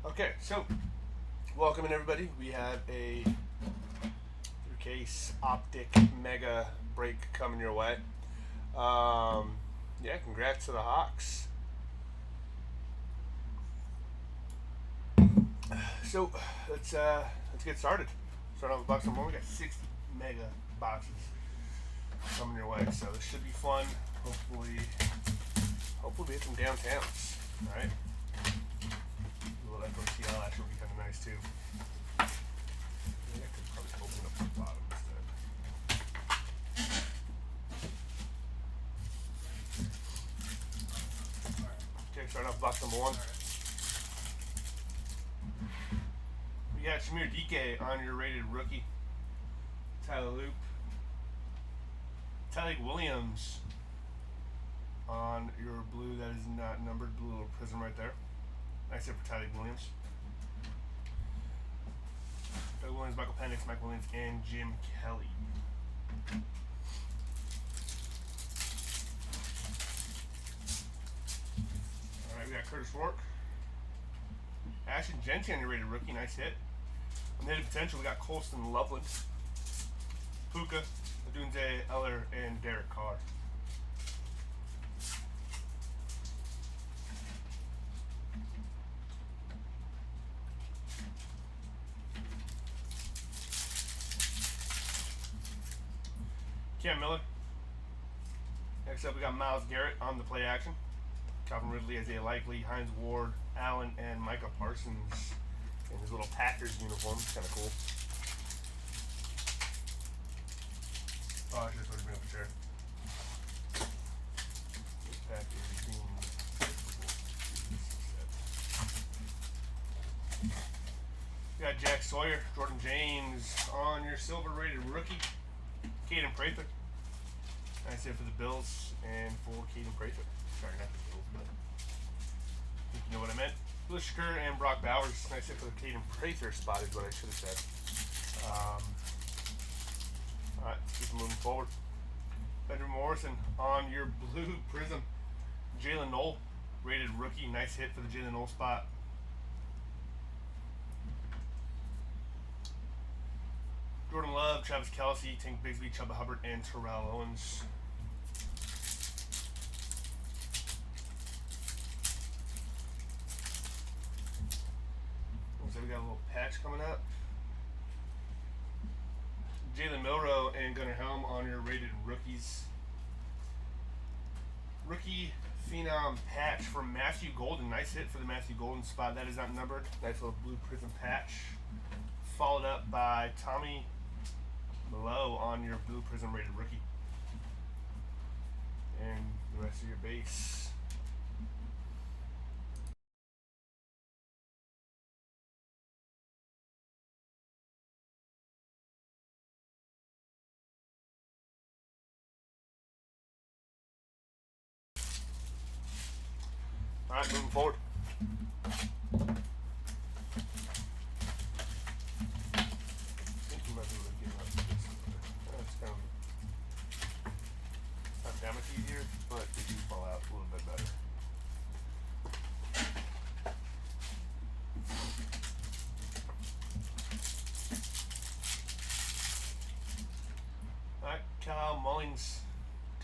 Okay, so welcome in everybody. We have a 3-case Optic Mega break coming your way. Yeah, congrats to the Hawks. So let's get started. Start off with box number one. We got 60 Mega boxes coming your way, so this should be fun. Hopefully we hit some downtowns. All right. A little FOCL action would be kind of nice too. Maybe I could probably open up the bottom instead. Okay, starting off box number one. We got Shamir DK on your rated rookie. Tyler Loop. Tyler Williams on your blue that is not numbered, blue little prism right there. Nice hit for Tyler Williams. Doug Williams, Michael Penix, Mike Williams, and Jim Kelly. Alright, we got Curtis Rourke. Ashton Genty on your rated rookie, nice hit. On the hidden potential, we got Colston Loveland, Puka, Adunze Eller, and Derek Carr. Cam Miller. Next up, we got Myles Garrett on the play action. Calvin Ridley, Isaiah Likely, Hines Ward, Allen, and Micah Parsons in his little Packers uniform. It's kind of cool. Oh, I should have told you to bring up a chair. We got Jack Sawyer, Jordan James on your silver rated rookie. Caden Prather. Nice hit for the Bills and for Caden Prather. Sorry, not the Bills, but I think you know what I meant. Will Shakur and Brock Bowers. Nice hit for the Caden Prather spot is what I should have said. Alright, let's keep moving forward. Benjamin Morrison on your blue prism. Jalen Knoll, rated rookie. Nice hit for the Jalen Knoll spot. Jordan Love, Travis Kelce, Tank Bigsby, Chuba Hubbard, and Terrell Owens. Looks like we got a little patch coming up. Jalen Milroe and Gunnar Helm on your rated rookies. Rookie Phenom patch from Matthew Golden. Nice hit for the Matthew Golden spot. That is not numbered. Nice little blue prism patch. Followed up by Tommy Below on your blue prism rated rookie. And the rest of your base. Alright, moving forward. Easier, but they do fall out a little bit better. Alright, Kyle Mullins,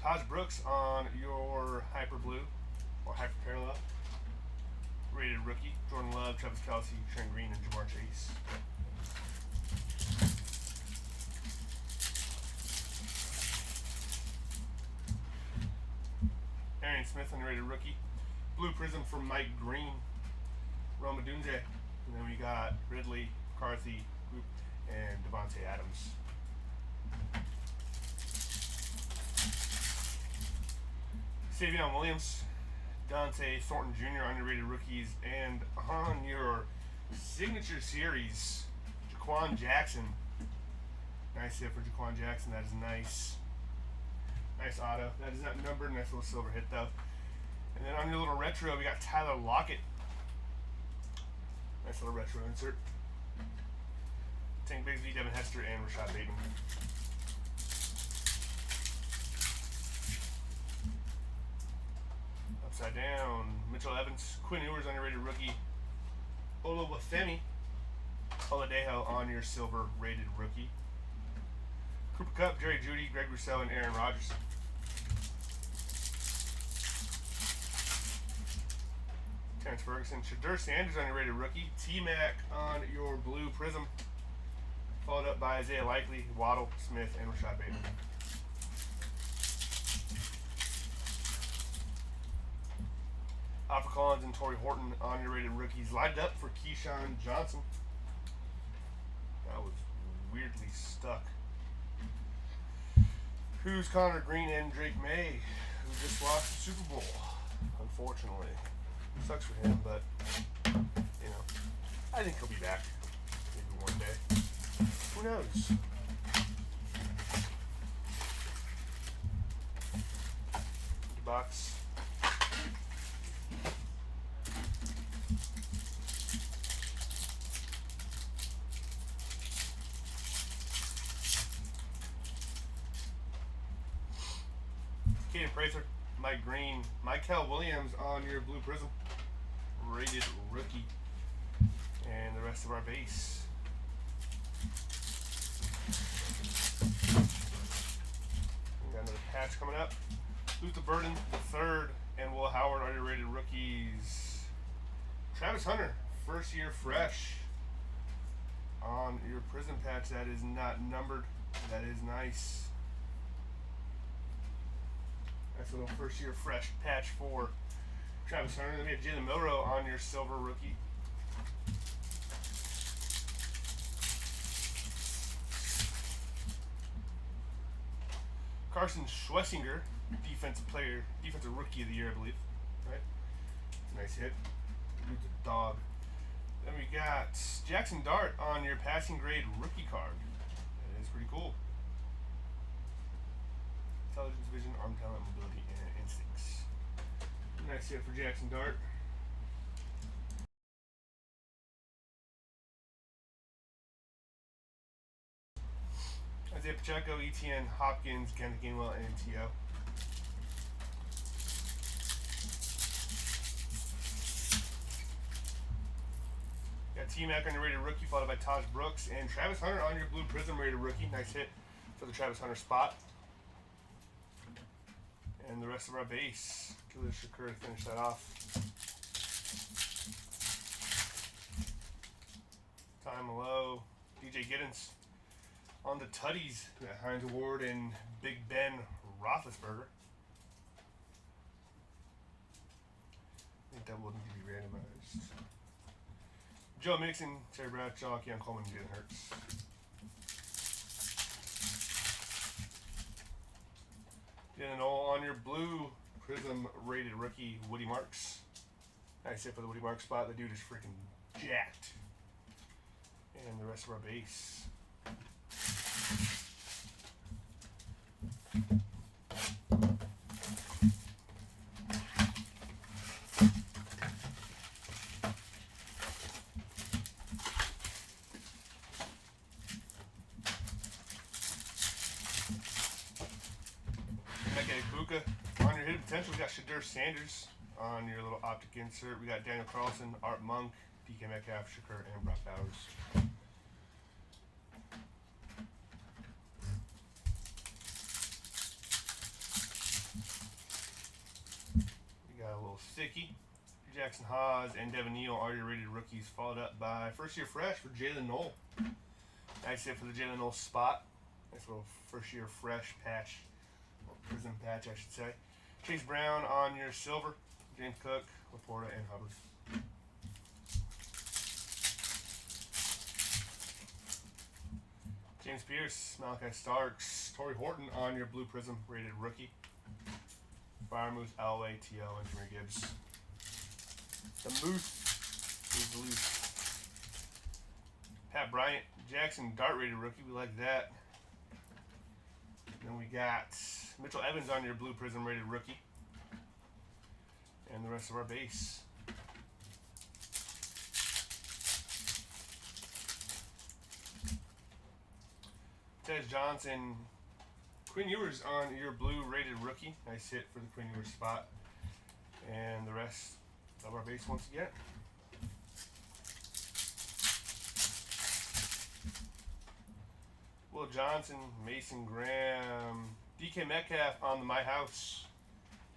Taj Brooks on your hyper blue or hyper parallel. Rated rookie, Jordan Love, Travis Kelce, Trent Green, and Jamar Chase. Arian Smith, underrated rookie. Blue prism for Mike Green, Roma Dunze, and then we got Ridley, McCarthy, and Devontae Adams. Savion Williams, Dante Thornton Jr. underrated rookies, and on your signature series, Jaquan Jackson. Nice hit for Jaquan Jackson. That is nice. Nice auto. That is not numbered. Nice little silver hit though. And then on your little retro, we got Tyler Lockett. Nice little retro insert. Tank Bigsby, Devin Hester, and Rashad Bateman. Upside down, Mitchell Evans, Quinn Ewers, underrated rookie. Olawafemi Oladejo on your silver rated rookie. Cooper Kupp, Jerry Jeudy, Greg Rousseau, and Aaron Rodgers. Terrence Ferguson, Shadur Sanders on your rated rookie. T-Mac on your blue prism. Followed up by Isaiah Likely, Waddle, Smith, and Rashad Bateman. Alfred Collins and Torrey Horton on your rated rookies. Lined up for Keyshawn Johnson. That was weirdly stuck. Who's Connor Green and Drake May, who just lost the Super Bowl, unfortunately. Sucks for him, but, you know, I think he'll be back maybe one day. Who knows? Empty box. Kaden Prather, Mike Green, Michael Williams on your blue prism. Rated rookie. And the rest of our base. We got another patch coming up. Luther Burden, the third, and Will Howard are your rated rookies. Travis Hunter, first year fresh on your prism patch. That is not numbered. That is nice. That's a little first year fresh patch for Travis Hunter. Then we have Jalen Milroe on your silver rookie. Carson Schlesinger, defensive rookie of the year, I believe. Right? Nice hit. Dude's a dog. Then we got Jackson Dart on your passing grade rookie card. That is pretty cool. Intelligence, vision, arm talent, mobility, and instincts. Nice hit for Jackson Dart. Isaiah Pacheco, ETN, Hopkins, Kenneth Gainwell, and T.O. Got T-Mac on your rated rookie, followed by Taj Brooks, and Travis Hunter on your blue prism rated rookie. Nice hit for the Travis Hunter spot. And the rest of our base. Khalil Shakur to finish that off. Time low. DJ Giddens on the Tutties. Hines Ward and Big Ben Roethlisberger. I think that will need to be randomized. Joe Mixon, Terry Bradshaw, Keon Coleman, and Jalen Hurts. And all on your blue prism rated rookie, Woody Marks. Nice hit for the Woody Marks spot. The dude is freaking jacked. And the rest of our base. On your hidden potential, we got Shadur Sanders on your little Optic insert. We got Daniel Carlson, Art Monk, DK Metcalf, Shakur, and Brock Bowers. We got a little thicky. Jackson Haas and Devin Neal are your rated rookies, followed up by first year fresh for Jalen Knoll. Nice hit for the Jalen Knoll spot. Nice little first year fresh patch. Prism patch, I should say. Chase Brown on your silver. James Cook, Laporta, and Hubbard. James Pierce, Malachi Starks, Torrey Horton on your blue prism rated rookie. Fire Moose, Elway, T.O., and Jahmyr Gibbs. The Moose is loose. Pat Bryant, Jackson Dart rated rookie. We like that. Then we got Mitchell Evans on your blue prism rated rookie. And the rest of our base. Ted Johnson, Quinn Ewers on your blue rated rookie. Nice hit for the Quinn Ewers spot. And the rest of our base once again. Johnson, Mason Graham, DK Metcalf on the My House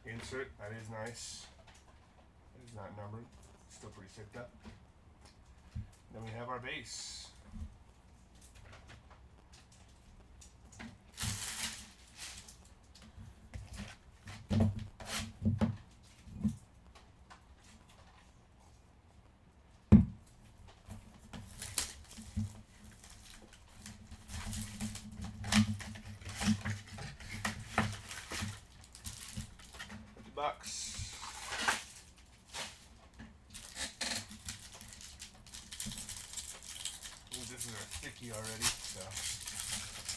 insert. That is nice. It is not numbered. Still pretty sick up. Then we have our base. Bucks. This is our sticky already, so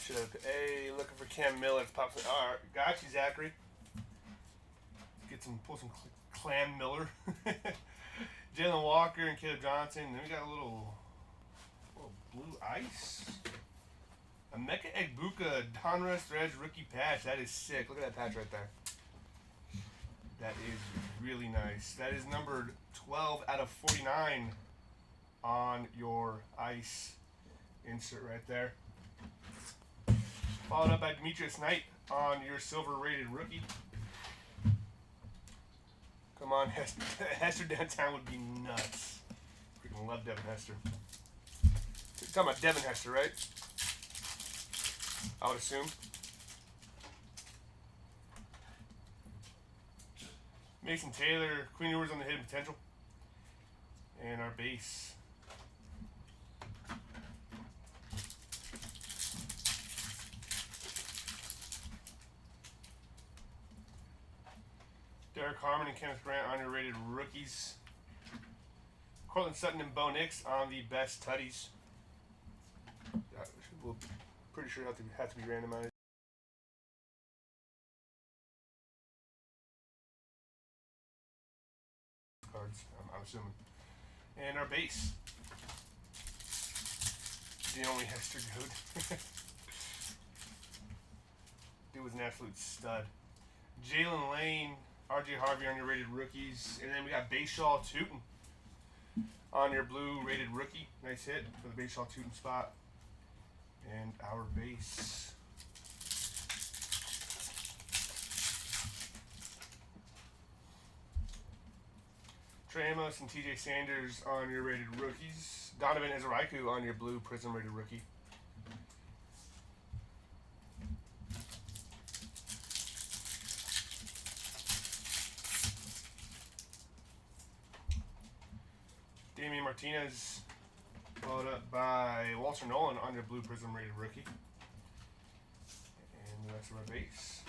should have. Hey, looking for Cam Miller. Pops. All right, got you, Zachary. Pull some Clam Miller. Jalen Walker and Caleb Johnson. Then we got a little blue ice. A Mecha Egbuka Donruss Threads rookie patch. That is sick. Look at that patch right there. That is really nice. That is numbered 12 out of 49 on your ice insert right there. Followed up by Demetrius Knight on your silver rated rookie. Come on, Hester. Hester downtown would be nuts. Freaking love Devin Hester. You're talking about Devin Hester, right? I would assume. Mason Taylor, Queen Ewers on the hidden potential. And our base. Derek Harmon and Kenneth Grant on your rated rookies. Cortland Sutton and Bo Nix on the best tutties. We're pretty sure have to be randomized. Cards, I'm assuming. And our base. The only Hester dude. Dude was an absolute stud. Jalen Lane, RJ Harvey on your rated rookies. And then we got Bayshaw Tootin on your blue rated rookie. Nice hit for the Bayshaw Tootin spot. And our base. Trey Amos and TJ Sanders on your rated rookies. Donovan Ezeraiku on your blue Prism rated rookie. Damian Martinez, followed up by Walter Nolan on your blue Prism rated rookie. And the rest of our base.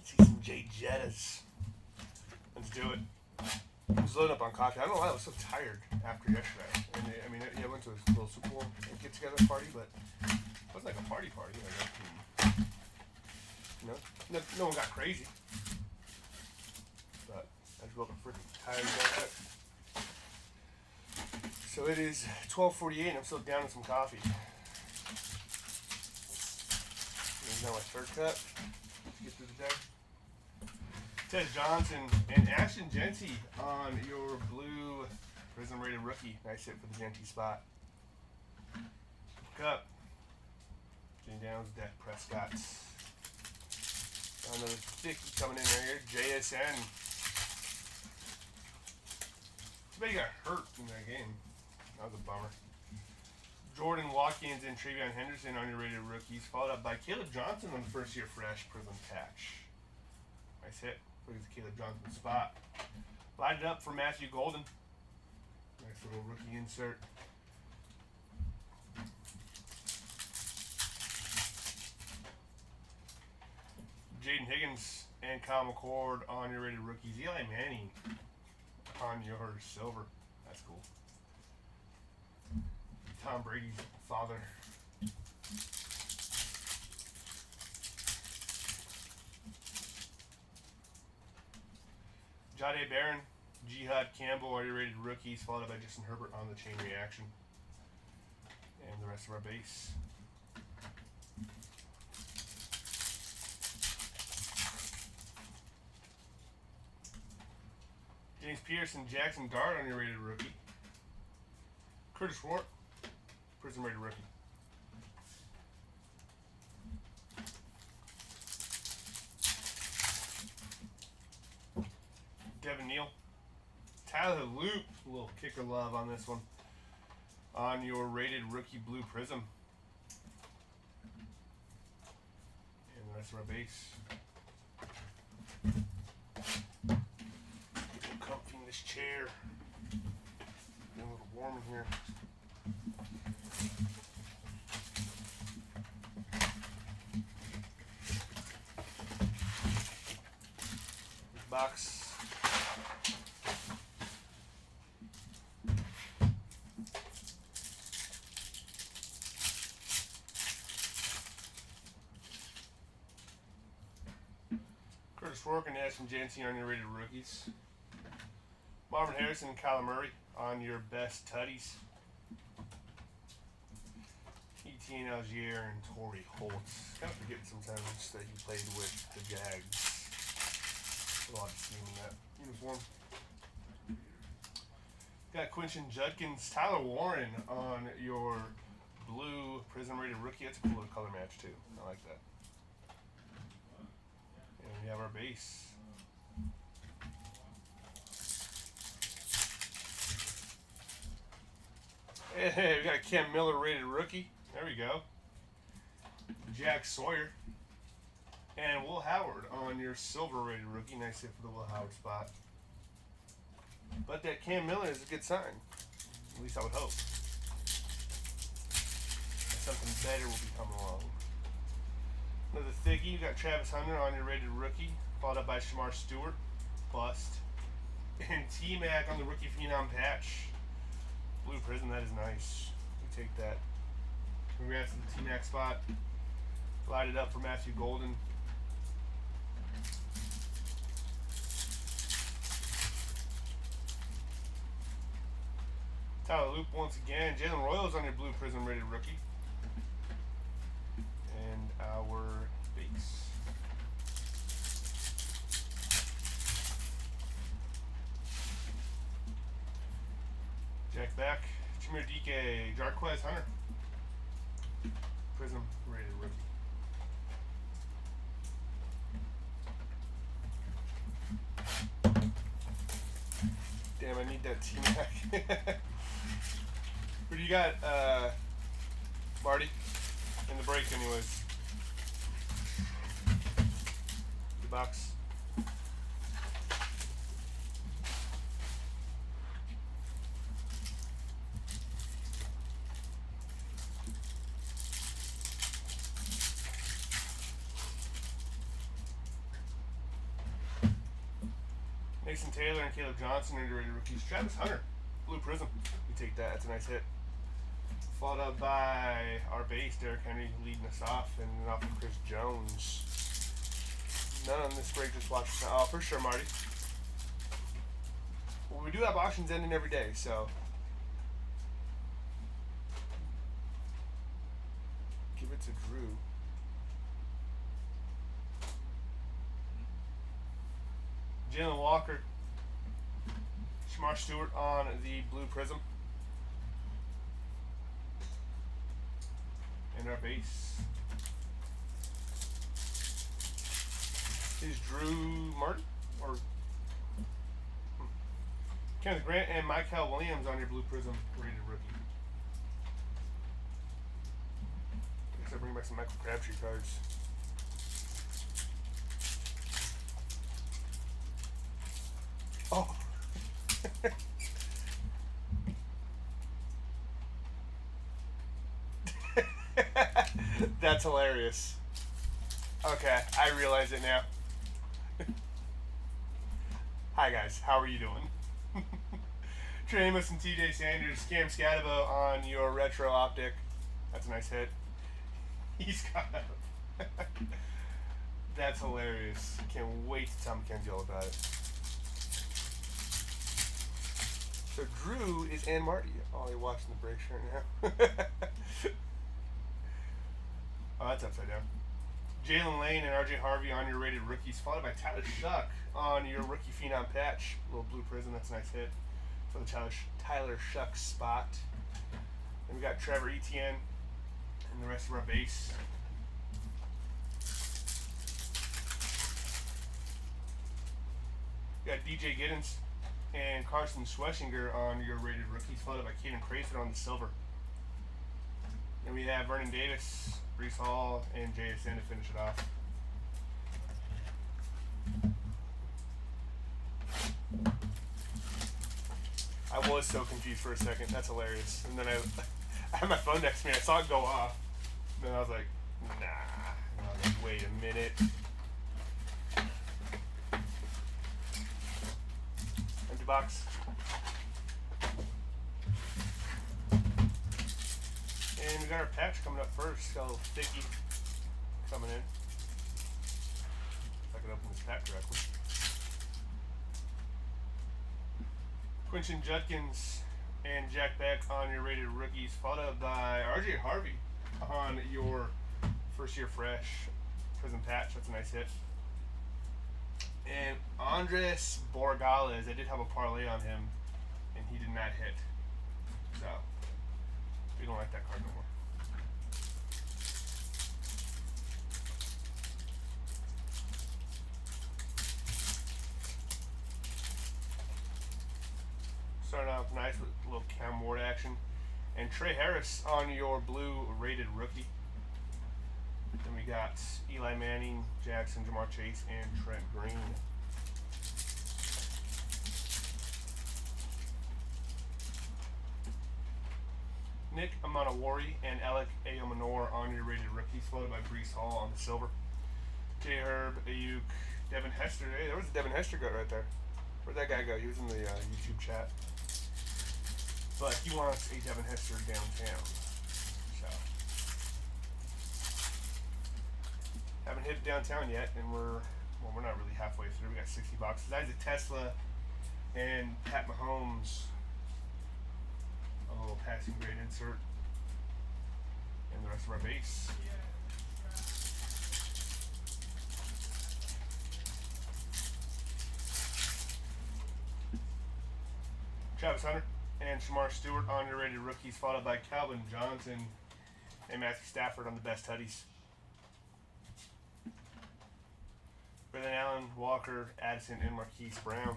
See some J Jettas. Let's do it. I was loading up on coffee. I don't know why I was so tired after yesterday. And I mean, I went to a little Super Bowl get together party, but it wasn't like a party. Like, you know, no one got crazy. But I just woke up freaking tired about that. So it is 12:48 and I'm still down in some coffee. There's now my third cup. Let's get through the day. Ted Johnson and Ashton Genty on your blue Prism rated rookie. Nice hit for the Genty spot. Cup. Jane Downs, Dak Prescott. Another thicky coming in right here. JSN. Too bad he got hurt in that game. That was a bummer. Jordan Watkins and Travion Henderson on your rated rookies. Followed up by Caleb Johnson on the first year fresh Prism patch. Nice hit. Look at the Caleb Johnson spot. Light it up for Matthew Golden. Nice little rookie insert. Jaden Higgins and Kyle McCord on your rated rookies. Eli Manning on your silver. That's cool. Tom Brady's father. Jahdae Barron, Jihad Campbell, are you rated rookies, followed by Justin Herbert on the chain reaction. And the rest of our base. James Pearson, Jackson Dart on your rated rookie. Curtis Rourke, Prism rated rookie. Devin Neal. Tyler Loop, a little kicker love on this one. On your rated rookie blue prism. And the rest of our base. Get comfy in this chair. Getting a little warm in here. This box. Curtis Rourke and Ashton Jancy on your rated rookies. Marvin Harrison and Kyler Murray on your best tutties. Etienne Algier and Torrey Holtz. Kind of forget sometimes that he played with the Jags. A lot of steam in that uniform. Got Quinton Judkins, Tyler Warren on your blue prism rated rookie. That's a cool color match too. I like that. And we have our base. Hey, we got a Cam Miller rated rookie. There we go. Jack Sawyer. And Will Howard on your silver rated rookie. Nice hit for the Will Howard spot. But that Cam Miller is a good sign. At least I would hope. Something better will be coming along. Another thickie. You got Travis Hunter on your rated rookie. Followed up by Shamar Stewart. Bust. And T-Mac on the rookie phenom patch. Blue prism, that is nice. We take that. Congrats to the T-Mac spot. Light it up for Matthew Golden. Tyler Loop once again. Jalen Royals on your blue prism rated rookie. And our base. Jack back. Chimere Dike. Jarquez Hunter. Prism rated rookie. Damn, I need that T-Mac. Who do you got, Marty? In the break, anyways. The box. Mason Taylor and Caleb Johnson are rated rookies. Travis Hunter, blue prism. We take that. That's a nice hit. Followed up by our base, Derrick Henry leading us off, and then off of Chris Jones. None on this break. Just watch. Oh, for sure, Marty. Well, we do have auctions ending every day, so give it to Drew. Jalen Walker, Shamar Stewart on the blue prism. And our base is Drew Martin or Kenneth Grant and Michael Williams on your blue prism rated rookie. I guess I bring back some Michael Crabtree cards. Oh. That's hilarious. Okay, I realize it now. Hi guys, how are you doing? Trey Amos and TJ Sanders. Cam Scatabo on your retro Optic. That's a nice hit. He's got That's hilarious. Can't wait to tell Mackenzie all about it. So Drew is Ann Marty. Oh, you're watching the break shirt now. Oh, that's upside down. Jalen Lane and RJ Harvey on your rated rookies, followed by Tyler Shuck on your rookie phenom patch. Little blue prism, that's a nice hit for the Tyler Shuck spot. Then we got Trevor Etienne and the rest of our base. We got DJ Giddens and Carson Schwessinger on your rated rookies, followed by Caden Prather on the silver. Then we have Vernon Davis, Brees Hall, and JSN to finish it off. I was so confused for a second. That's hilarious. And then I had my phone next to me. I saw it go off. And then I was like, nah. And I was like, wait a minute. Empty box. And we got our patch coming up first. Got a little thicky coming in. If I can open this pack correctly. Quinton Judkins and Jack Beck on your rated rookies, followed by RJ Harvey on your first year fresh prism patch. That's a nice hit. And Andres Borregales, I did have a parlay on him, and he did not hit. So, we don't like that card no more. Starting off nice with a little Cam Ward action. And Trey Harris on your blue rated rookie. Then we got Eli Manning, Jackson, Jamar Chase, and Trent Green. Nick Amanawari and Alec Ayomanor on your rated rookies, followed by Brees Hall on the silver. J. Herb, Ayuk, Devin Hester. Hey, there was a Devin Hester goat right there. Where'd that guy go? He was in the YouTube chat. But he wants a Devin Hester downtown. So, haven't hit it downtown yet, and we're not really halfway through. We got 60 boxes. Isaac Tesla and Pat Mahomes. A little passing grade insert. And the rest of our base. Travis Hunter and Shamar Stewart on your rated rookies, followed by Calvin Johnson and Matthew Stafford on the best tutties. Brendan Allen, Walker, Addison, and Marquise Brown.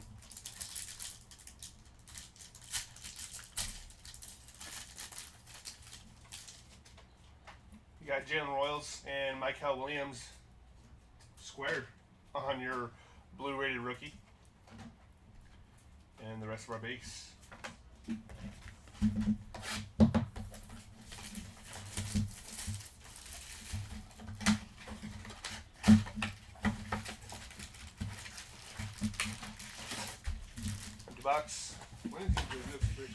You got Jalen Royals and Michael Williams squared on your blue rated rookie. And the rest of our base. Empty box. When is he doing this?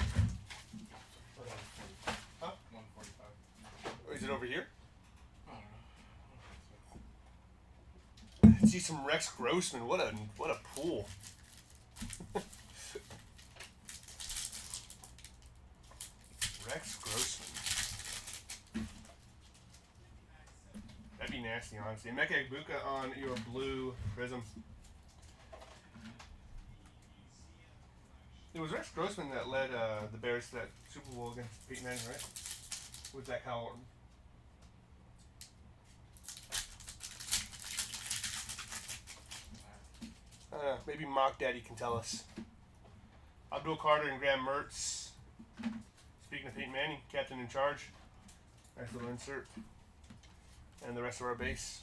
Huh? 145. Oh, is it over here? I don't know. See some Rex Grossman. What a pool. Rex Grossman. That'd be nasty, honestly. Emeka Egbuka on your blue prism. It was Rex Grossman that led the Bears to that Super Bowl against Peyton Manning, right? Was that Kyle Orton? Maybe Mock Daddy can tell us. Abdul Carter and Graham Mertz. Speaking of Peyton Manning, captain in charge. Nice little insert. And the rest of our base.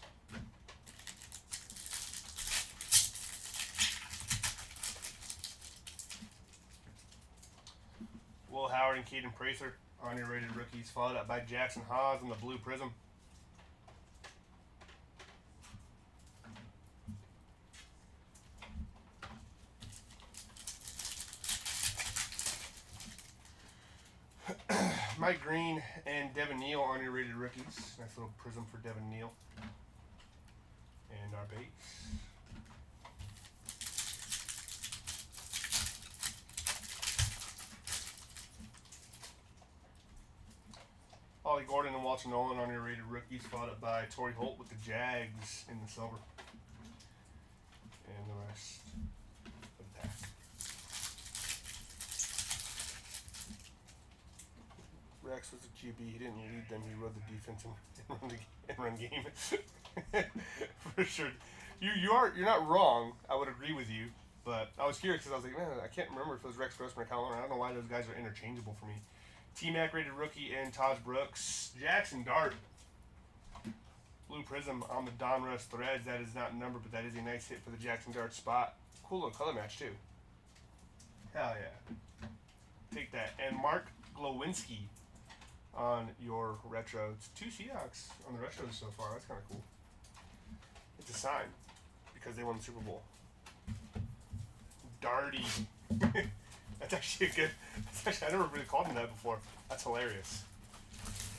Will Howard and Caden Prather on your rated rookies, followed up by Jackson Haas on the blue prism. Mike Green and Devin Neal on your rated rookies. Nice little prism for Devin Neal. And our base. Ollie Gordon and Walter Nolan on your rated rookies, followed up by Torrey Holt with the Jags in the silver. And the rest of the pack. Rex was a QB. He didn't lead them. He rode the defense and run game. For sure. You're not wrong. I would agree with you. But I was curious because I was like, man, I can't remember if it was Rex Grossman or Kyle Warner. I don't know why those guys are interchangeable for me. T-Mac rated rookie and Taj Brooks. Jackson Dart. Blue prism on the Donruss threads. That is not numbered, but that is a nice hit for the Jackson Dart spot. Cool little color match, too. Hell yeah. Take that. And Mark Glowinski on your retro. It's 2 Seahawks on the retros so far. That's kind of cool. It's a sign because they won the Super Bowl. Darty. That's actually a good. I never really called him that before. That's hilarious.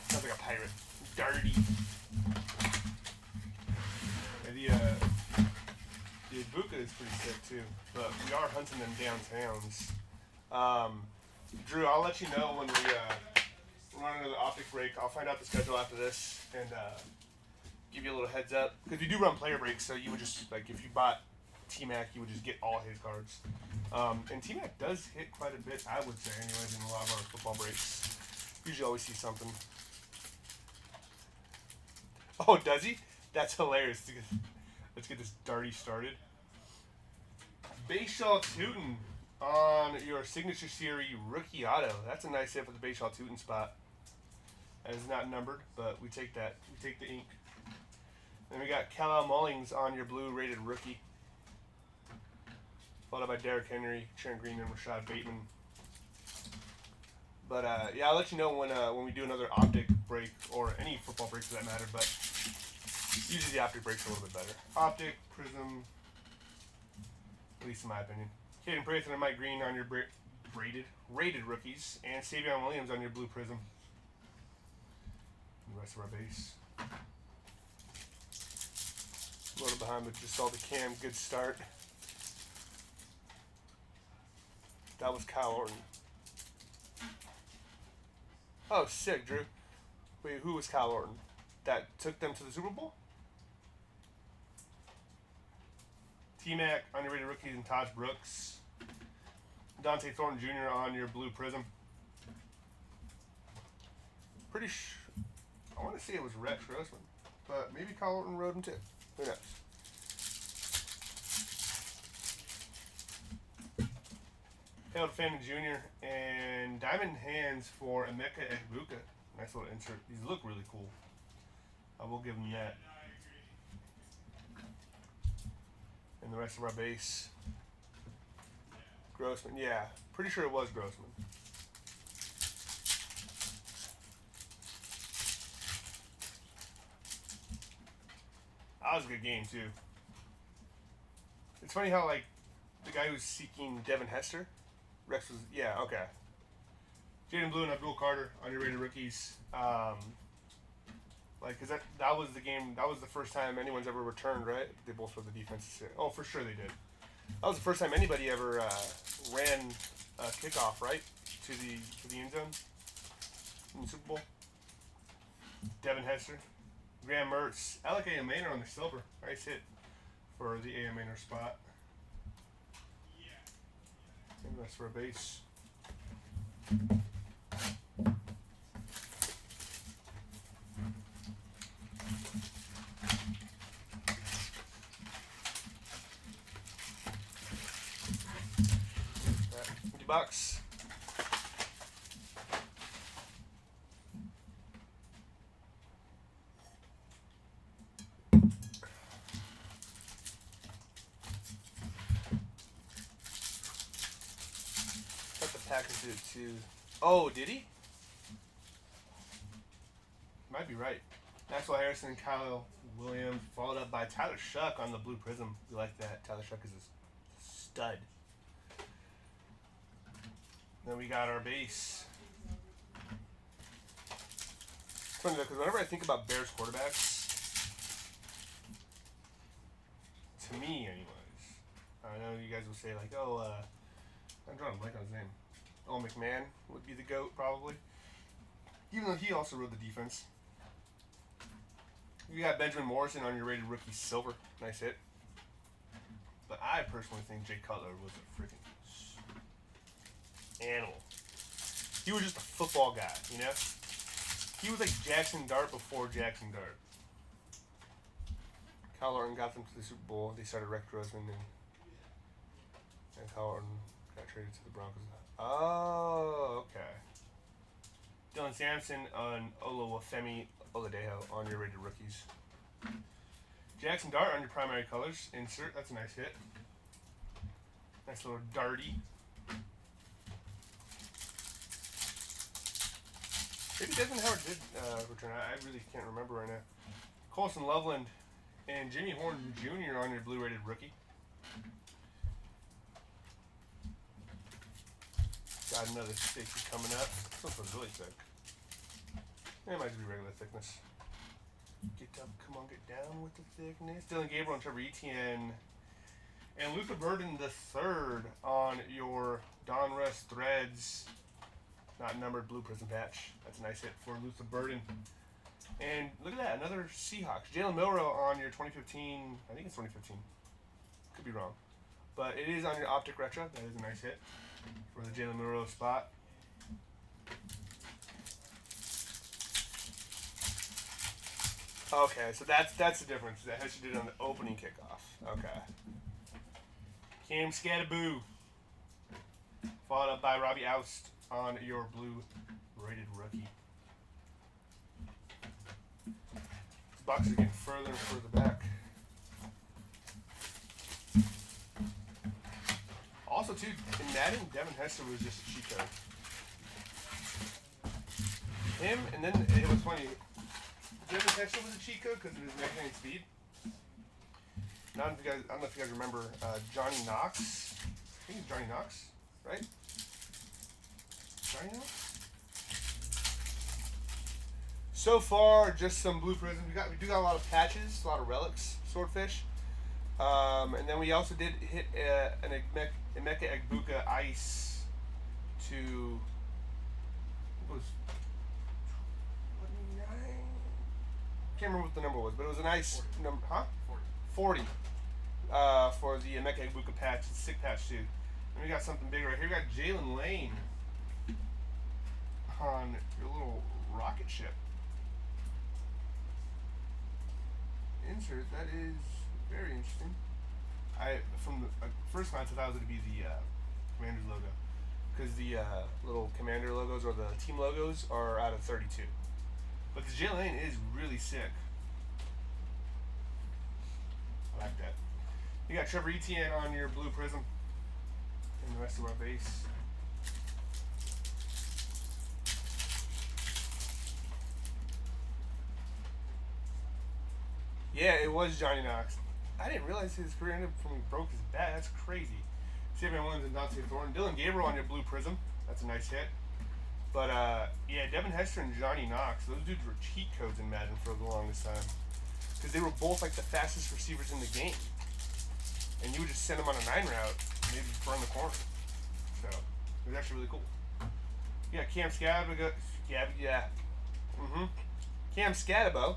Sounds like a pirate. Darty. And the Ibuka is pretty sick too, but we are hunting them downtowns. Drew, I'll let you know when we run another Optic break. I'll find out the schedule after this and give you a little heads up because we do run player breaks. So you would just like if you bought T-Mac, you would just get all his cards. And T-Mac does hit quite a bit, I would say, anyways, in a lot of our football breaks. Usually always see something. Oh, does he? That's hilarious. Let's get this Darty started. Bayshaw Tootin on your Signature Series rookie auto. That's a nice hit for the Bayshaw Tootin spot. That is not numbered, but we take that. We take the ink. Then we got Kal Mullings on your blue rated rookie. Followed by Derrick Henry, Sharon Green, and Rashad Bateman. But yeah, I'll let you know when we do another Optic break or any football break for that matter. But usually the Optic break's a little bit better. Optic, Prism, at least in my opinion. Caden Prathan and Mike Green on your rated rookies, and Savion Williams on your blue Prism. And the rest of our base. A little behind, but just saw the cam. Good start. That was Kyle Orton. Oh, sick, Drew. Wait, who was Kyle Orton? That took them to the Super Bowl? T-Mac on your rated rookies and Taj Brooks. Dante Thornton Jr. on your blue Prism. Pretty sure. I want to say it was Rex Grossman. But maybe Kyle Orton rode him too. Who knows? Harold Fanning Jr. and Diamond Hands for Emeka Egbuka. Nice little insert. These look really cool. I will give them that. And the rest of our base. Grossman. Yeah, pretty sure it was Grossman. That was a good game too. It's funny how like the guy who's seeking Devin Hester. Rex was, yeah, okay. Jaden Blue and Abdul Carter on your rated rookies. Like, cause that was the game. That was the first time anyone's ever returned, right? They both were the defenses. Oh, for sure they did. That was the first time anybody ever ran a kickoff, right, to the end zone in the Super Bowl. Devin Hester, Graham Mertz, Alec A. Maynard on the silver. Nice hit for the A. Maynard spot. And the rest of our base. $50. Packers did it too. Oh, did he? Might be right. Maxwell Harrison, Kyle Williams, followed up by Tyler Shuck on the blue Prism. We like that. Tyler Shuck is a stud. Then we got our base. funny though, because whenever I think about Bears quarterbacks, to me anyways, I know you guys will say like, oh, I'm drawing a blank on his name. Oh, McMahon would be the GOAT probably. Even though he also wrote the defense. You got Benjamin Morrison on your rated rookie silver. Nice hit. But I personally think Jay Cutler was a freaking animal. He was just a football guy, you know? He was like Jackson Dart before Jackson Dart. Kyle Orton got them to the Super Bowl. They started Rex Grossman and Kyle Orton got traded to the Broncos. Oh, okay. Dylan Sampson and Olawafemi Oladejo on your rated rookies. Jackson Dart on your primary colors. Insert. That's a nice hit. Nice little darty. Maybe Desmond Howard did return. I really can't remember right now. Colson Loveland and Jimmy Horn Jr. on your blue rated rookie. Got another safety coming up. This one's really thick. It might just be regular thickness. Get up, come on, get down with the thickness. Dylan Gabriel and Trevor Etienne. And Luther Burden the third on your Donruss Threads. Not numbered blue prism patch. That's a nice hit for Luther Burden. And look at that, another Seahawks. Jalen Milroe on your 2015, I think it's 2015. Could be wrong. But it is on your Optic Retro. That is a nice hit for the Jalen Milroe spot. Okay, so that's the difference. That has to do it on the opening kickoff. Okay. Cam Scattaboo. Followed up by Robbie Oust on your blue rated rookie. These boxes are getting further and further back. Also, too, in Madden, Devin Hester was just a cheat code. Him, and then it was funny. Devin Hester was a cheat code because of his magnetic speed. I don't know if you guys remember Johnny Knox. I think it's Johnny Knox, right? Johnny Knox? So far, just some blue prisms. We do got a lot of patches, a lot of relics, swordfish. And then we also did hit an Emeka Egbuka ice to, what was 29? Can't remember what the number was, but it was a nice number, huh? 40. For the Emeka Egbuka patch, it's a sick patch too. And we got something big right here. We got Jalen Lane on your little rocket ship. Insert, that is very interesting. From the first glance, I thought it was going to be the Commander's logo, because the little Commander logos or the team logos are out of 32. But the Jalen Lane is really sick. I like that. You got Trevor Etienne on your blue prism, and the rest of our base. Yeah, it was Johnny Knox. I didn't realize his career ended from he broke his back. That's crazy. Savion Williams and Dante Thornton. Dylan Gabriel on your blue prism. That's a nice hit. But, yeah, Devin Hester and Johnny Knox, those dudes were cheat codes in Madden for the longest time. Because they were both, like, the fastest receivers in the game. And you would just send them on a 9 route, and they'd just burn the corner. So, it was actually really cool. Yeah, Cam Scatabo. Cam Scatabo.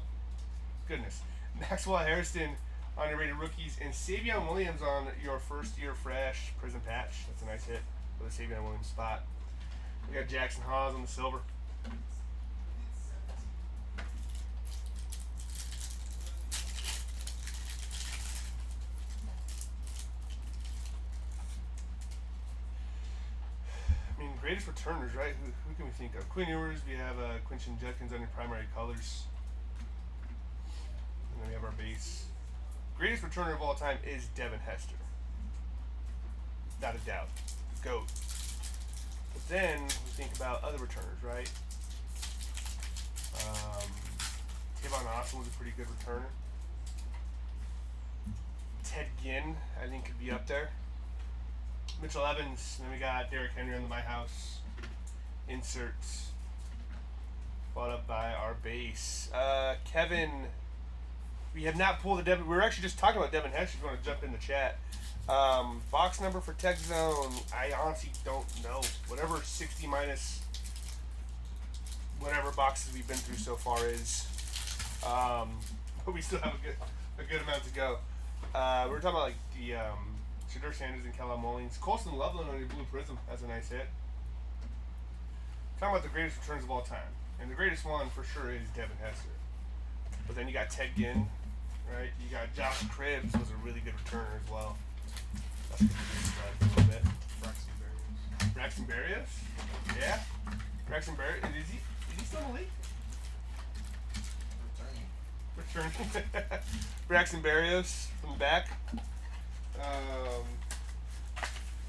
Goodness. Maxwell Harrison on your rated rookies, and Savion Williams on your first year fresh prism patch. That's a nice hit for the Savion Williams spot. We got Jackson Hawes on the silver. I mean, greatest returners, right? Who can we think of? Quinn Ewers, we have Quinton Judkins on your primary colors. And then we have our base. Greatest returner of all time is Devin Hester. Without a doubt. GOAT. But then we think about other returners, right? Tavon Austin was a pretty good returner. Ted Ginn, I think, could be up there. Mitchell Evans, and then we got Derrick Henry on the My House. Inserts. Followed up by our base. Kevin, we have not pulled the Devin. We were actually just talking about Devin Hess. If you want to jump in the chat. Box number for Tech Zone, I honestly don't know. Whatever 60 minus whatever boxes we've been through so far is. But we still have a good amount to go. We were talking about like the Shadur Sanders and Kellogg Mullings. Colston Loveland on your Blue Prism. That's a nice hit. Talking about the greatest returns of all time. And the greatest one for sure is Devin Hester. But then you got Ted Ginn, right? You got Josh Cribbs was a really good returner as well. That's good to a little bit. Braxton Berrios? Yeah. Braxton Berrios. Is he still in the league? Returning. Braxton Berrios from the back.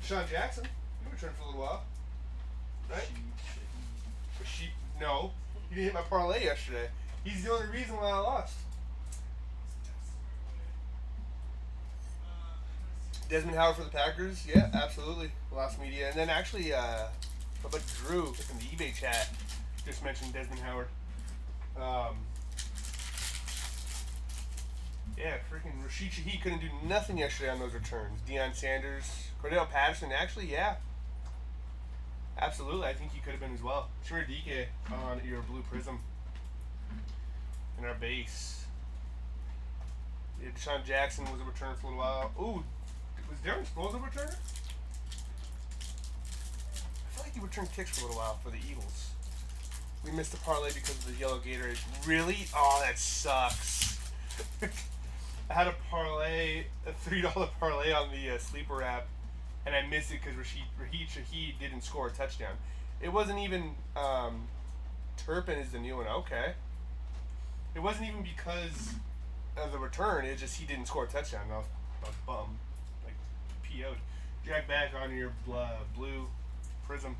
Sean Jackson. He returned for a little while. Right? No. He didn't hit my parlay yesterday. He's the only reason why I lost. Desmond Howard for the Packers. Yeah, absolutely. Lost media. And then actually, but Drew in the eBay chat just mentioned Desmond Howard. Yeah, freaking Rashid Shaheed couldn't do nothing yesterday on those returns. Deion Sanders, Cordell Patterson, actually, yeah. Absolutely, I think he could have been as well. Shamir Dike on your Blue Prism. In our base. Yeah, Deshaun Jackson was a returner for a little while. Ooh, was Darren Sproles a returner? I feel like he returned kicks for a little while for the Eagles. We missed the parlay because of the yellow Gatorade. Really? Oh, that sucks. I had a parlay, a $3 parlay on the sleeper app, and I missed it because Rashid Shaheed didn't score a touchdown. It wasn't even Turpin is the new one. Okay. It wasn't even because of the return. It's just he didn't score a touchdown. I was bummed, like PO'd. Drag back on your Blue Prism,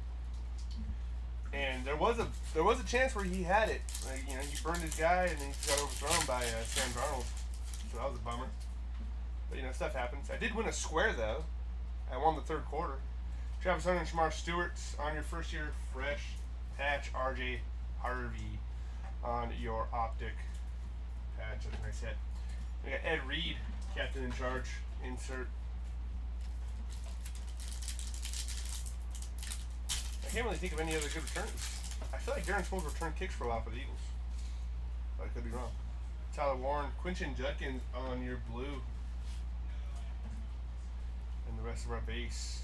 and there was a chance where he had it. Like, you know, he burned his guy and then he got overthrown by Sam Darnold. So that was a bummer. But you know, stuff happens. I did win a square though. I won the third quarter. Travis Hunter and Shamar Stewart on your first year fresh patch. RJ Harvey on your Optic patch. That's a nice hit. We got Ed Reed, captain in charge. Insert. I can't really think of any other good returns. I feel like Darren Sproles returned kicks for a while for the Eagles. But I could be wrong. Tyler Warren, Quinton Judkins on your Blue. And the rest of our base.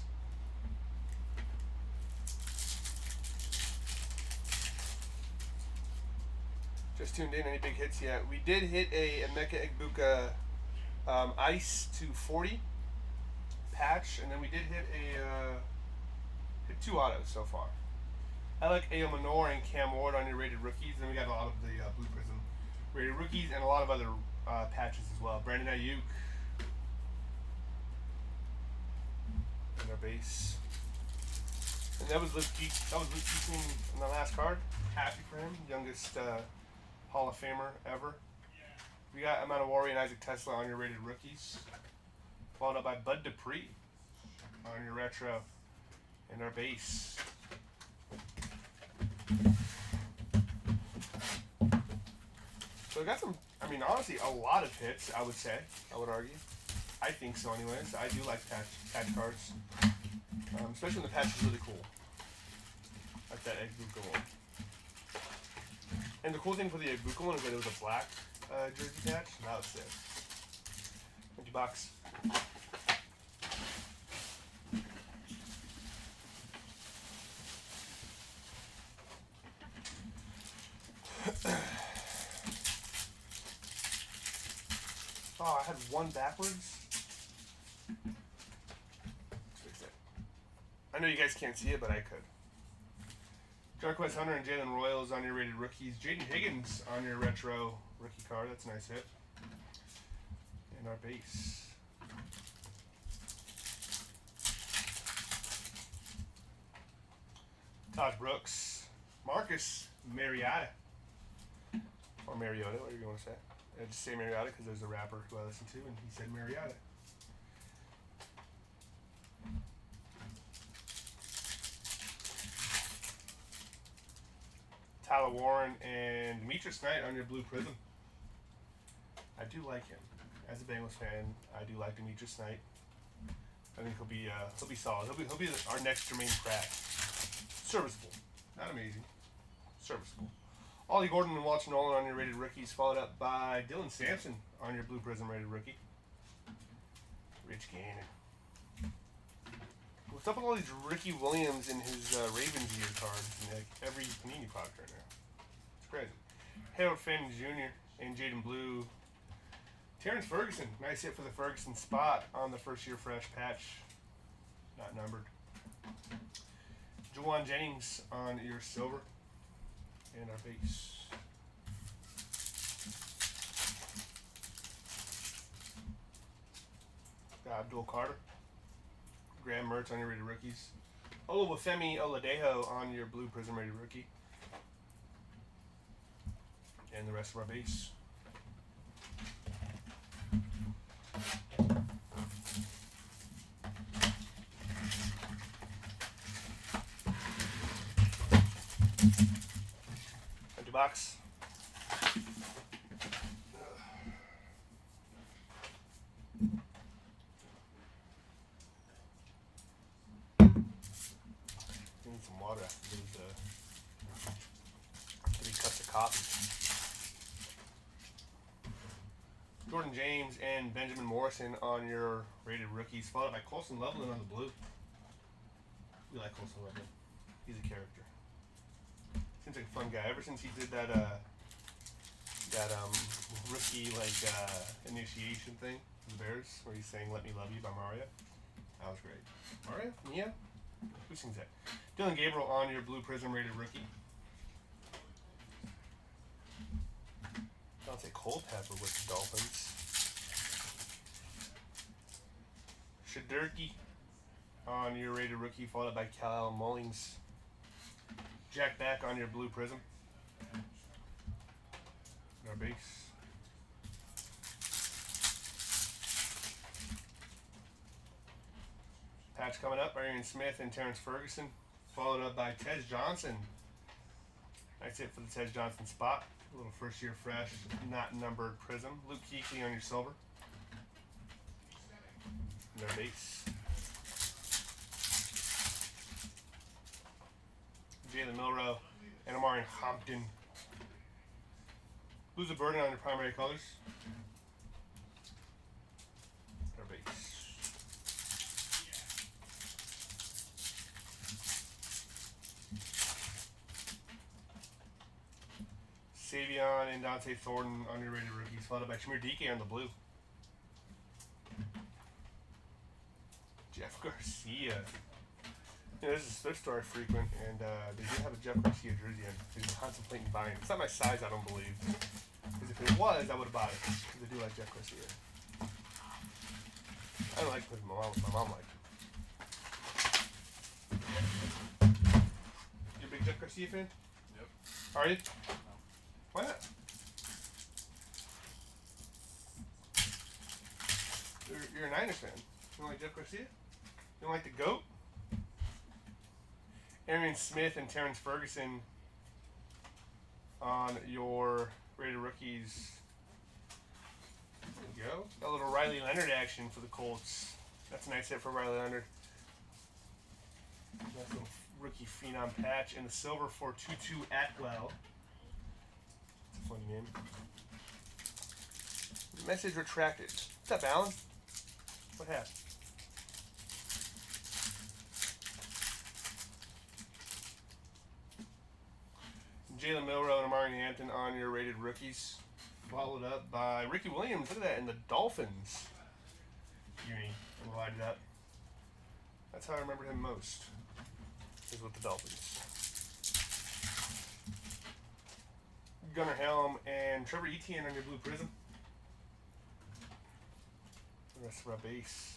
Just tuned in. Any big hits yet? We did hit a Emeka Egbuka Ice to 40 patch, and then we did hit hit 2 autos so far. I like A.O. Manor and Cam Ward on your rated rookies. Then we got a lot of the Blue Prism rated rookies and a lot of other patches as well. Brandon Ayuk in our base. And that was Luke Keaton in the last card. Happy for him. Youngest Hall of Famer ever. We got Amanawari and Isaac Tesla on your rated rookies. Followed up by Bud Dupree on your retro in our base. So we got some, I mean, honestly, a lot of hits, I would say. I would argue. I think so anyways. I do like patch cards. Especially when the patch is really cool. Like that Egbuka one. And the cool thing for the Egbuka one is that it was a black jersey patch. That was sick. Empty box. Oh, I had one backwards. Let's fix it. I know you guys can't see it, but I could. Jarquez Hunter and Jalen Royals on your rated rookies. Jaden Higgins on your retro rookie card. That's a nice hit. And our base. Todd Brooks. Marcus Mariota. Or Mariota, whatever you want to say. I just say Mariota because there's a rapper who I listen to, and he said Mariota. Tyler Warren and Demetrius Knight on your blue prism. I do like him. As a Bengals fan, I do like Demetrius Knight. I think he'll be solid. He'll be our next Jermaine Pratt. Serviceable, not amazing. Serviceable. Ollie Gordon and Walter Nolan on your rated rookies, followed up by Dylan Sampson on your blue prism rated rookie. Rich Gannon. What's up with all these Ricky Williams in his Ravens year cards in like every Panini product right now? It's crazy. Harold Finn Jr. and Jaden Blue. Terrence Ferguson, nice hit for the Ferguson spot on the first year fresh patch. Not numbered. Juwan Jennings on your silver. And our base. Got Abdul Carter. Graham Mertz on your rated rookies. Oluwafemi Oladejo on your blue prism rated rookie. And the rest of our base. Empty box. Need some water after these 3 cups of coffee. Jordan James and Benjamin Morrison on your rated rookies, followed by Colson Loveland on the blue. We like Colson Loveland. He's a character. Seems like a fun guy. Ever since he did that rookie initiation thing for the Bears, where he's saying "Let Me Love You" by Mario. That was great. Mario? Mia? Who sings that? Dylan Gabriel on your blue prism rated rookie. I'll say Culpepper with the Dolphins. Shadurkey on your rated rookie, followed by Kyle Mullings. Jack Back on your blue prism. Our base. Patch coming up, Arian Smith and Terrence Ferguson, followed up by Tej Johnson. That's it for the Tej Johnson spot. A little first year fresh, not numbered prism. Luke Kuechly on your silver. And their base. Jalen Milroe and Amari Hampton. Who's the burden on your primary colors? Their base. Savion and Dante Thornton underrated rookies, followed by Shamir Dike on the blue. Jeff Garcia. Yeah, this is their story frequent, and they do have a Jeff Garcia jersey in. They're contemplating buying it. It's not my size, I don't believe. Because if it was, I would have bought it. Because I do like Jeff Garcia. I don't like it because my mom liked it. You a big Jeff Garcia fan? Yep. Are you? Why not? You're a Niners fan. You don't like Jeff Garcia? You don't like the GOAT? Arian Smith and Terrence Ferguson on your rated rookies. There you go. A little Riley Leonard action for the Colts. That's a nice hit for Riley Leonard. Nice little rookie phenom patch. And the silver for Tutu Atwell. That's a funny name. Message retracted. What's up, Alan? What happened? Jalen Milroe and Amari Hampton on your rated rookies. Followed up by Ricky Williams. Look at that. And the Dolphins. Uni. And light it up. That's how I remember him most. Is with the Dolphins. Gunnar Helm and Trevor Etienne on your blue prism. The rest of our base.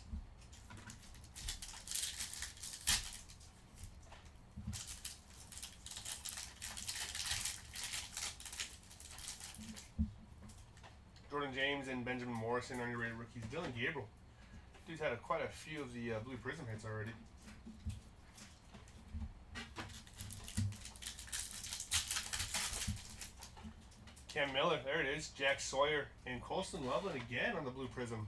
Jordan James and Benjamin Morrison on your rated rookies. Dylan Gabriel. Dude's had quite a few of the blue prism hits already. Cam Miller, there it is. Jack Sawyer and Colston Loveland again on the blue prism.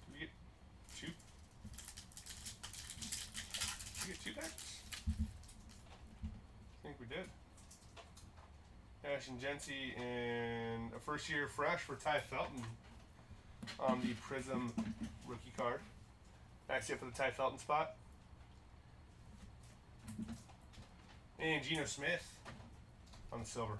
Did we get two? Did we get two packs? I think we did. Ashton Jency and a first year fresh for Ty Felton on the Prism rookie card. That's it for the Ty Felton spot. And Geno Smith on the silver.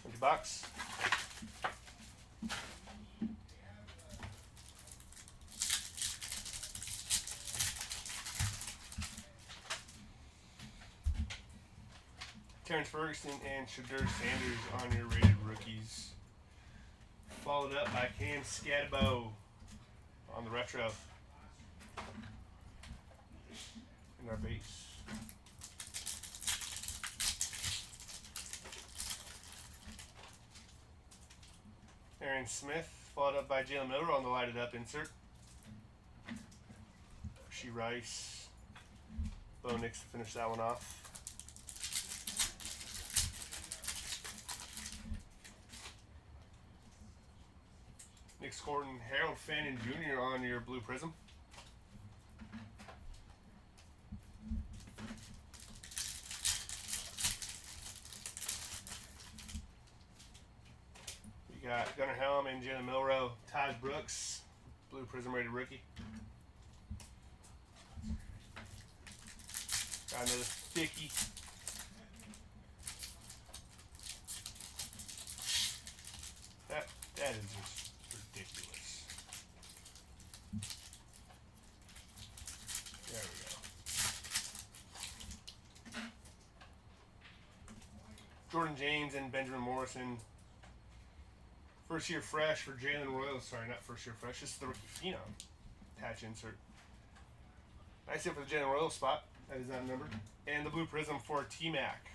Empty box. Terrence Ferguson and Shadur Sanders on your rated rookies. Followed up by Cam Scatabo on the retro. In our base. Aaron Smith, followed up by Jalen Miller on the lighted up insert. She Rice. Bo Nix to finish that one off. Nick Scorton, Harold Fannin Jr. on your blue prism. We got Gunnar Helm and Jalen Milroe. Taj Brooks, blue prism rated rookie. Got another sticky. That is just ridiculous. There we go. Jordan James and Benjamin Morrison. First year fresh for Jalen Royal. Sorry, not first year fresh. This is the rookie phenom. Patch insert. Nice hit for the Jalen Royal spot. That is not numbered. And the blue prism for T-Mac.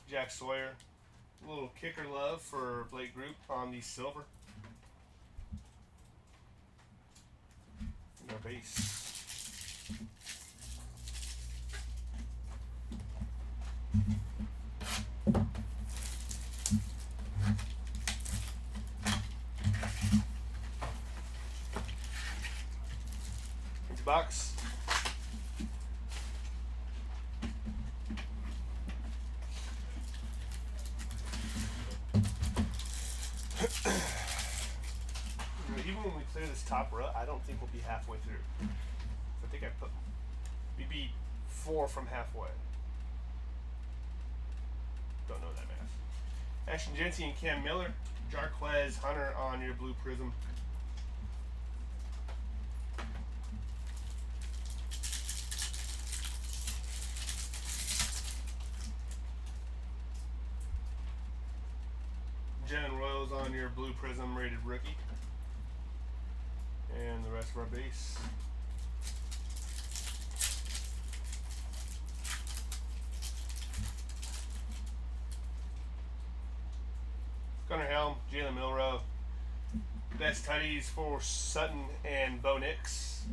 Jack Sawyer. A little kicker love for Blake Group on the silver. And our base. Empty box. Even when we clear this top row, I don't think we'll be halfway through. So I think I put maybe 4 from halfway. Don't know that math. Ashton Jency and Cam Miller. Jarquez Hunter on your blue prism. Jalen Royals on your blue prism rated rookie. And the rest of our base. Gunnar Helm, Jalen Milroe. Best tutties for Sutton and Bo Nix.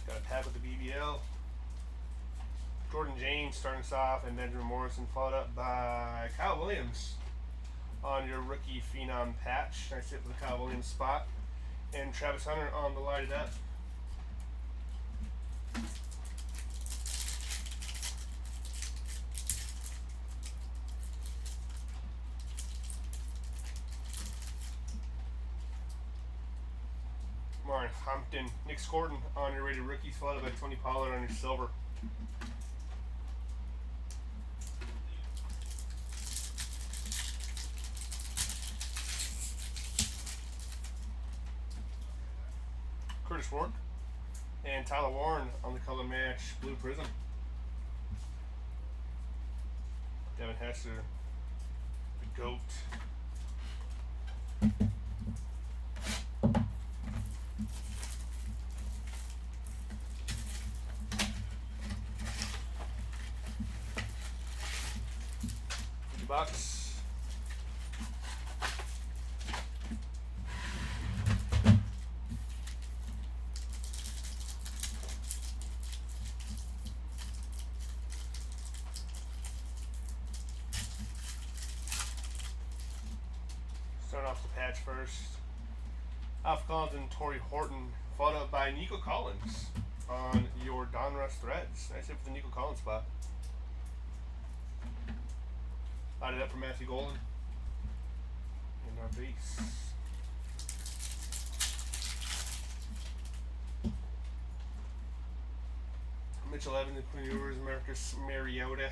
Got a pack with the BBL. Jordan James starting us off, and Benjamin Morrison followed up by Kyle Williams on your rookie phenom patch. Nice hit for the Kyle Williams spot. And Travis Hunter on the lighted up. Martin Hampton, Nick Scorton on your rated rookies, followed by Tony Pollard on your silver. Curtis Rourke. And Tyler Warren on the color match blue prism. Devin Hester, the GOAT. Box. Starting off the patch first. Alf Collins and Torrey Horton, followed up by Nico Collins on your Donruss threads. Nice hit for the Nico Collins spot. Light it up for Matthew Golden. And our base. Mitchell Evans and Quinn Ewers, Marcus Mariota.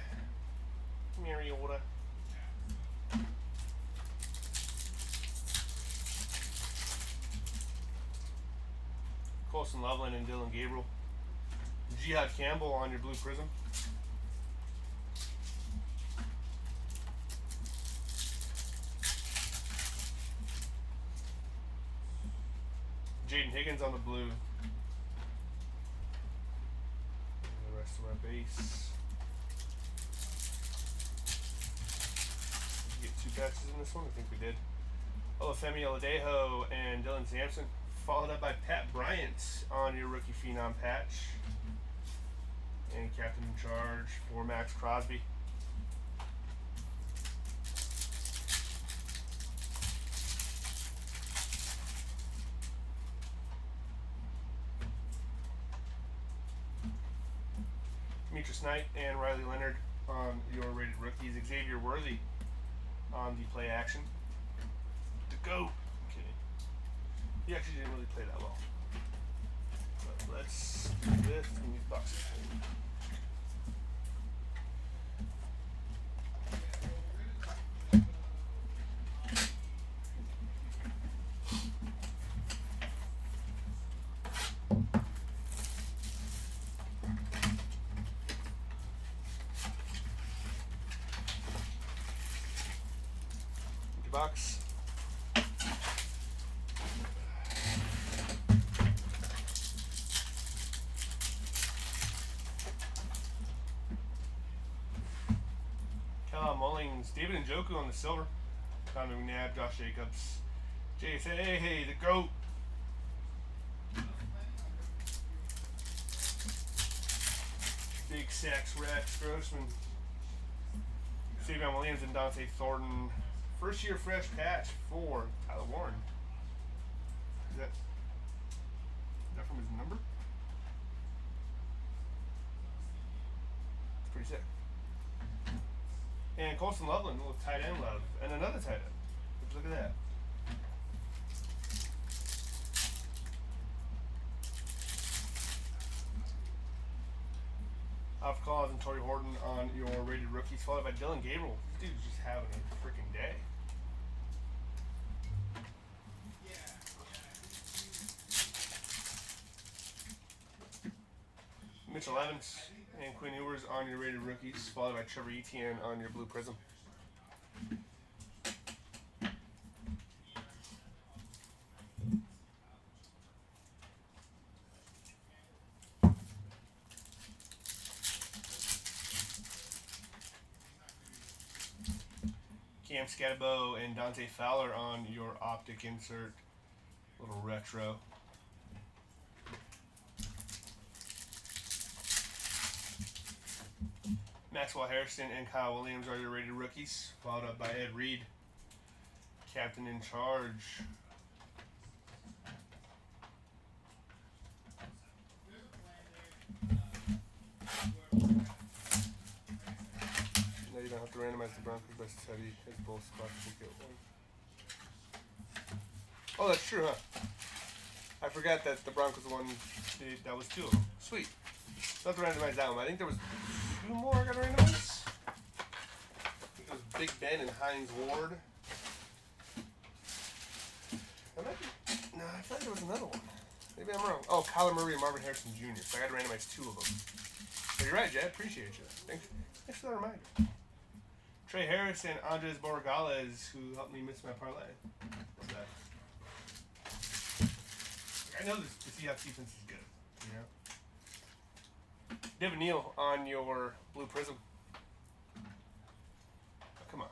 Colson Loveland and Dylan Gabriel. Jihad Campbell on your blue prism. Jaden Higgins on the blue. And the rest of my base. Did we get 2 patches in this one? I think we did. Olafemi Oladejo and Dylan Sampson, followed up by Pat Bryant on your rookie phenom patch. And captain in charge for Max Crosby. Demetrius Knight and Riley Leonard on your rated rookies. Xavier Worthy on the play action. To go. Okay. He actually didn't really play that well. But let's do this in these boxes. Box. Kyle Mullings, David Njoku on the silver. Connor McNabb, Josh Jacobs, Jason, hey, the GOAT. Big Sacks, Rex, Grossman, Savion Williams, and Dante Thornton. First year fresh patch for Tyler Warren. Is that from his number? It's pretty sick. And Colson Loveland, a little tight end love. And another tight end. Look at that. Alf Collins and Torrey Horton on your rated rookies, followed by Dylan Gabriel. This dude's just having a freaking day. Mitchell Evans and Quinn Ewers on your rated rookies, followed by Trevor Etienne on your blue prism. Cam Scatterbo and Dante Fowler on your Optic insert, little retro. Maxwell Harrison and Kyle Williams are your rated rookies, followed up by Ed Reed, captain in charge. No, you don't have to randomize the Broncos by study as both spots will get one. Oh, that's true, huh? I forgot that the Broncos one, that was 2 of them. Sweet. Don't have to randomize that one. I think there was 2 more I got to randomize. I think it was Big Ben and Hines Ward. No, I thought there was another one. Maybe I'm wrong. Oh, Kyler Murray and Marvin Harrison Jr. So I got to randomize 2 of them. But you're right, Jed. Appreciate you. Thanks for the reminder. Trey Harris and Andres Borregales, who helped me miss my parlay. What's that? I know the Seahawks defense is good. You know. Devin Neal on your Blue Prism. Oh, come on.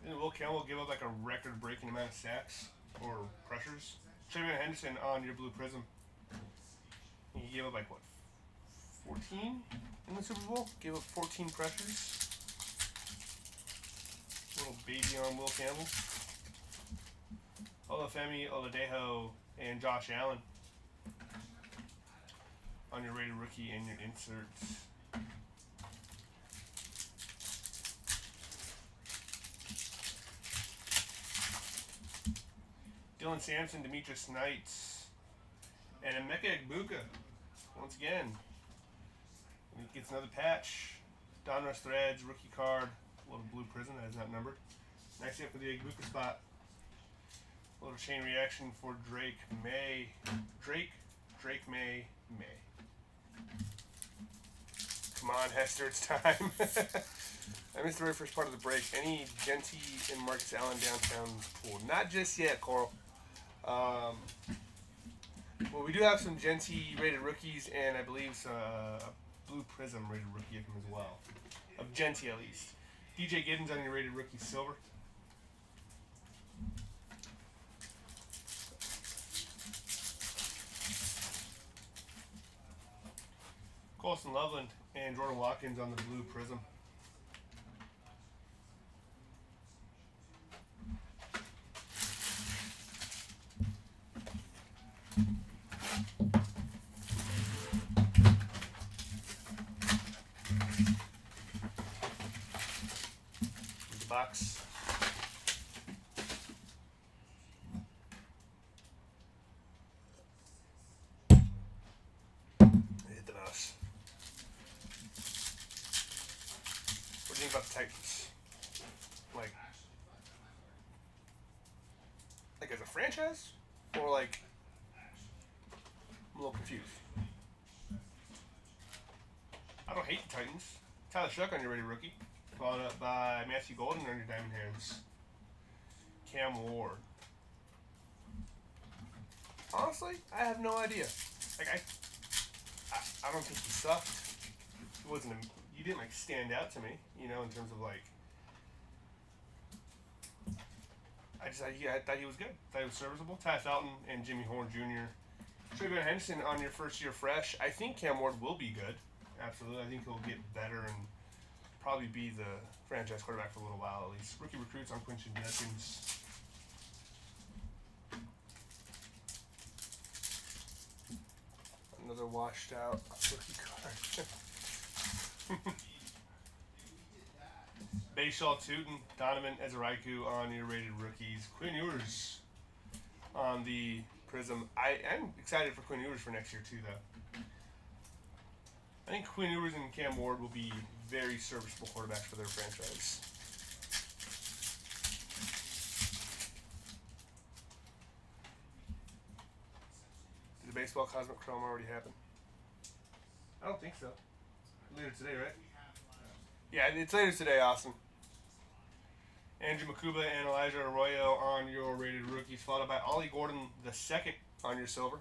Didn't Will Campbell give up like a record-breaking amount of sacks or pressures? Trayvon Henderson on your Blue Prism. He gave up like what? 14 in the Super Bowl? Gave up 14 pressures. Little baby on Will Campbell. Olafemi Oladejo and Josh Allen on your rated rookie and your inserts. Dylan Sampson, Demetrius Knights, and Emeka Egbuka. Once again, he gets another patch. Donruss Threads, rookie card, little Blue Prism that is not numbered. Next up for the Egbuka spot. A little chain reaction for Drake May. Drake May. Come on, Hester, it's time. I missed the very first part of the break. Any Genty and Marcus Allen downtown pool? Not just yet, Coral. Well, we do have some Genty rated rookies, and I believe a Blue Prism rated rookie of him as well. Of Genty, at least. DJ Giddens on your rated rookie silver. Colson Loveland and Jordan Watkins on the Blue Prism. Box. Hit the mouse. What do you think about the Titans? Like as a franchise? Or like, I'm a little confused. I don't hate the Titans. Tyler Shuck on your rated rookie. Followed up by Matthew Golden on your Diamond Hands. Cam Ward. Honestly, I have no idea. Like I don't think he sucked. He didn't like stand out to me, you know, in terms of like. I thought he was good. I thought he was serviceable. Ty Felton and Jimmy Horn Jr. Trayvon Henderson on your first year fresh. I think Cam Ward will be good. Absolutely. I think he'll get better and probably be the franchise quarterback for a little while at least. Rookie recruits on Quinton Judkins. Another washed out rookie card. Bayshaw Tootin, Donovan Ezeraiku on your rated rookies. Quinn Ewers on the Prism. I am excited for Quinn Ewers for next year too, though. I think Quinn Ewers and Cam Ward will be very serviceable quarterbacks for their franchise. Did the baseball Cosmic Chrome already happen? I don't think so. Later today, right? Yeah, it's later today, Austin. Andrew Makuba and Elijah Arroyo on your rated rookies, followed by Ollie Gordon II on your silver.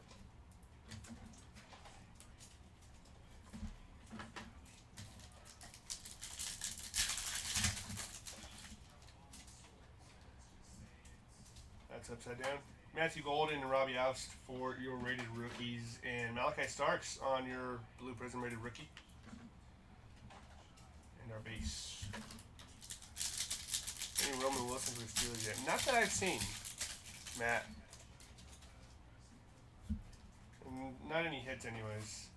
That's upside down. Matthew Golden and Robbie Oust for your rated rookies, and Malachi Starks on your Blue Prism rated rookie. And our base. Any Roman Wilson for the Steelers yet? Not that I've seen, Matt. Not any hits, anyways.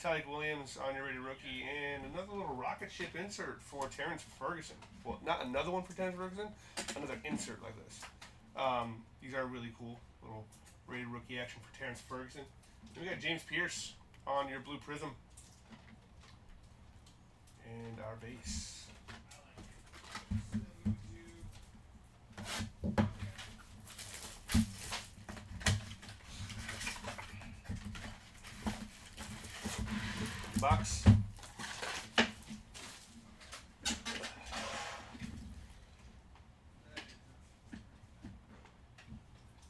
Tyleik Williams on your rated rookie, and another little rocket ship insert for Terrence Ferguson. Well, not another one for Terrence Ferguson, another insert like this. These are really cool. Little rated rookie action for Terrence Ferguson. Then we got James Pierce on your Blue Prism. And our base. Box.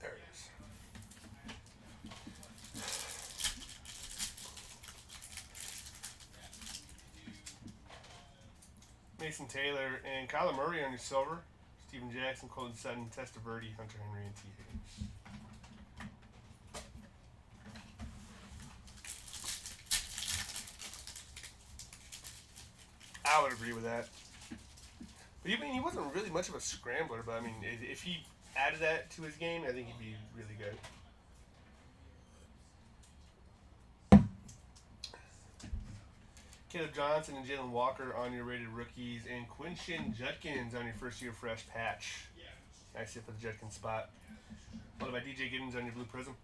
There it is. Mason Taylor and Kyler Murray on your silver. Steven Jackson, Colton Sutton, Testaverde, Hunter Henry, and T. Higgins. I would agree with that. But even he wasn't really much of a scrambler, but I mean, if he added that to his game, I think he'd be really good. Caleb Johnson and Jalen Walker on your rated rookies, and Quinshon Judkins on your first year fresh patch. Nice hit for the Judkins spot. Followed by DJ Giddens on your blue prism.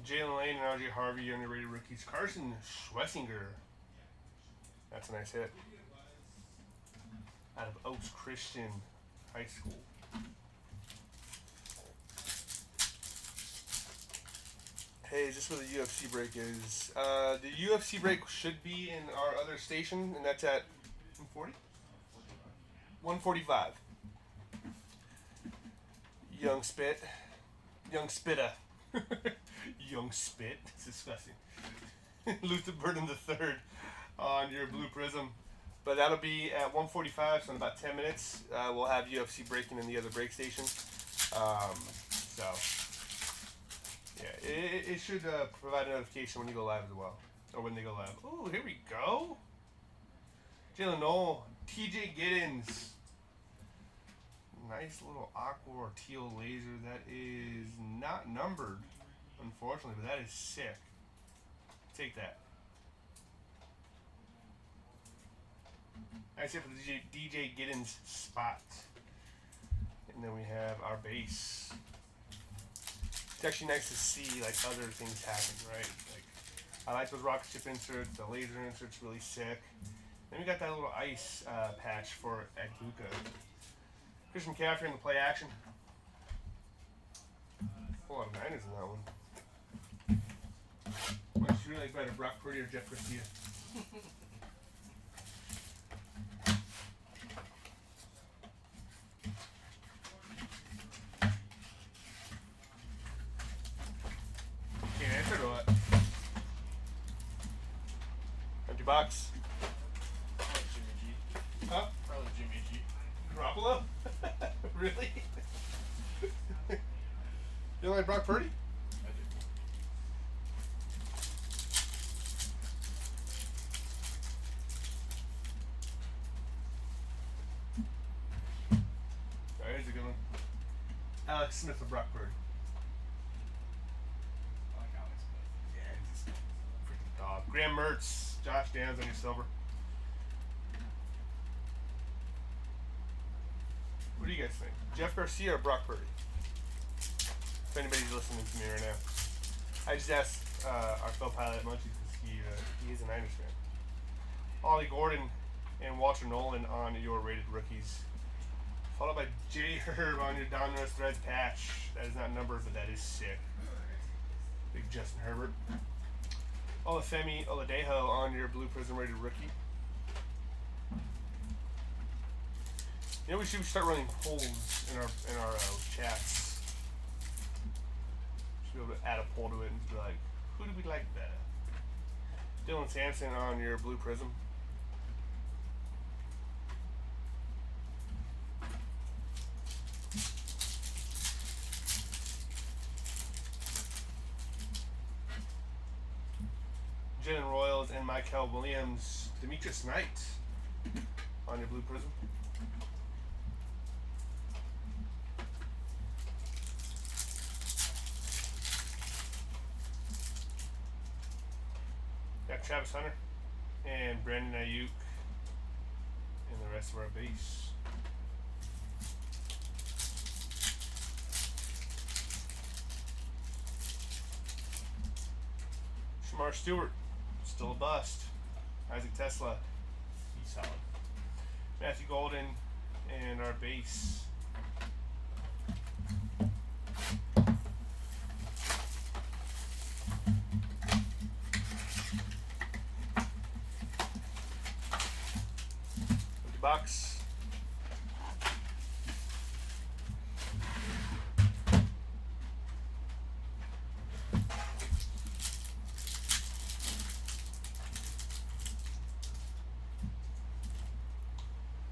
Jalen Lane and RJ Harvey on your rated rookies. Carson Schwessinger. That's a nice hit. Out of Oaks Christian High School. Hey, is this where the UFC break is? The UFC break should be in our other station, and that's at 140? 145. Young Spit. Young Spitta. Young Spit. It's disgusting. Luther Burden III on your blue prism. But that'll be at 145, so in about 10 minutes. We'll have UFC breaking in the other break station. So, yeah, it should provide a notification when you go live as well. Or when they go live. Oh, here we go. Jalen Noel, TJ Giddens. Nice little aqua or teal laser. That is not numbered, unfortunately, but that is sick. Take that. Nice hit for the DJ Giddens spot. And then we have our base. It's actually nice to see like other things happen, right? Like I like those rocket ship inserts, the laser insert's really sick. Then we got that little ice patch for Aguka. Christian McCaffrey in the play action. A lot of Niners in that one. What you really like better, Brock Purdy or Jeff Garcia? Can't answer to what? Empty box. Probably Jimmy G. Huh? Probably Jimmy G. Garoppolo? Really? You don't like Brock Purdy? I do. Alright, here's a good one. Alex Smith of Brock Purdy. I like Alex Smith. Yeah, he's just a freaking dog. Graham Mertz, Josh Downs on your silver. What do you guys think? Jeff Garcia or Brock Purdy? If anybody's listening to me right now. I just asked our fellow pilot Munchies because he is a Niners fan. Ollie Gordon and Walter Nolan on your rated rookies. Followed by J. Herb on your Donruss Threads patch. That is not numbered, but that is sick. Big Justin Herbert. Olafemi Oladejo on your Blue Prism rated rookie. You know, we should start running polls in our chats. Should be able to add a poll to it and be like, who do we like better? Dylan Sampson on your Blue Prism. Jalen Royals and Michael Williams. Demetrius Knight on your Blue Prism. Got Travis Hunter and Brandon Ayuk and the rest of our base. Shamar Stewart still a bust. Isaac Tesla, he's solid. Matthew Golden, and our base. Empty box.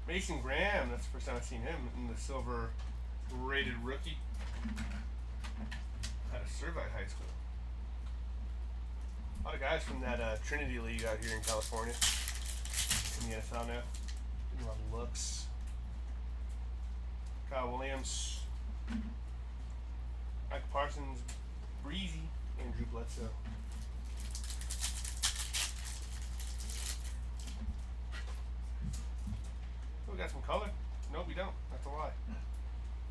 Mason Graham, that's the first time I've seen him in the silver rated rookie out of Servite High School. A lot of guys from that Trinity League out here in California in the NFL now. Getting a lot of looks. Kyle Williams, Mike Parsons, Breezy, and Drew Bledsoe. Oh, we got some color. No, we don't. That's a lie.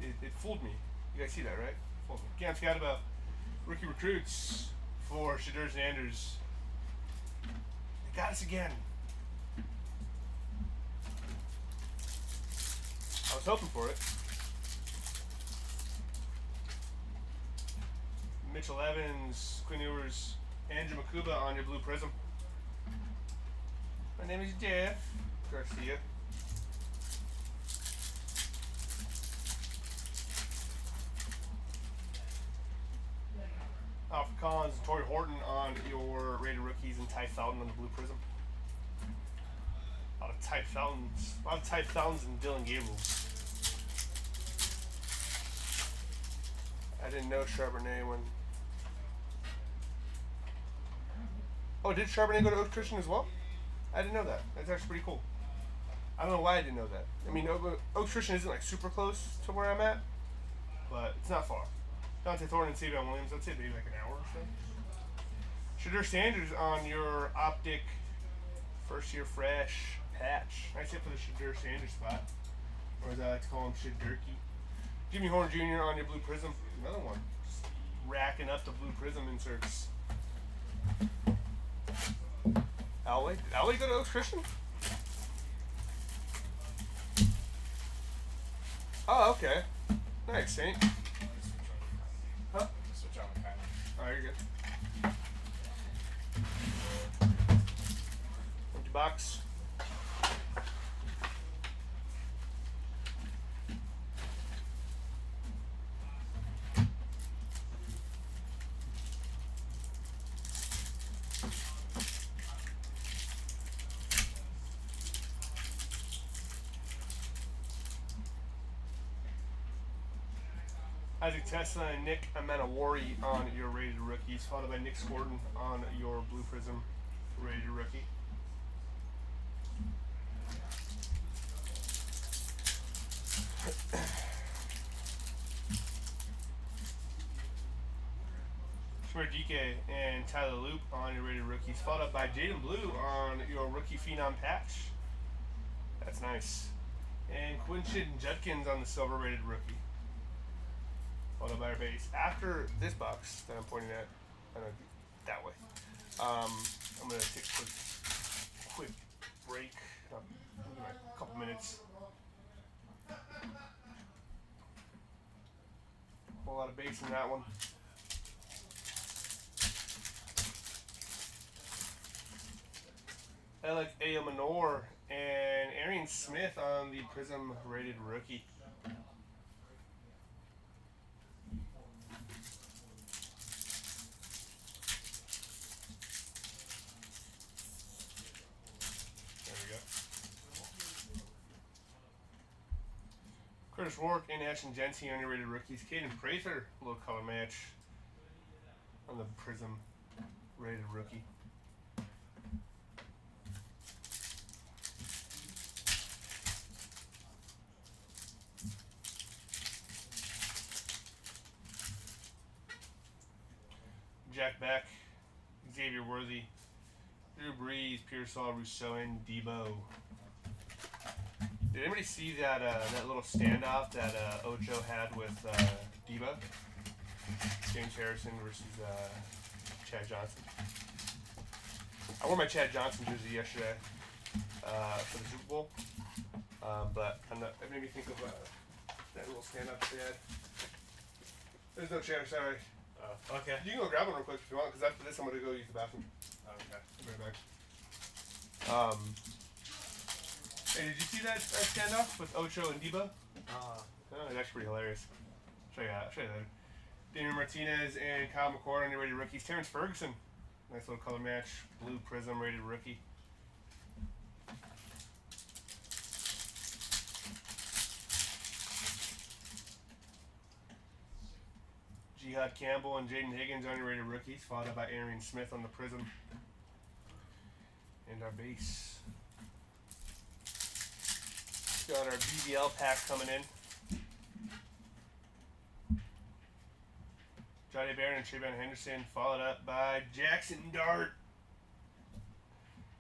It fooled me. You guys see that, right? Fooled me. Again, I forgot about rookie recruits for Shedeur Sanders. They got us again. I was hoping for it. Mitchell Evans, Quinn Ewers, Andrew Makuba on your blue prism. My name is Jeff Garcia. Alfred Collins and Torrey Horton on your rated rookies, and Ty Felton on the blue prism. A lot of Ty Feltons and Dylan Gables. I didn't know Charbonnet when. Oh, did Charbonnet go to Oak Christian as well? I didn't know that. That's actually pretty cool. I don't know why I didn't know that. I mean, Oak Christian isn't like super close to where I'm at, but it's not far. Dante Thornton and Savion Williams, I'd say maybe like an hour or so. Shedeur Sanders on your Optic first year fresh patch. Nice hit for the Shedeur Sanders spot. Or as I like to call him, Shedurkey. Jimmy Horn Jr. on your blue prism. Another one. Just racking up the blue prism inserts. Alway. Did Alway go to Oaks Christian? Oh, okay. Nice, Saint. Huh? Switch on the kind of. Alright, you're good. Empty box. Isaac Tesla and Nick Amenawari on your rated rookies, followed by Nick Scorton on your blue prism rated rookie. Shmer DK and Tyler Loop on your rated rookies, followed by Jaden Blue on your rookie phenom patch. That's nice. And Quinshid Judkins on the silver rated rookie. Followed by our base. After this box that I'm pointing at, I don't know, that way. I'm gonna take a quick break, a couple minutes. A whole lot of base in that one. Alec Ayomanor and Arian Smith on the Prism rated rookie. Curtis Rourke and Ashton Jensen on your rated rookies. Caden Prather, low color match on the Prism rated rookie. Jack Beck, Xavier Worthy, Drew Brees, Pearsall, Rousseau, and Debo. Did anybody see that that little standoff that Ocho had with Debo? James Harrison versus Chad Johnson. I wore my Chad Johnson jersey yesterday for the Super Bowl, but it made me think of that little stand-up they had. There's no chair, sorry. Okay. You can go grab one real quick if you want, because after this I'm going to go use the bathroom. Okay. I'll be right back. Hey, did you see that standoff with Ocho and Debo? Oh, it's actually pretty hilarious. Show you later. Damian Martinez and Kyle McCord on your rated rookies. Terrence Ferguson, nice little color match. Blue Prism rated rookie. Jihad Campbell and Jaden Higgins on your rated rookies, followed up by Arian Smith on the Prism. And our base. Got our BBL pack coming in. Johnny Barron and Trayvon Henderson, followed up by Jackson Dart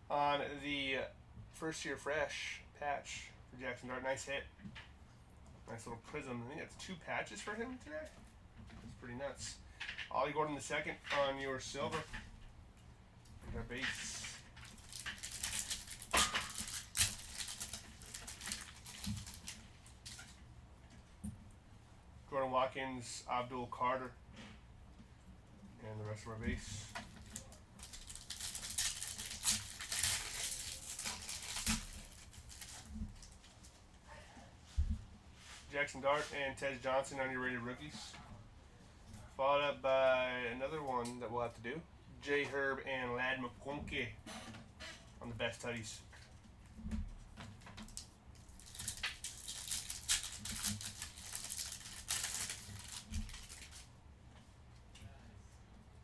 on the first year fresh patch for Jackson Dart. Nice hit. Nice little prism. I think that's 2 patches for him today. That's pretty nuts. Ollie Gordon the second on your silver. And our base. Jordan Watkins, Abdul Carter. And the rest of our base. Jackson Dart and Ted Johnson on your rated rookies. Followed up by another one that we'll have to do. J Herb and Lad McConkey on the best tutties.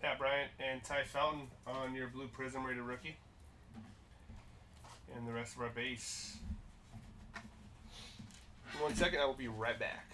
Pat Bryant and Ty Fountain on your blue prism rated rookie. And the rest of our base. In 1 second, I will be right back.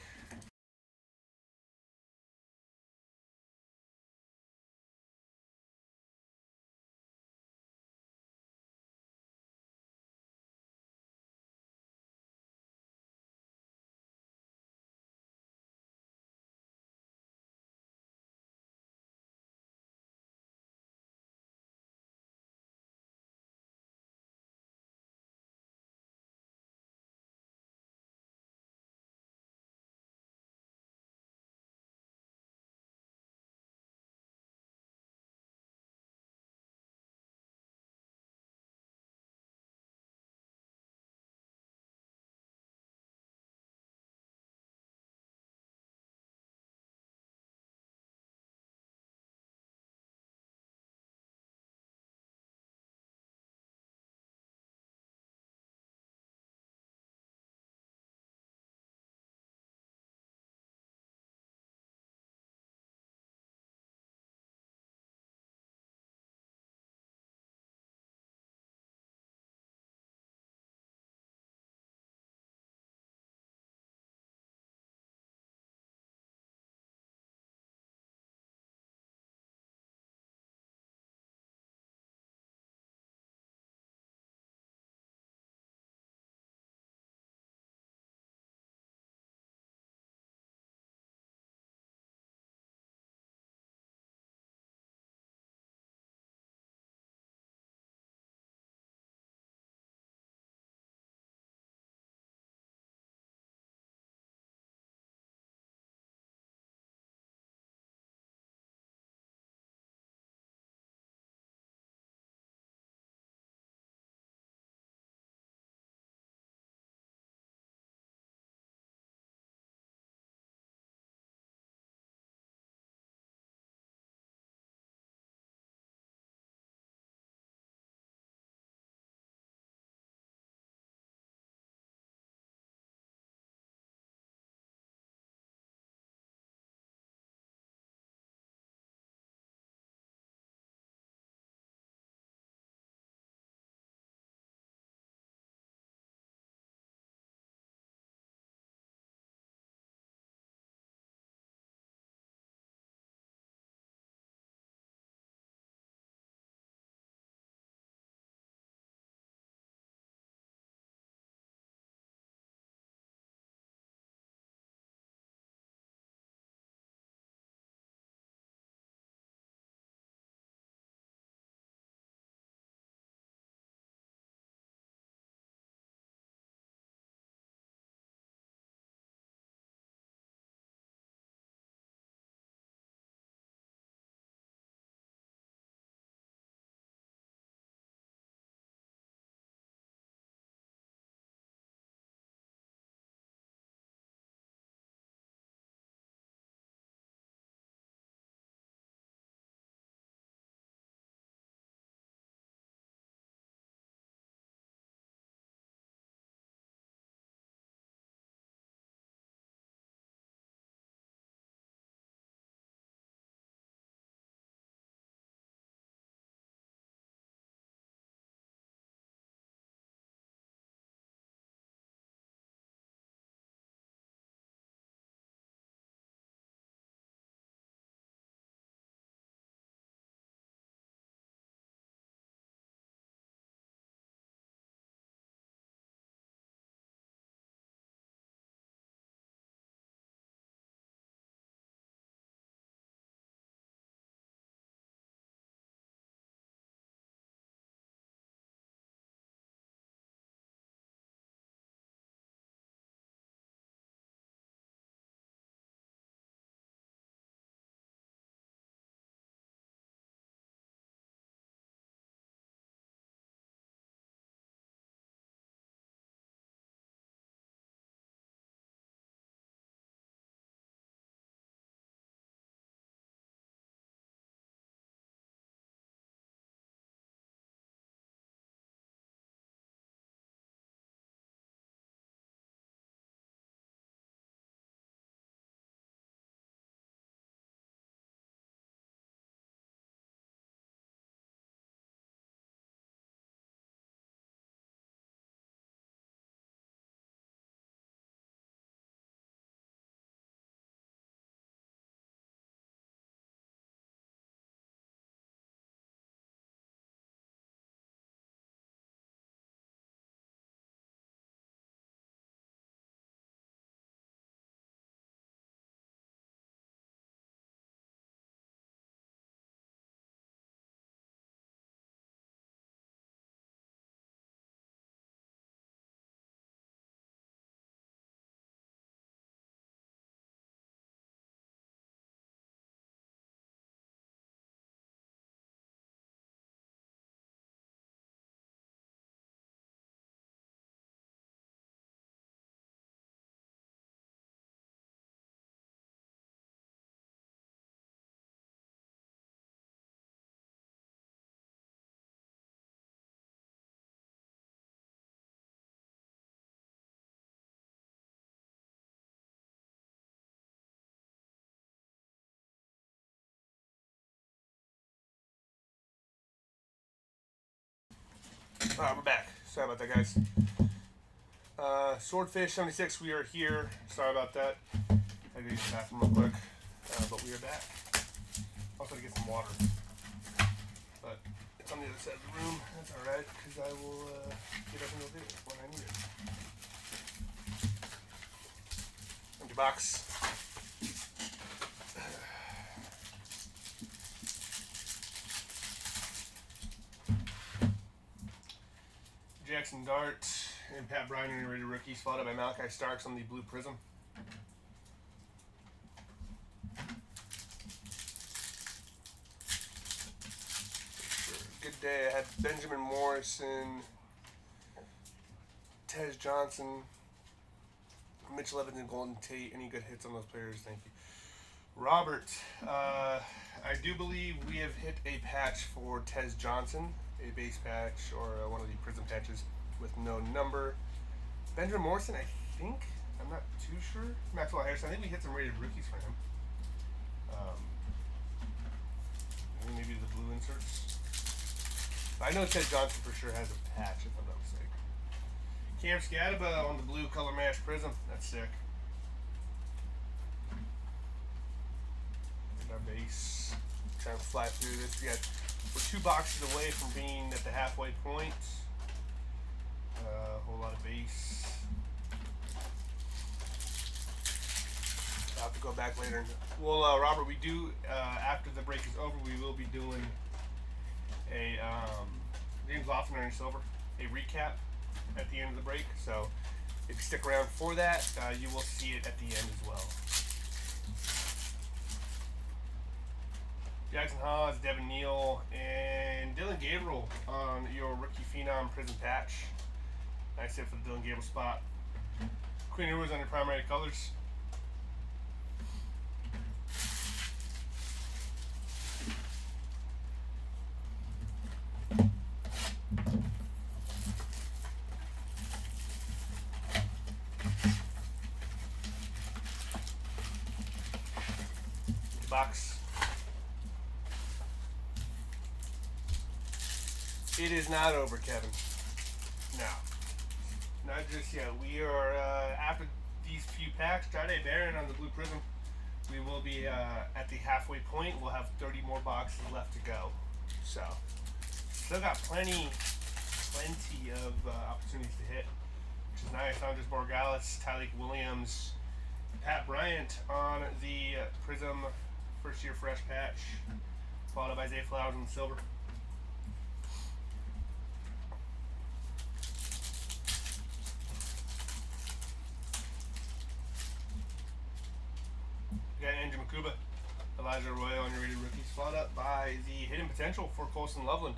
Alright, we're back. Sorry about that, guys. Swordfish 76, we are here. Sorry about that. I gotta use the bathroom real quick. But we are back. Also to get some water. But it's on the other side of the room. That's alright, because I will get up and go do it when I need it. Empty box. Jackson Dart and Pat Bryant are rated rookies, followed by Malachi Starks on the blue prism. Good day. I had Benjamin Morrison, Tej Johnson, Mitchell Evans, and Golden Tate. Any good hits on those players? Thank you. Robert, I do believe we have hit a patch for Tej Johnson, a base patch or one of the prism patches with no number. Benjamin Morrison, I think, I'm not too sure. Maxwell Harrison, I think we hit some rated rookies for him. Maybe the blue inserts. I know Tej Johnson for sure has a patch, if I'm not mistaken. Cam Scadaba on the blue color match prism. That's sick. And our base. Trying to fly through this. We're 2 boxes away from being at the halfway point. A whole lot of base. I'll have to go back later. Well, Robert, we do, after the break is over, we will be doing a James Lofton Earning Silver, a recap at the end of the break. So if you stick around for that, you will see it at the end as well. Jackson Haas, Devin Neal, and Dylan Gabriel on your rookie phenom prism patch. Nice hit for the Dylan Gabriel spot. Queen Ruiz on your primary colors. Box. It is not over, Kevin. No. Not just yet. We are, after these few packs, Jade Barron on the blue prism, we will be at the halfway point. We'll have 30 more boxes left to go. So, still got plenty of opportunities to hit, which is nice. Andres Borregales, Tyleik Williams, Pat Bryant on the prism first year fresh patch, followed by Zay Flowers on the silver. You got Andrew Makuba, Elijah Arroyo on your rated rookies, followed up by the hidden potential for Colson Loveland.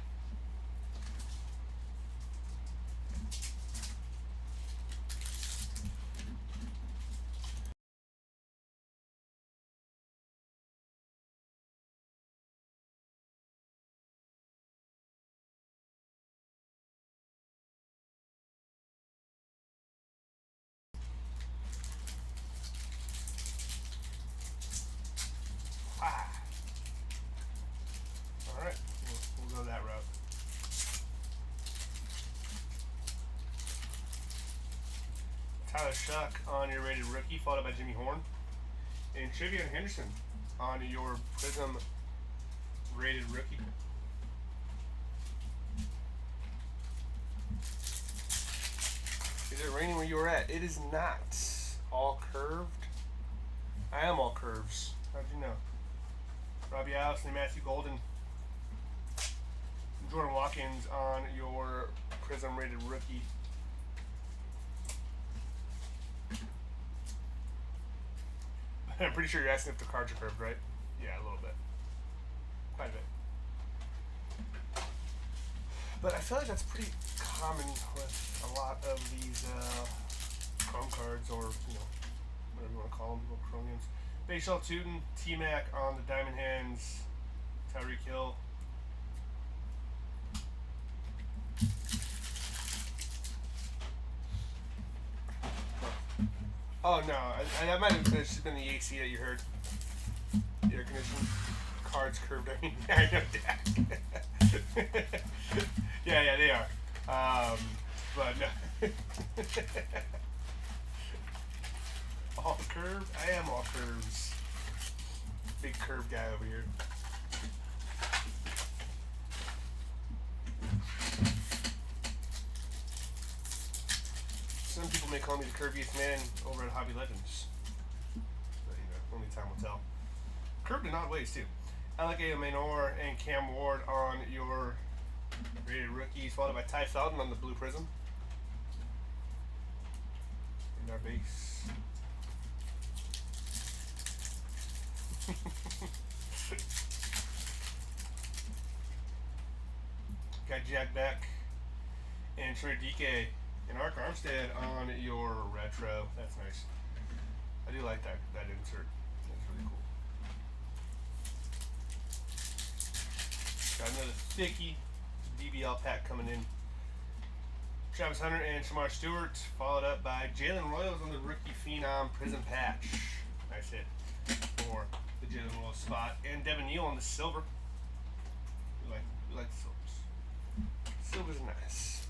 Alright, we'll go that route. Tyler Shuck on your rated rookie, followed by Jimmy Horn. And Travion Henderson on your prism rated rookie. Is it raining where you were at? It is not all curved. I am all curves. How'd you know? Robbie Allison, Matthew Golden, Jordan Watkins on your prism rated rookie. I'm pretty sure you're asking if the cards are curved, right? Yeah, a little bit. Quite a bit. But I feel like that's pretty common with a lot of these chrome cards, or, you know, whatever you want to call them, little chromiums. Baseball Tootin, T-Mac on the Diamond Hands, Tyreek Hill. Oh no, I might have just been the AC that you heard. The air conditioning. Cards curved. I mean, I know that. Yeah, they are. But no. All curve? I am all curves. Big curve guy over here. Some people may call me the curviest man over at Hobby Legends. But, only time will tell. Curved in odd ways, too. Alec Manor and Cam Ward on your rated rookies, followed by Ty Felton on the blue prism. And our base. Got Jack Beck and Trey DK and Ark Armstead on your retro. That's nice. I do like that insert. That's really cool. Got another thicky DBL pack coming in. Travis Hunter and Shamar Stewart, followed up by Jalen Royals on the rookie phenom prism patch. Nice hit for the Jalen Royals spot. And Devin Neal on the silver. We like the silvers. Silver's nice.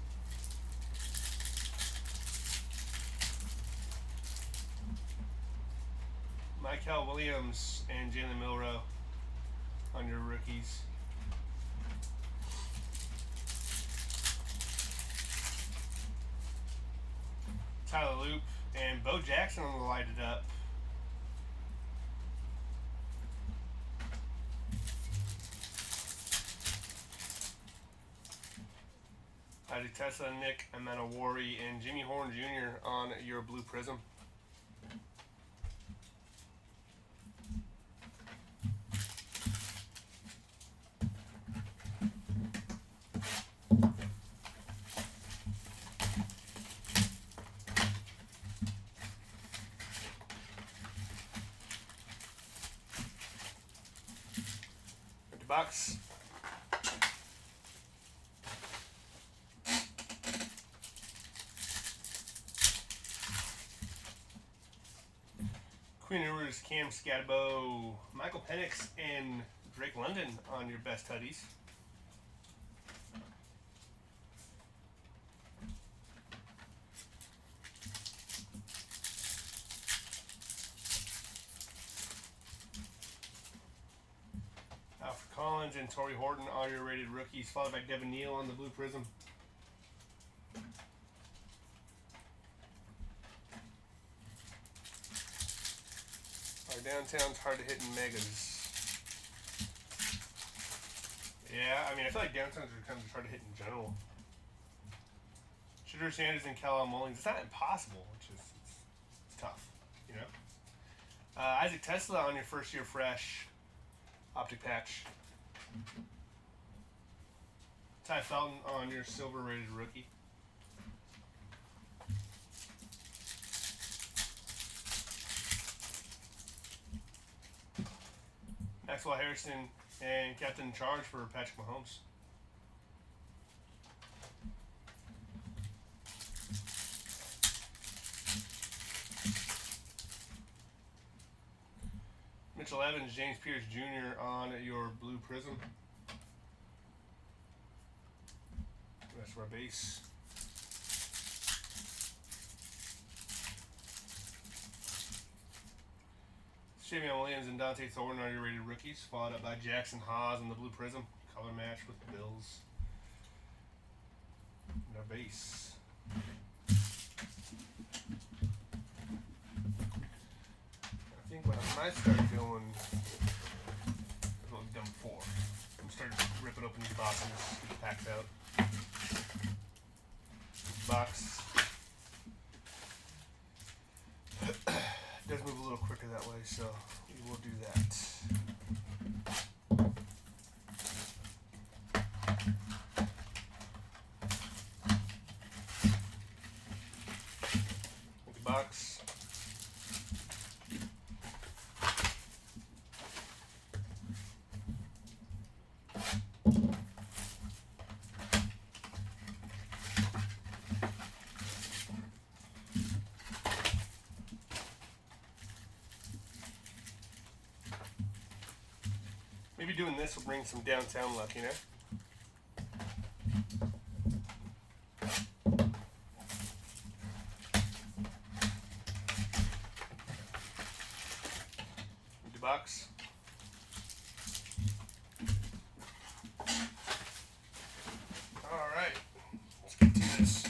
Michael Williams and Jalen Milrow on your rookies. Tyler Loop and Bo Jackson on the lighted up. Isaac Tesla, Nick Amanawari, and Jimmy Horn Jr. on your blue prism. Empty box. Queen Rivers, Cam Scatabo, Michael Penix, and Drake London on your best hoodies. Alfred Collins and Torrey Horton are your rated rookies, followed by Devin Neal on the blue prism. Downtown's hard to hit in megas. Yeah, I mean, I feel like downtowns are kind of hard to hit in general. Shedeur Sanders and Cal Mullings. It's not impossible, it's tough, Isaac Tesla on your first year fresh Optic patch. Ty Felton on your silver rated rookie. Maxwell Harrison and Captain in Charge for Patrick Mahomes. Mitchell Evans, James Pierce Jr. on your blue prism. That's our base. Shavion Williams and Dante Thornton are your rated rookies, followed up by Jackson Haas on the blue prism. Color match with the Bills. And our base. I think what I might start doing is what we've done before. I'm starting to rip it open these boxes, get the packs out. Box. Does move a little quicker that way, so we will do that. Empty box. Maybe doing this will bring some downtown luck, bucks. All right, let's get to this.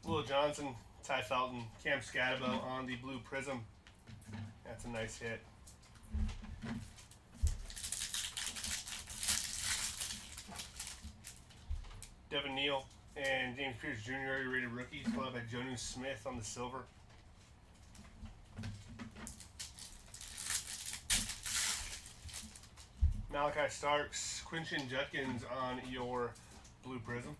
Will Johnson, Ty Felton, Cam Scatabo on the blue prism. That's a nice hit. Devin Neal and James Pierce Jr. rated rookies, followed by Jonu Smith on the silver. Malachi Starks, Quinton Judkins on your blue prism.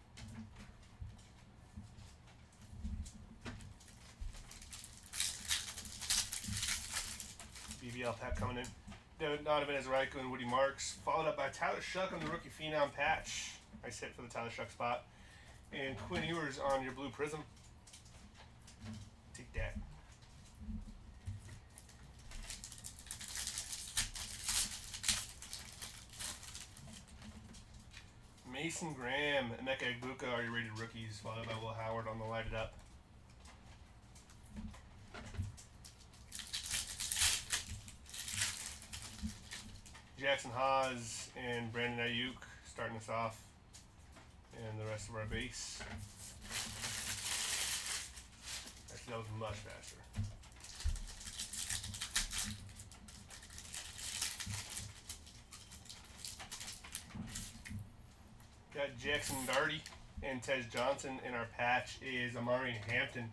BBL pack coming in. Donovan Ezraico and Woody Marks, followed up by Tyler Shuck on the rookie phenom patch. Nice hit for the Tyler Shuck spot. And Quinn Ewers on your blue prism. Take that. Mason Graham and Emeka Egbuka are your rated rookies, followed by Will Howard on the lighted up. Jackson Haas and Brandon Ayuk starting us off, and the rest of our base. Actually, that was much faster. Got Jackson Darty and Tej Johnson, and our patch is Amari Hampton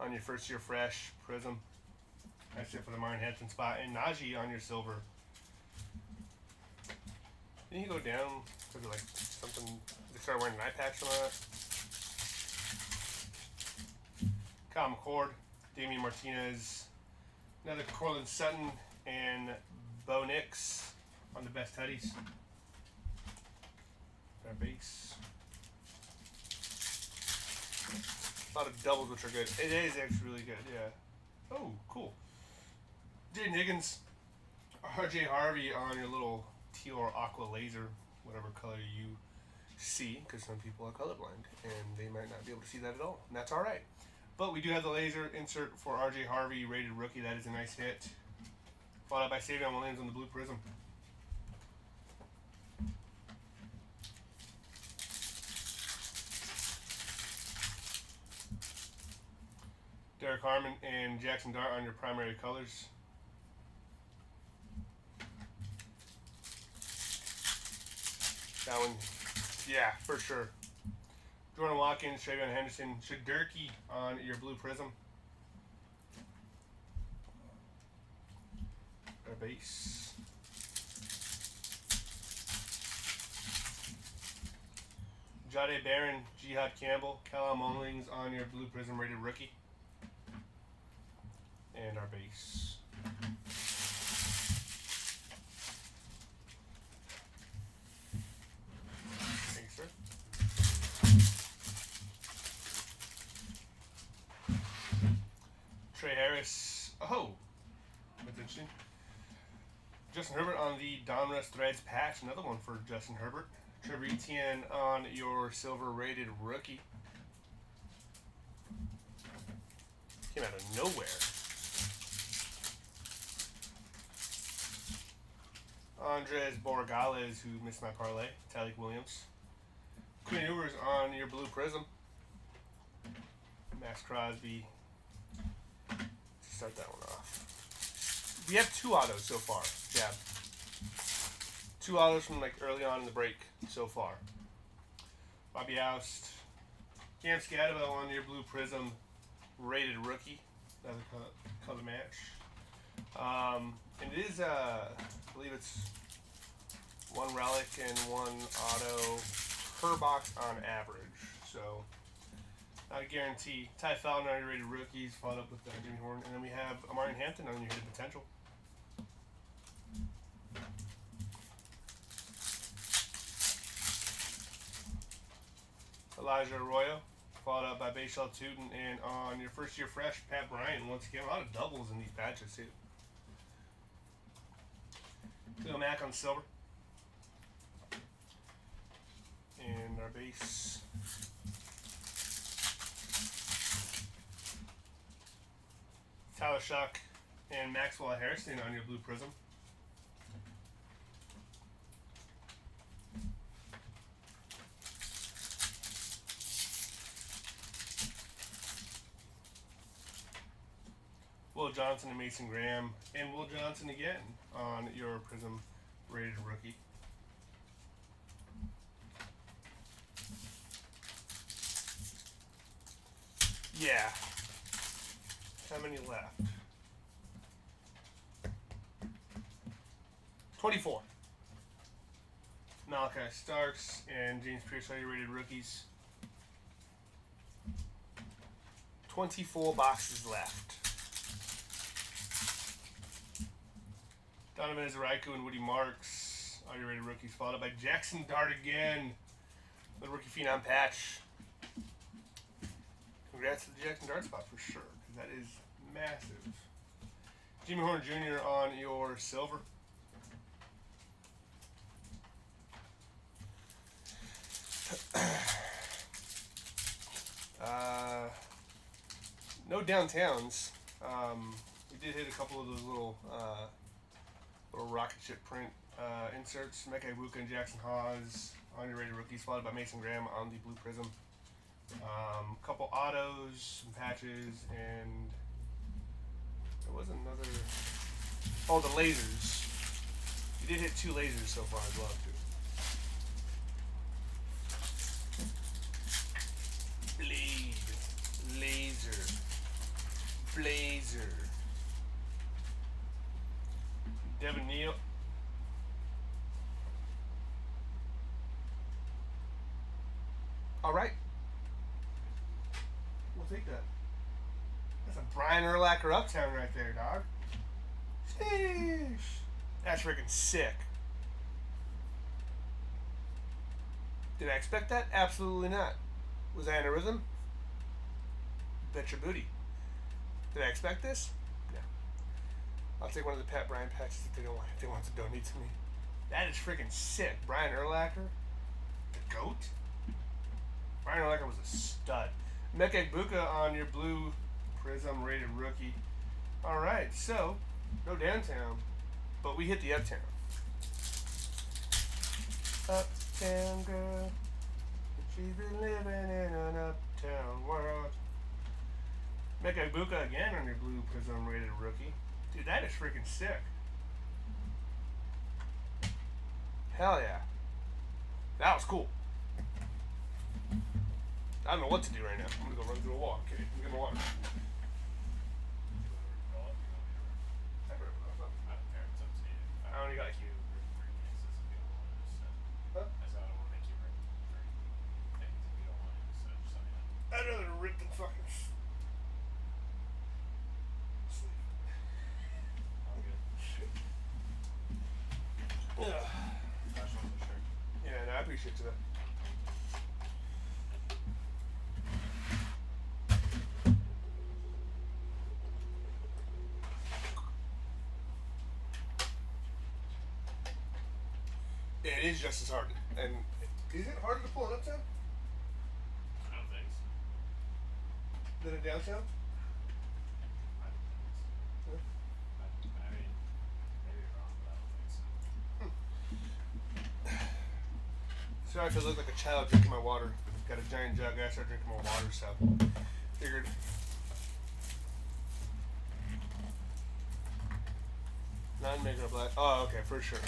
on your first year fresh prism. That's it for the Amari Hampton spot, and Najee on your silver. Didn't he go down because of like something? They started wearing an eye patch on that. Kyle McCord, Damian Martinez, another Cortland Sutton, and Bo Nix on the best tutties. Our base. A lot of doubles, which are good. It is actually really good, yeah. Oh, cool. Jaden Higgins, RJ Harvey on your little teal or aqua laser, whatever color you see, because some people are colorblind and they might not be able to see that at all, and that's all right. But we do have the laser insert for RJ Harvey, rated rookie. That is a nice hit. Followed by Savion Williams on the blue prism. Derek Harmon and Jackson Dart on your primary colors. That one, yeah, for sure. Jordan Watkins, Travion Henderson, Shadirky on your blue prism. Our base. Jade Barron, Jihad Campbell, Kyle Mullings on your blue prism rated rookie. And our base. Thanks, sir. Trey Harris. Oh, that's interesting. Justin Herbert on the Donruss Threads patch. Another one for Justin Herbert. Trevor Etienne on your silver rated rookie. Came out of nowhere. Andres Borregales, who missed my parlay. Tyleek Williams. Quinn Ewers on your blue prism. Max Crosby. Start that one off. We have 2 autos so far. Yeah. 2 autos from like early on in the break so far. Bobby Oust. Cam Scatabo on your blue prism rated rookie. Another color match. And it is, I believe it's 1 relic and 1 auto per box on average. So, not a guarantee. Ty Felton on your rated rookies, followed up with Jimmy Horn. And then we have Amari Hampton on your hidden potential. Elijah Arroyo, followed up by Bashal Tootin, and on your first year fresh, Pat Bryant. Once again, a lot of doubles in these patches too. Leo Mack on silver. And our base. Tyler Shock and Maxwell Harrison on your blue prism. Will Johnson and Mason Graham, and Will Johnson again on your prism rated rookie. Yeah. How many left? 24. Malachi Starks and James Pierce are your rated rookies. 24 boxes left. Donovan Izaraiku and Woody Marks are your rated rookies, followed by Jackson Dart again, the rookie phenom patch. Congrats to the Jackson Dart spot for sure, because that is massive. Jimmy Horner Jr. on your silver. No downtowns. We did hit a couple of those little rocket ship print inserts. Mekhi Ibuka and Jackson Hawes on your rated rookies, followed by Mason Graham on the blue prism. Couple autos, some patches, and there was another. Oh, the lasers. You did hit 2 lasers so far as well too. Blade, laser, blazer. Devin Neal. All right. We'll take that. That's a Brian Urlacher Uptown right there, dog. Sheesh. That's freaking sick. Did I expect that? Absolutely not. Was I in a rhythm? Bet your booty. Did I expect this? No. I'll take one of the Pat Bryant patches if they want to donate to me. That is freaking sick. Brian Urlacher, the GOAT. Brian Urlacher was a stud. Mekhi Ibuka on your blue prism rated rookie. All right, so no downtown, but we hit the uptown. Uptown girl, she's been living in an uptown world. Mekhi Ibuka again on your blue prism rated rookie. Dude, that is freaking sick. Hell yeah. That was cool. I don't know what to do right now. I'm gonna go run through a wall. Okay, I'm getting my water. I only got you. Huh? I'd rather rip than fucking sleep. Yeah, no, I appreciate that. Yeah, it is just as hard. And is it harder to pull it uptown I don't think so. than a downtown? I don't think so. Yeah. I mean, maybe you're wrong, but I don't think so. Sorry if I look like a child drinking my water. Got a giant jug. I started drinking more water, so figured. Non-Mega Black. Oh, okay, for sure.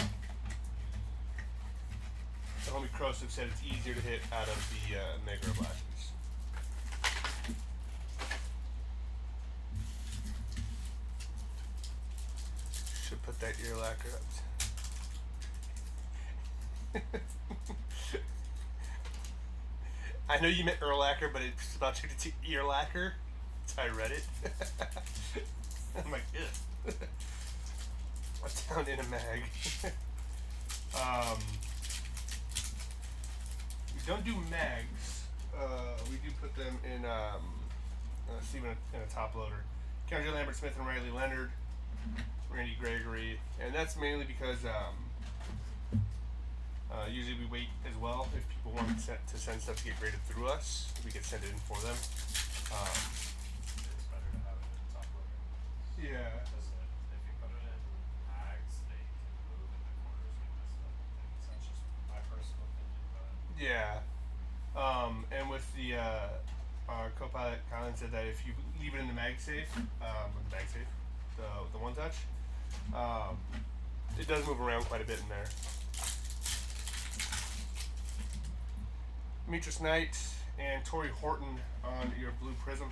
The homie Krosip said it's easier to hit out of the Mega Blasters. Should put that ear lacquer up. I know you meant ear lacquer, but it's about to ear lacquer. That's how I read it. I'm like, ew. What's down in a mag? We don't do mags. We do put them in Steven in a top loader. Kendrick Lambert Smith and Riley Leonard, Randy Gregory, and that's mainly because usually we wait as well. If people want to send stuff to get graded through us, we can send it in for them. It's better to have it in the top loader. Yeah. Because if you put it in mags, they can move and the corners get messed up with things. That's just my personal opinion, but Yeah. And with the our co-pilot Colin said that if you leave it in the MagSafe, the MagSafe, the One Touch, it does move around quite a bit in there. Demetrius Knight and Torrey Horton on your blue prism.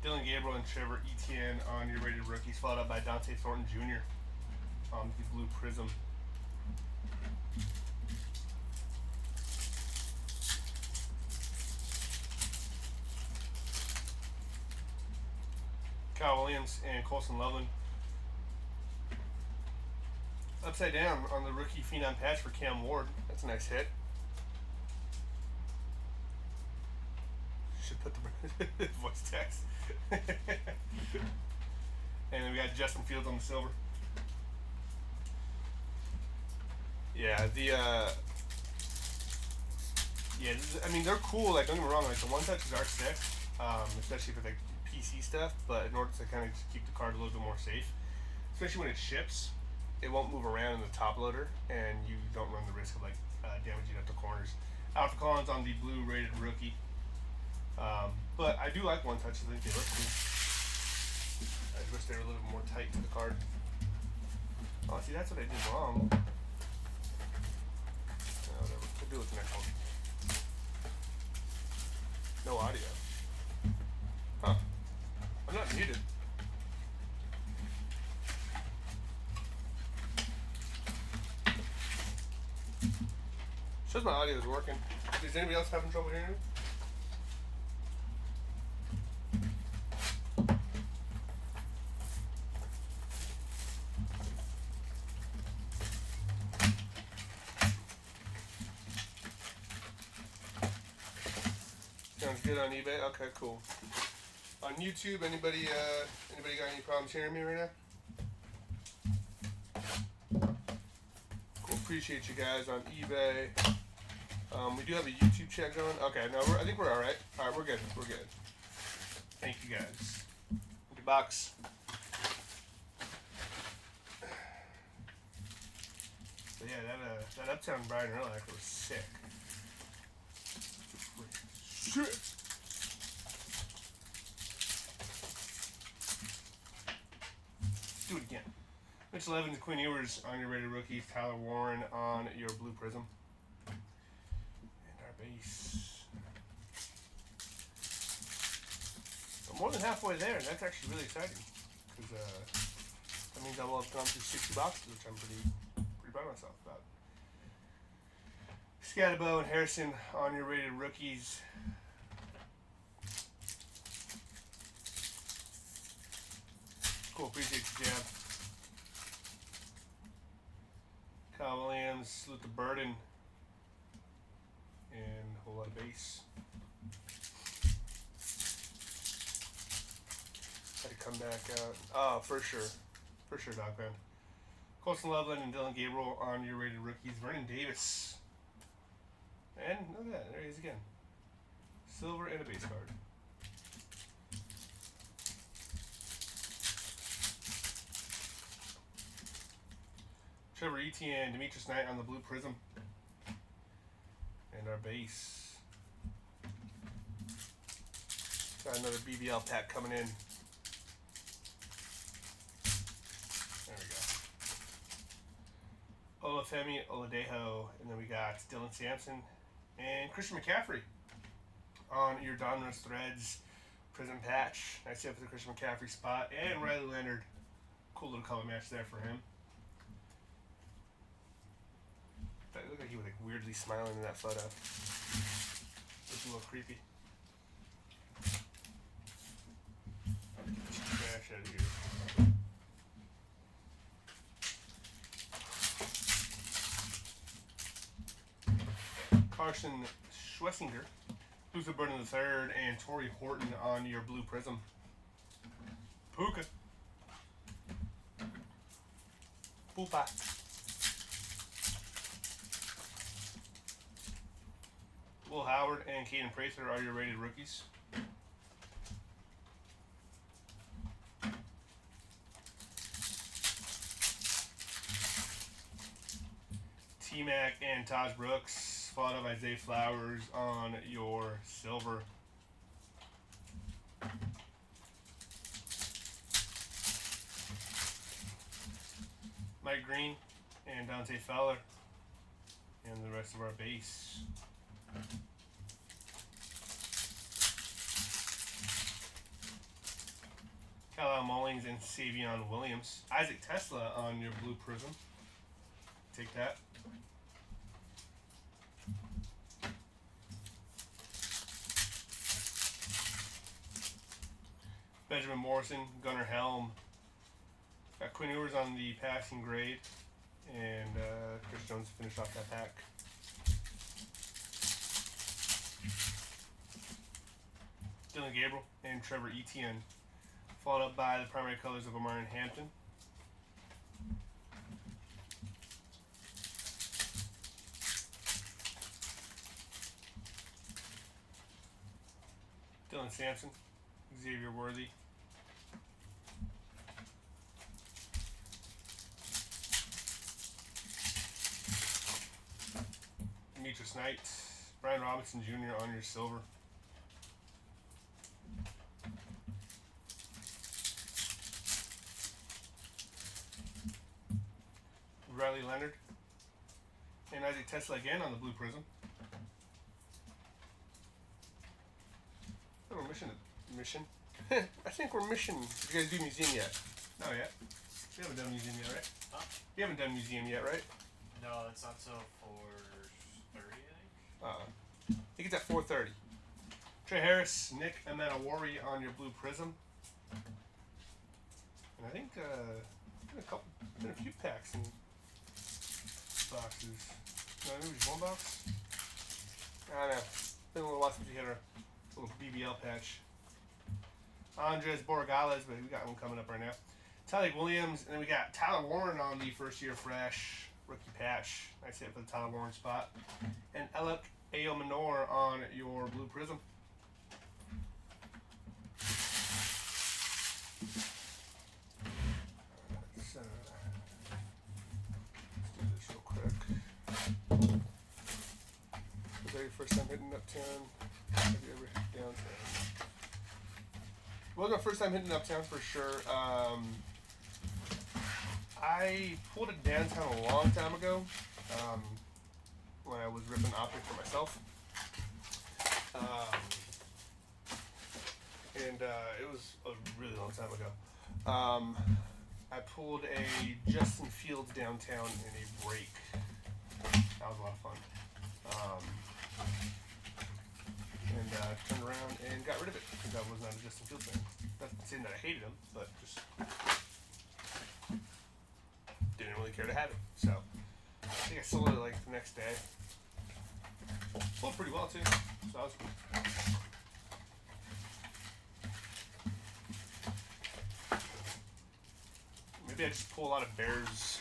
Dylan Gabriel and Trevor Etienne on your rated rookies, followed up by Dante Thornton Jr. on the blue prism. Kyle Williams and Colson Loveland. Upside down on the rookie phenom patch for Cam Ward. That's a nice hit. Should put the voice text. And then we got Justin Fields on the silver. Yeah, I mean, they're cool. Like, don't get me wrong. Like, the One Touches are sick, especially for like PC stuff. But in order to kind of just keep the card a little bit more safe, especially when it ships, it won't move around in the top loader, and you don't run the risk of like damaging up the corners. Alpha Collins on the blue rated rookie. But I do like One Touches. I think they look cool. I just wish they were a little bit more tight to the card. Oh, see, that's what I did wrong. Whatever. We'll do it the next one. No audio. Huh. I'm not muted. Shows my audio is working. Is anybody else having trouble hearing me? Sounds good on eBay. Okay, cool. On YouTube, anybody got any problems hearing me right now? Cool. Appreciate you guys on eBay. We do have a YouTube chat going. Okay, no, I think we're all right. All right, we're good. We're good. Thank you guys. Good box. But yeah, that Uptown Brian Urlacher was sick. Shit. Do it again. Mitchell Evans and Quinn Ewers on your rated rookies. Tyler Warren on your blue prism. And our base. We're more than halfway there, and that's actually really exciting. Because that means I will have gone through 60 boxes, which I'm pretty proud of myself about. Scatterbo and Harrison on your rated rookies. Cool, appreciate you, Jab. Kyle Williams, Salute the Burden, and a whole lot of base. Had to come back out. Oh, for sure, Doc Man. Colson Loveland and Dylan Gabriel on your rated rookies. Vernon Davis. And look at that, there he is again. Silver and a base card. Trevor Etienne, Demetrius Knight on the blue prism. And our base. Got another BBL pack coming in. There we go. Olafemi Oladejo, and then we got Dylan Sampson and Christian McCaffrey on your Donruss Threads prism patch. Nice hit for the Christian McCaffrey spot, and Riley Leonard. Cool little color match there for him. It looked like he was like weirdly smiling in that photo. Looks a little creepy. Get this trash out of here. Carson Schwessinger, Luther Burden III, and Torrey Horton on your blue prism. Puka. Poopa. Will Howard and Caden Prather are your rated rookies. T-Mac and Taj Brooks, followed up by Zay Flowers on your silver. Mike Green and Dante Fowler, and the rest of our base. Kyle Mullings and Savion Williams. Isaac Tesla on your blue prism. Take that. Benjamin Morrison, Gunnar Helm. Got Quinn Ewers on the passing grade. And Chris Jones finished off that pack. Dylan Gabriel and Trevor Etienne. Followed up by the primary colors of Omarion Hampton. Dylan Sampson, Xavier Worthy. Demetrius Knight, Brian Robinson Jr. on your silver. Riley Leonard and Isaac Tesla again on the blue prism. Oh, mission. I think we're mission. Did you guys do museum yet? Not yet. We haven't done museum yet, right? Huh? You haven't done museum yet, right? No, it's not till 4:30, I think. I think it's at 4:30. Trey Harris, Nick Amanawari on your blue prism. And I think been a few packs and boxes. No, maybe just one box. I don't know. Been a little while since we hit our little BBL patch. Andres Borregales, but we got one coming up right now. Tyler Williams, and then we got Tyler Warren on the first year fresh rookie patch. Nice hit for the Tyler Warren spot. And Alec Ayomanor on your blue prism. Let's do this real quick. Was that your first time hitting Uptown? Have you ever hit downtown? Well, it was my first time hitting Uptown for sure. I pulled it downtown a long time ago when I was ripping Optic for myself. And it was a really long time ago. I pulled a Justin Fields downtown in a break. That was a lot of fun. And turned around and got rid of it because I was not a Justin Fields fan. Not saying that I hated him, but just didn't really care to have it. So I think I sold it like the next day. Sold pretty well too. So I was cool. Maybe I just pull a lot of Bears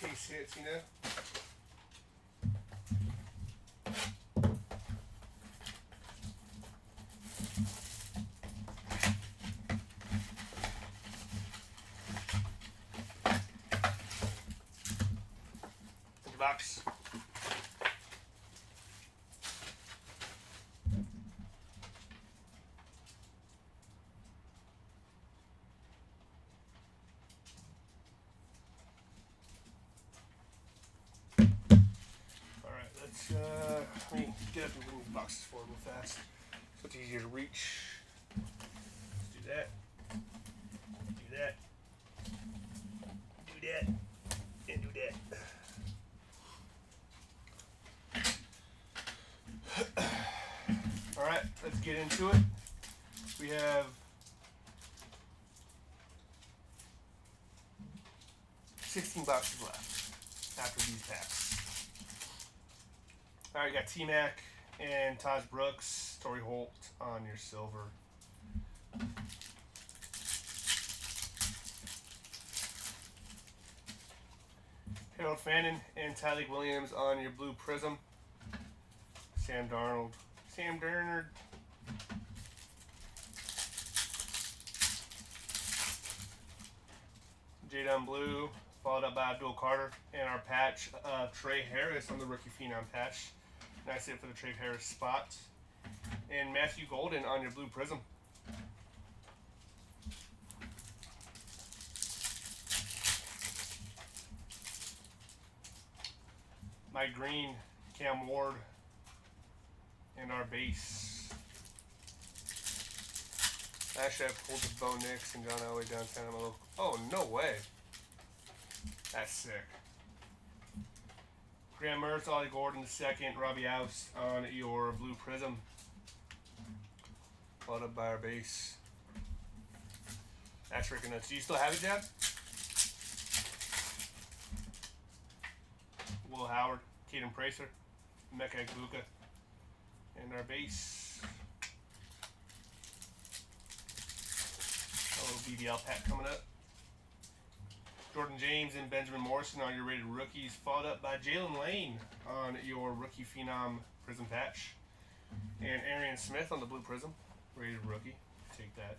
case hits, you know? Box. Alright, let me get up and bring these boxes forward real fast so it's easier to reach. Let's do that. Do that. Do that. And do that. Alright, let's get into it. We have 16 boxes left after these packs. Alright, you got T-Mac and Taj Brooks, Torrey Holt on your silver. Harold Fannin and Tyler Williams on your blue prism. Sam Darnold. Sam Darnold. Jadon Blue, followed up by Abdul Carter, and our patch of Trey Harris on the Rookie Phenom patch. Nice hit for the Trey Harris spot. And Matthew Golden on your Blue Prism. Mike Green, Cam Ward, and our base. Actually, I pulled the Bo Nix and gone all the way downtown. Oh, no way. That's sick. Graham Mertz, Ollie Gordon the second, Robbie House on your Blue Prism. Followed up by our base. That's freaking nuts. Do you still have it, Jab? Will Howard, Caden Pracer, Mecca Gluka, and our base. A little BBL pack coming up. Jordan James and Benjamin Morrison are your rated rookies, followed up by Jalen Lane on your Rookie Phenom Prism patch. And Arian Smith on the Blue Prism, rated rookie. Take that.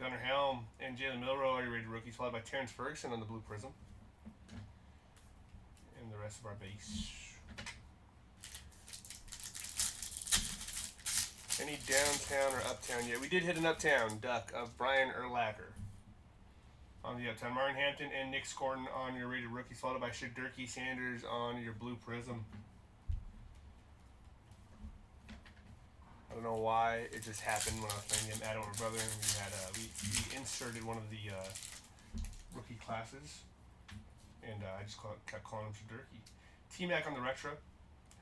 Gunnar Helm and Jalen Milroe are your rated rookies, followed by Terrence Ferguson on the Blue Prism. And the rest of our base. Any downtown or uptown yet? We did hit an uptown duck of Brian Urlacher on the uptown. Martin Hampton and Nick Scorton on your rated rookies, followed by Shadurkey Sanders on your Blue Prism. I don't know why it just happened when I was playing Adam with my brother, and we had we inserted one of the rookie classes, and I just kept calling him Shadurkey. T-Mac on the retro.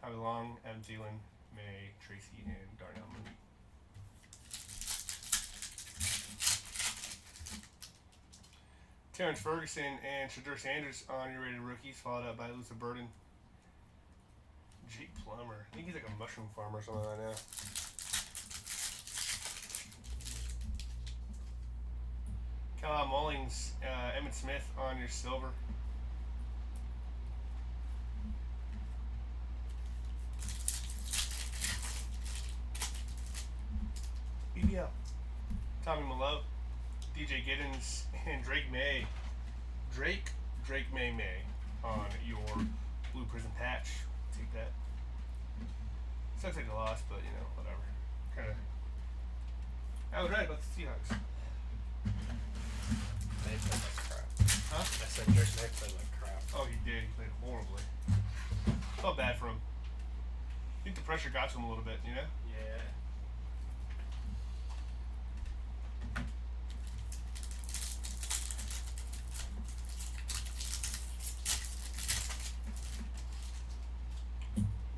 Howie Long, Adam Thielen, May, Tracy, and Darnell Mooney. Terrence Ferguson and Shadur Sanders on your rated rookies, followed up by Luther Burden. Jake Plummer. I think he's like a mushroom farmer or something like that. Kyle Mullings, Emmett Smith on your silver. BBL. Tommy Malone, DJ Giddens, and Drake May. Drake May on your Blue Prism patch. Take that. Sucks like a loss, but you know, whatever. Kinda. I was right about the Seahawks. They played like crap. Huh? I said Drake May played like crap. Oh, he did. He played horribly. Felt bad for him. I think the pressure got to him a little bit, you know? Yeah.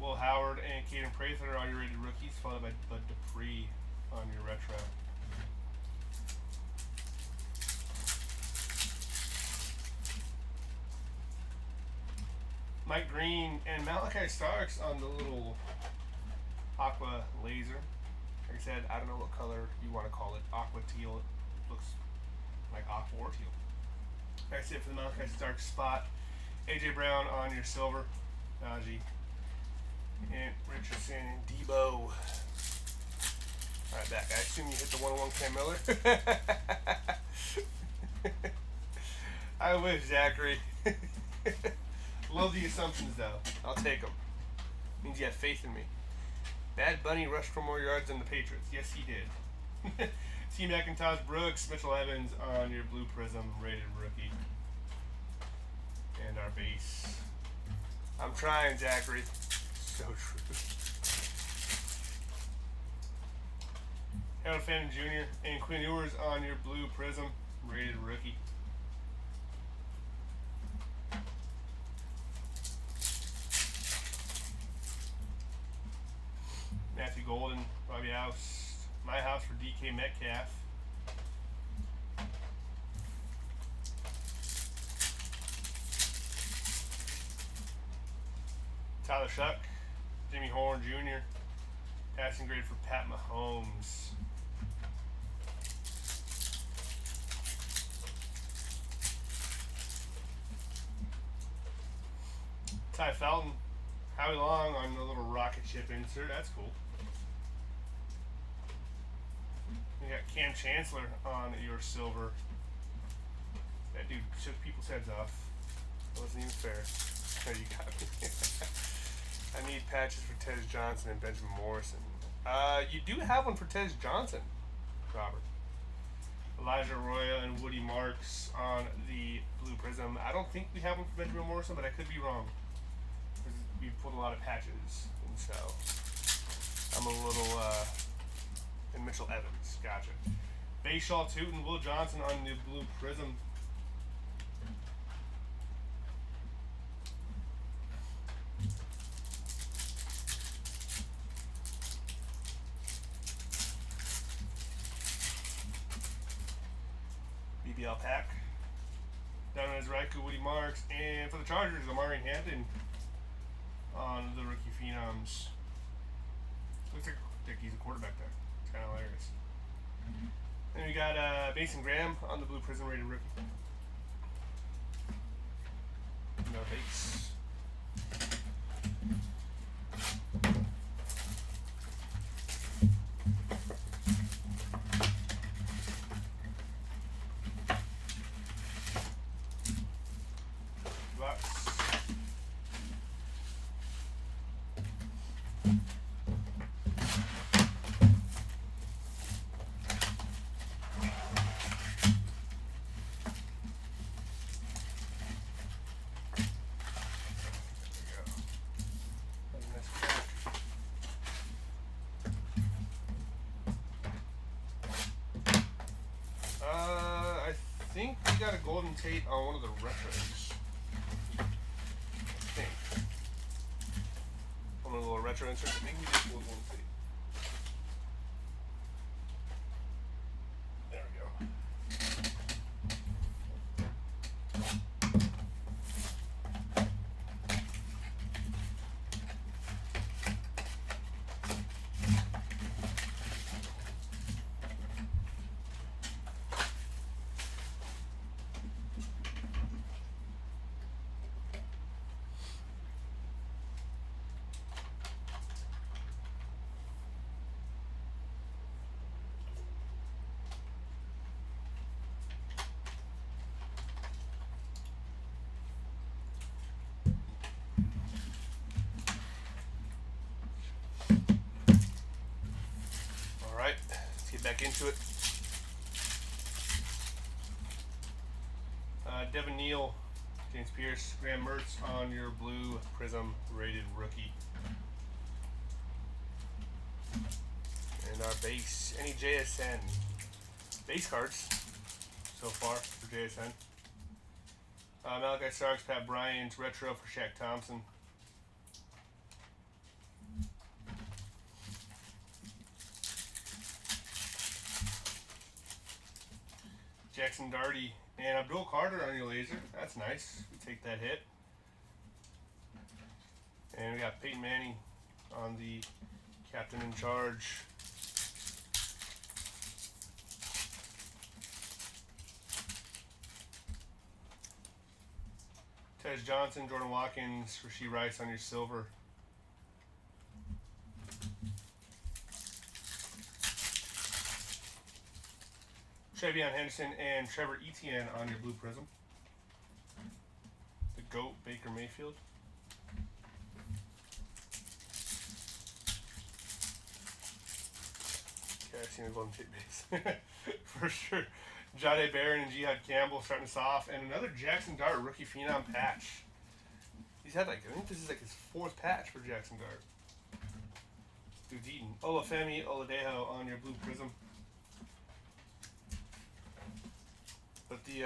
Will Howard and Caden Prather are your rated rookies, followed by Bud Dupree on your retro. Mike Green and Malachi Starks on the little aqua laser. Like I said, I don't know what color you want to call it. Aqua teal. It looks like aqua or teal. That's it for the Malachi Starks spot. AJ Brown on your silver. Najee. And Richardson and Debo. Alright, back. I assume you hit the 101 Cam Miller. I wish, Zachary. Love the assumptions, though. I'll take them. Means you have faith in me. Bad Bunny rushed for more yards than the Patriots. Yes, he did. T. McIntosh, Brooks, Mitchell Evans on your Blue Prism rated rookie. And our base. I'm trying, Zachary. So true. Harold Fannin Jr. and Quinn Ewers on your Blue Prism rated rookie. Matthew Golden, Robbie House, my house for DK Metcalf. Tyler Shuck, Jimmy Horn Jr., passing grade for Pat Mahomes. Ty Felton, Howie Long on the little rocket ship insert. That's cool. You got Cam Chancellor on your silver. That dude shook people's heads off. It wasn't even fair. Oh, you got me. I need patches for Tez Johnson and Benjamin Morrison. You do have one for Tez Johnson, Robert. Elijah Arroyo and Woody Marks on the blue prism. I don't think we have one for Benjamin Morrison, but I could be wrong. We pulled a lot of patches, and so I'm a little. And Mitchell Evans, gotcha. Bayshaw Toot and Will Johnson on the blue prism. BBL pack. Donruss, Raiku, Woody Marks, and for the Chargers, Amari Hampton on the rookie phenoms. Looks like he's a quarterback there. It's kind of hilarious. Then we got Mason Graham on the blue prism rated rookie. No base. I think we got a Golden Tate on one of the retros. I think. On a little retro insert. I think we did Golden Tate. There we go. Alright, let's get back into it. Devin Neal, James Pierce, Graham Mertz on your blue prism rated rookie. And our base, any JSN base cards so far for JSN. Malachi Starks, Pat Bryant, retro for Shaq Thompson. Jackson Darty and Abdul Carter on your laser. That's nice. We take that hit. And we got Peyton Manning on the captain in charge. Tez Johnson, Jordan Watkins, Rashee Rice on your silver. Trevion Henderson and Trevor Etienne on your blue prism. The GOAT, Baker Mayfield. Okay, I've seen the Golden Tate base. For sure. Jahdae Barron and Jihad Campbell starting us off. And another Jackson Dart rookie phenom patch. He's had like, I think this is like his fourth patch for Jackson Dart. Dude Deaton. Olafemi Oladejo on your blue prism. But the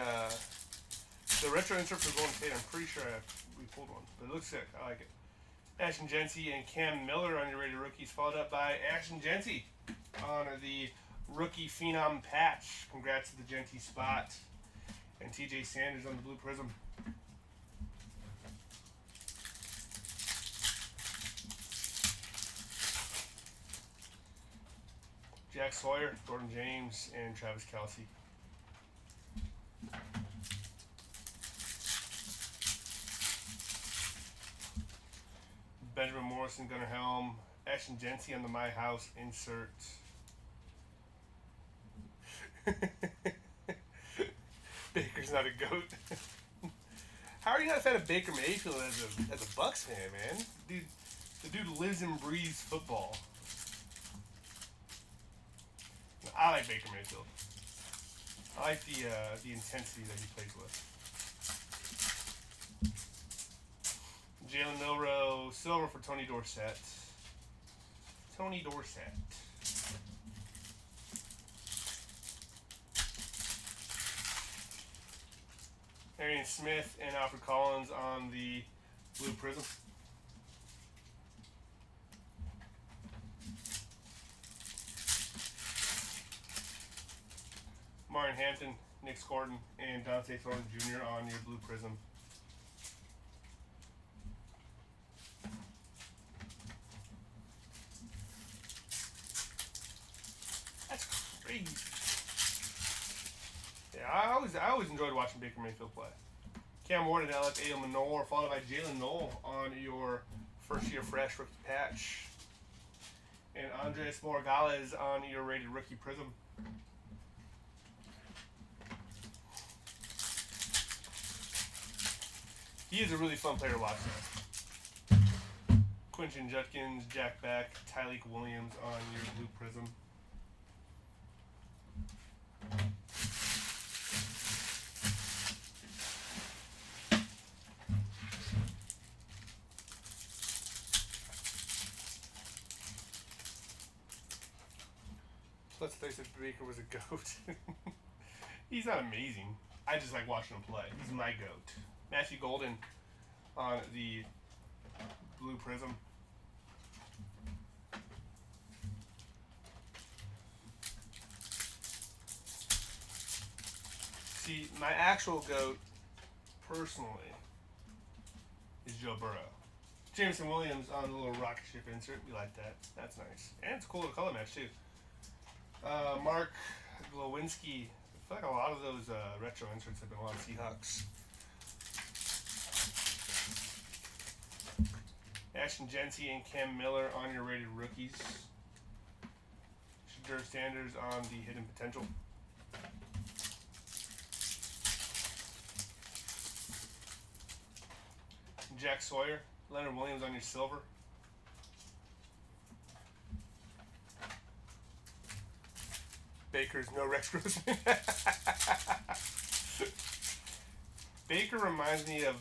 retro insert for Golden Tate, I'm pretty sure we pulled one. But it looks sick. I like it. Ashton Jency and Cam Miller on your rated rookies, followed up by Ashton Jency on the rookie phenom patch. Congrats to the Jency spot. And TJ Sanders on the blue prism. Jack Sawyer, Gordon James, and Travis Kelce. Morrison, Gunnar Helm, Ashton Jency on the My House insert. Baker's not a goat. How are you not a fan of Baker Mayfield as a Bucks fan, man? Dude, the dude lives and breathes football. I like Baker Mayfield. I like the intensity that he plays with. Jalen Milroe, silver for Tony Dorsett. Tony Dorsett. Arian Smith and Alfred Collins on the blue prism. Martin Hampton, Nick Scordon, and Dante Thornton Jr. on your blue prism. That's crazy. Yeah, I always enjoyed watching Baker Mayfield play. Cam Ward and Alec A. Manor, followed by Jalen Knoll on your first year fresh rookie patch. And Andres Morgales on your rated rookie prism. He is a really fun player to watch though. Quinton Judkins, Jack Beck, Tyleek Williams on your blue prism. Let's face it, Baker was a goat. He's not amazing. I just like watching him play. He's my goat. Matthew Golden on the blue prism. See, my actual goat, personally, is Joe Burrow. Jameson Williams on the little rocket ship insert. We like that. That's nice. And it's a cool little color match, too. Mark Glowinski. I feel like a lot of those retro inserts have been a lot of Seahawks. Ashton Jency and Cam Miller on your rated rookies. Shadur Sanders on the hidden potential. Jack Sawyer, Leonard Williams on your silver. Baker's no Rex Grossman. Baker reminds me of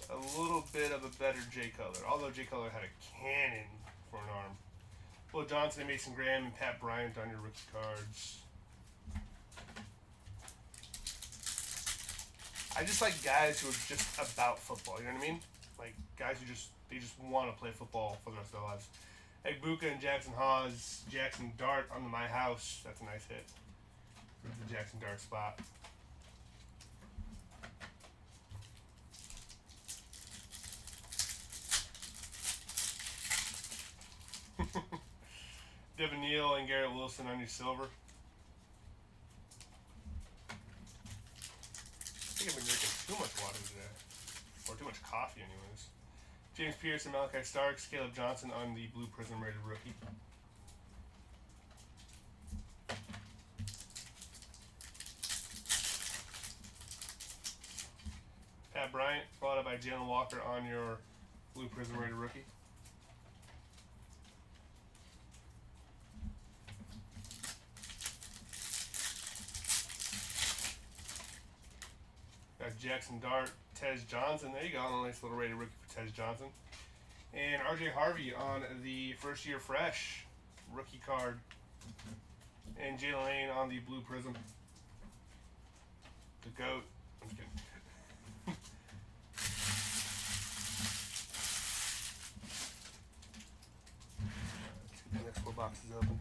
a little bit of a better Jay Cutler, although Jay Cutler had a cannon for an arm. Will Johnson, Mason Graham, and Pat Bryant on your rookie cards. I just like guys who are just about football, you know what I mean? Like guys who just want to play football for the rest of their lives. Egbuka and Jackson Hawes, Jackson Dart on the My House. That's a nice hit. The Jackson Dart spot. Devin Neal and Garrett Wilson on your silver. I think I've been drinking too much water today. Or too much coffee anyways. James Pierce and Malachi Starks, Caleb Johnson on the blue prism rated rookie. Pat Bryant, followed by Jalen Walker on your blue prism rated rookie. Got Jackson Dart, Tez Johnson. There you go, a nice little rated rookie for Tez Johnson. And RJ Harvey on the first year fresh rookie card. And Jalen Lane on the blue prism. The GOAT. I'm just kidding. Let's get the next 4 boxes open.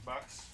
Box.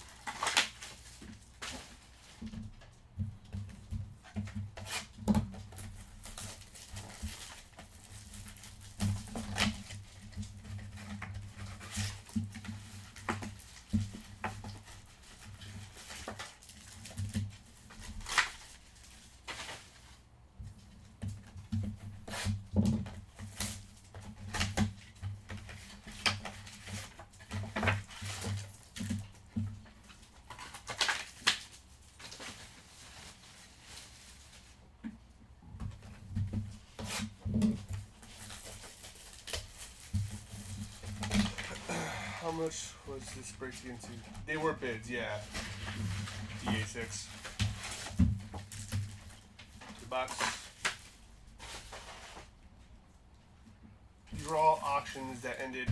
much was this breaking into? They were bids, yeah. DA6. The box. These were all auctions that ended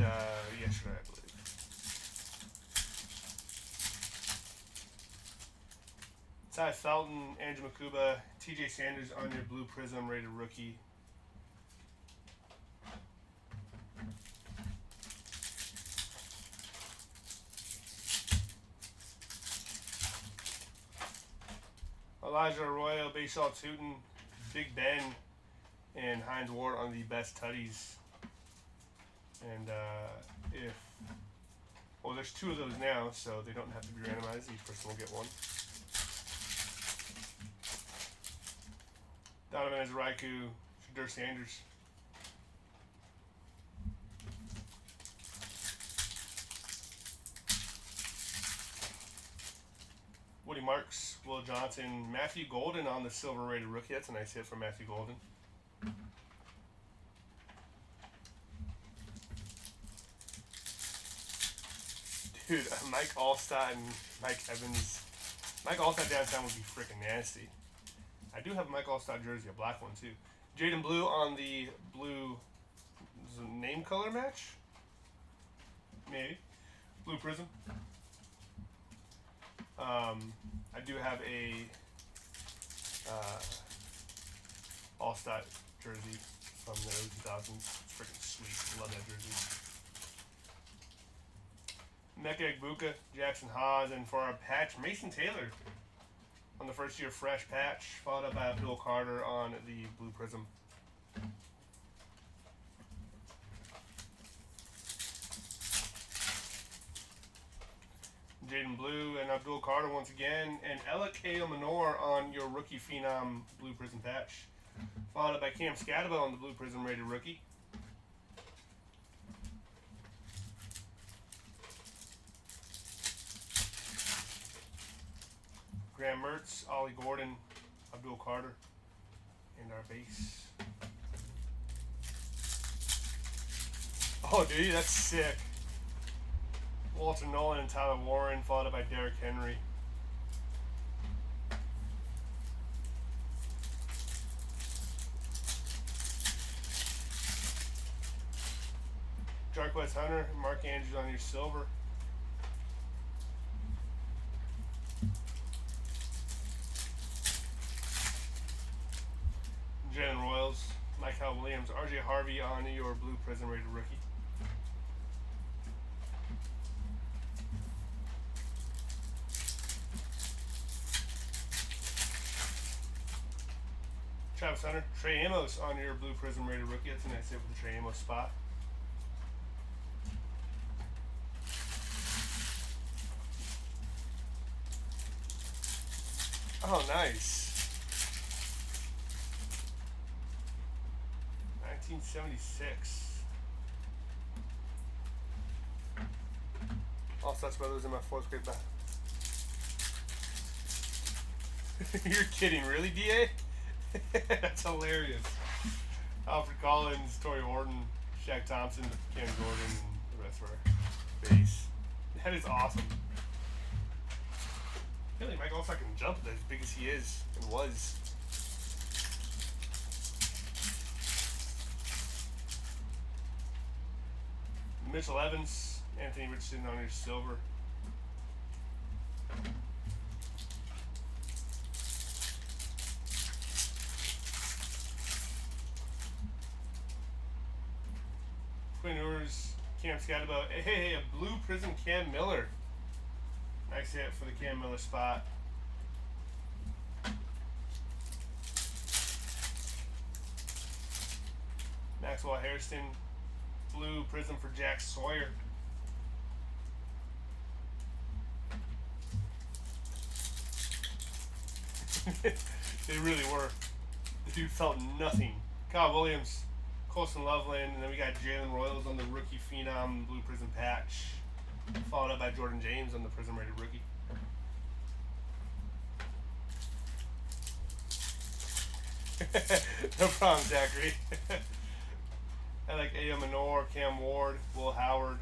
yesterday, I believe. Ty Felton, Andrew Makuba, TJ Sanders on your blue prism rated rookie. Elijah Arroyo, Bashaw Tootin, Big Ben, and Hines Ward on the best tutties. And there's 2 of those now, so they don't have to be randomized. Each person will get one. Donovan Azariku, Shadur Sanders. Woody Marks, Will Johnson, Matthew Golden on the silver rated rookie. That's a nice hit from Matthew Golden. Dude, Mike Allstott and Mike Evans. Mike Allstott downtown would be freaking nasty. I do have a Mike Allstott jersey, a black one too. Jaden Blue on the blue name color match? Maybe. Blue Prism. I do have a Allstott jersey from the early 2000s. It's freaking sweet. Love that jersey. Mecca Egbuka, Jackson Haas, and for our patch, Mason Taylor on the first year fresh patch, followed up by Abdul Carter on the blue prism. Jaden Blue and Abdul Carter once again, and Ella K.O. Manor on your rookie phenom blue prism patch, followed up by Cam Scadabo on the blue prism rated rookie. Graham Mertz, Ollie Gordon, Abdul Carter, and our base. Oh, dude, that's sick. Walter Nolan and Tyler Warren, followed up by Derrick Henry. Jarquez Hunter, Mark Andrews on your silver. Jalen Royals, Michael Williams, RJ Harvey on your blue prism rated rookie. Travis Hunter, Trey Amos on your blue prism rated rookie. That's a nice hit with the Trey Amos spot. Oh, nice. 1976. All Such Brothers in my 4th grade back. You're kidding, really, DA? That's hilarious. Alfred Collins, Torrey Horton, Shaq Thompson, Ken Gordon, and the rest of our base. That is awesome. I feel like Mike Allstott can jump as big as he is and was. Mitchell Evans, Anthony Richardson on your silver. Quinn Ewers, Cam Scadabo. Hey, a blue prism Cam Miller. Nice hit for the Cam Miller spot. Maxwell Hairston, blue prism for Jack Sawyer. They really were. The dude felt nothing. Kyle Williams, Colson Loveland, and then we got Jalen Royals on the rookie phenom blue prism patch, followed up by Jordan James on the prism rated rookie. No problem, Zachary. I like A.O. Manor, Cam Ward, Will Howard,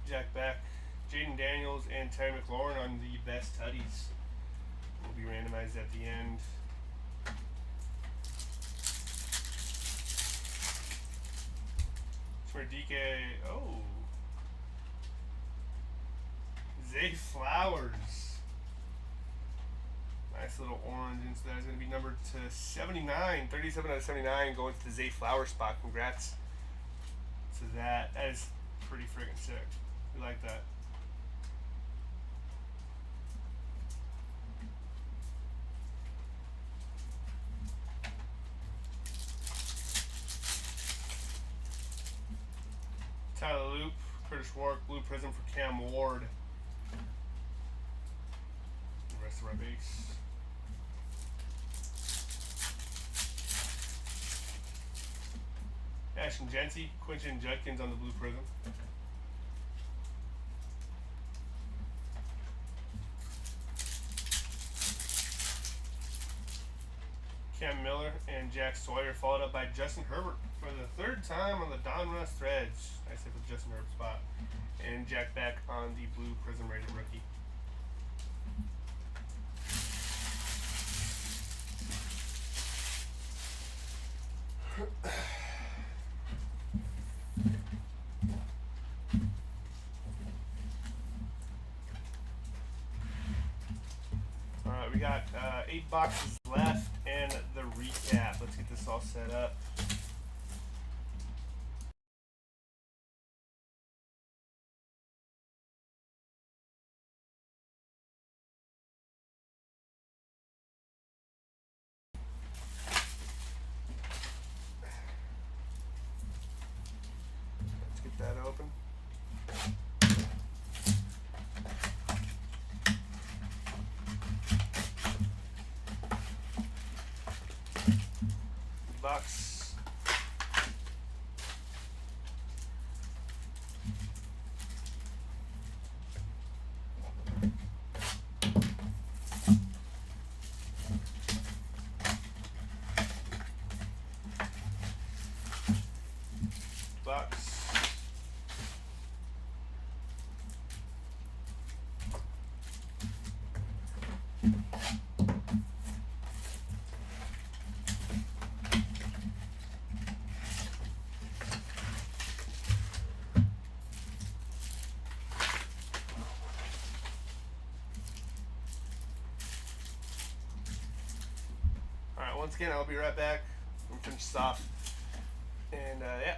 Jack Beck, Jaden Daniels, and Terry McLaurin on the best tutties. Will be randomized at the end. For DK, oh, Zay Flowers. Nice little orange into that. Is going to be numbered to 79. 37 out of 79 going to the Zay Flowers spot. Congrats to that. That is pretty friggin' sick. We like that. Tyler Loop, Curtis Warwick, Blue Prism for Cam Ward. The rest of our base. Ashton Jency, Quinton Judkins on the Blue Prism. Cam Miller and Jack Sawyer, followed up by Justin Herbert for the third time on the Donruss Threads. Nice hit with Justin Herbert spot. And Jack Beck on the Blue Prism rated rookie. Alright, we got 8 boxes left and the recap. Let's get this all set up. Let's get that open. Box. Box. Alright, once again, I'll be right back. I'm finish this off. And yeah.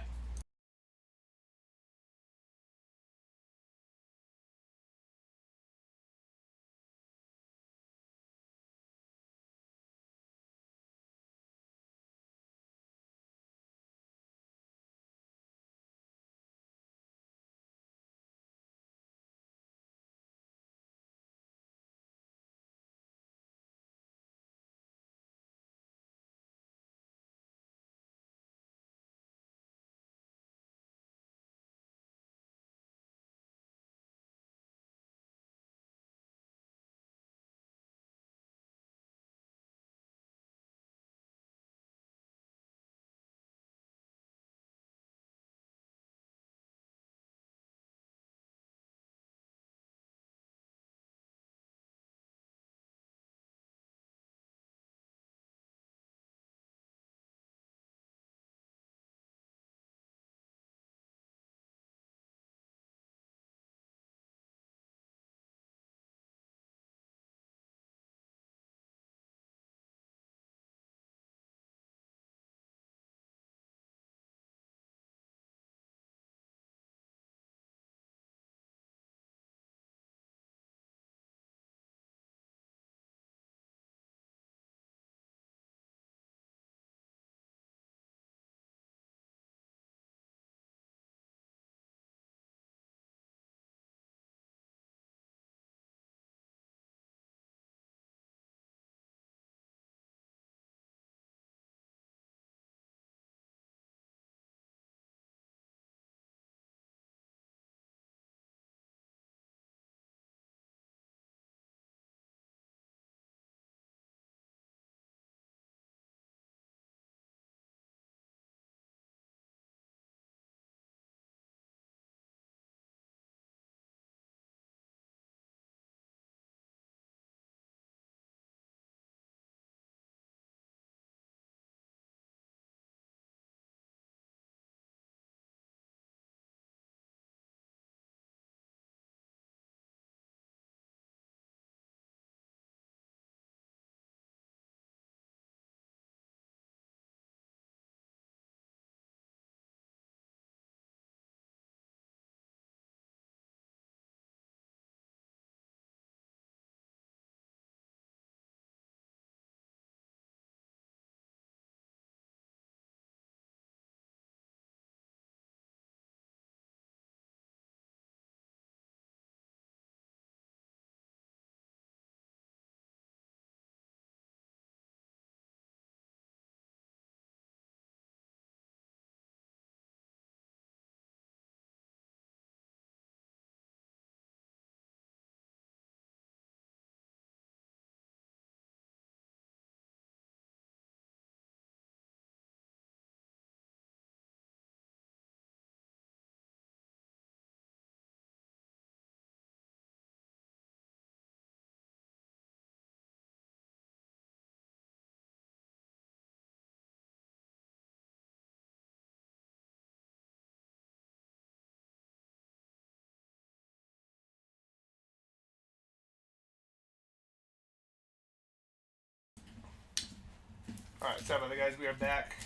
Alright, sorry about that, guys. We are back.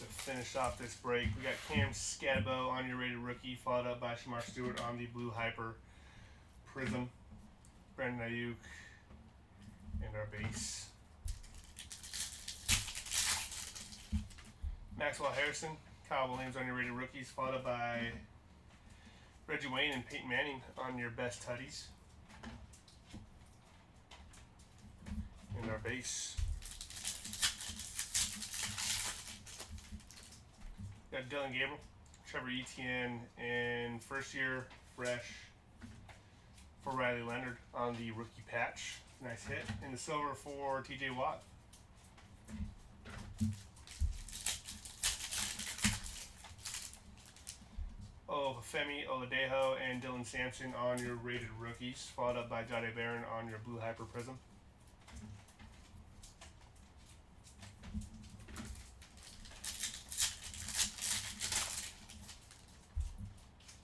To finish off this break, we got Cam Scadabo on your rated rookie, followed up by Shamar Stewart on the Blue Hyper Prism, Brandon Ayuk, and our base. Maxwell Harrison, Kyle Williams on your rated rookies, followed up by Reggie Wayne and Peyton Manning on your best tutties. And our base. Got Dylan Gabriel, Trevor Etienne, and first year fresh for Riley Leonard on the rookie patch. Nice hit. And the silver for TJ Watt. Femi Oladejo and Dylan Sampson on your rated rookies, followed up by Jade Barron on your Blue Hyper Prism.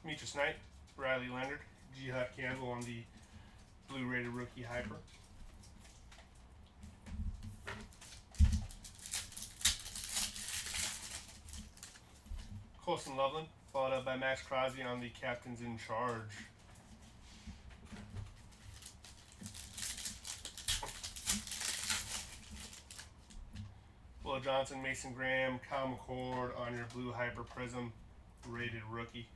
Demetrius Knight, Riley Leonard, Jihad Campbell on the Blue rated rookie Hyper. Colson Loveland, followed up by Max Crosby on the Captains in Charge. Will Johnson, Mason Graham, Kyle McCord on your Blue Hyper Prism rated rookie.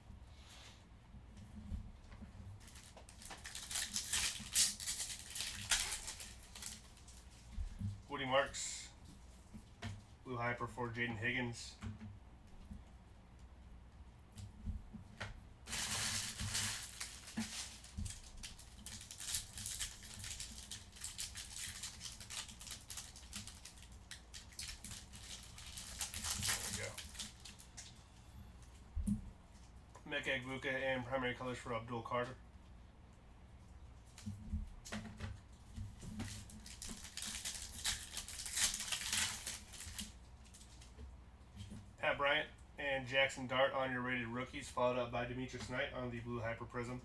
Woody Marks, Blue Hyper for Jaden Higgins. Mecca Egbuka and primary colors for Abdul Carter. Pat Bryant and Jackson Dart on your rated rookies, followed up by Demetrius Knight on the Blue Hyper Prism.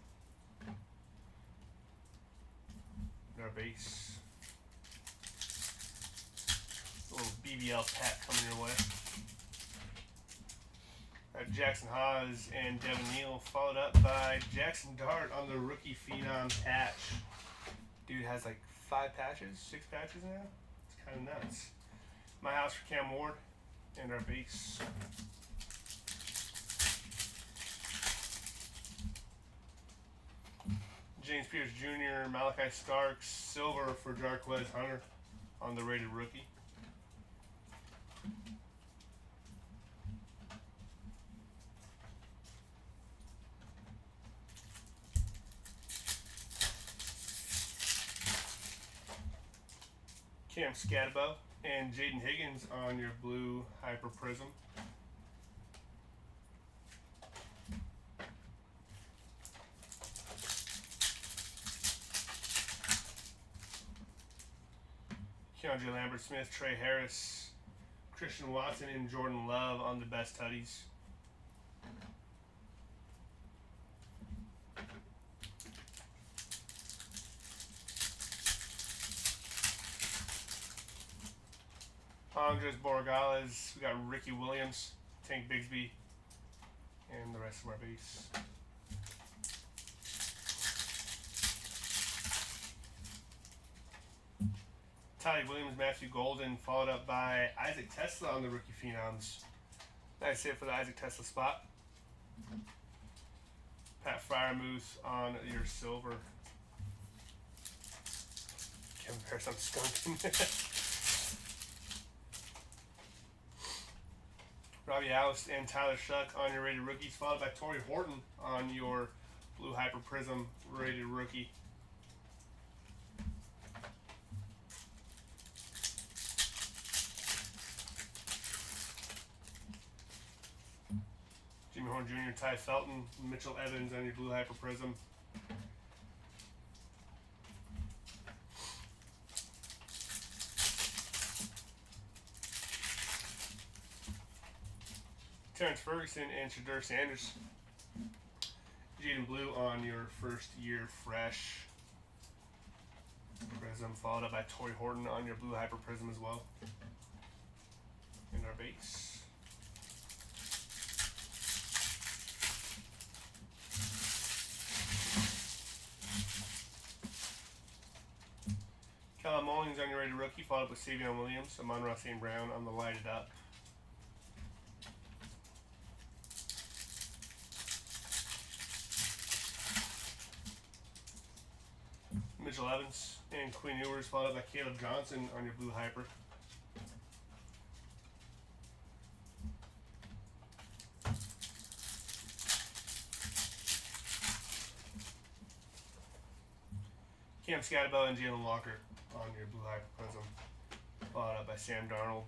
Our base. A little BBL pack coming your way. Jackson Haas and Devin Neal, followed up by Jackson Dart on the rookie phenom patch. Dude has like 5 patches, 6 patches now. It's kind of nuts. My house for Cam Ward and our base. James Pierce Jr., Malachi Starks, silver for Jarquez Hunter on the rated rookie. Cam Scadabo and Jaden Higgins on your Blue Hyper Prism. Keandre Lambert Smith, Trey Harris, Christian Watson, and Jordan Love on the best tutties. Andres Borregales, we got Ricky Williams, Tank Bigsby, and the rest of our base. Ty Williams, Matthew Golden, followed up by Isaac Tesla on the rookie phenoms. That's it for the Isaac Tesla spot. Pat Fryermuth on your silver. Kevin Parris on Skunk. Robbie Oust and Tyler Shuck on your rated rookies, followed by Torrey Horton on your Blue Hyper Prism rated rookie. Jimmy Horn Jr., Ty Felton, Mitchell Evans on your Blue Hyper Prism. Terrence Ferguson and Shadur Sanders. Jaden Blue on your first year fresh. Prism, followed up by Tory Horton on your Blue Hyper Prism as well. And our base. Kellen Mullings on your rated rookie, followed up with Savion Williams, Amon-Ra St. Brown on the lighted up. Mitchell Evans and Quinn Ewers, followed up by Caleb Johnson on your Blue Hyper. Cam Scatterbo and Jalen Walker on your Blue Hyper Prism, followed up by Sam Darnold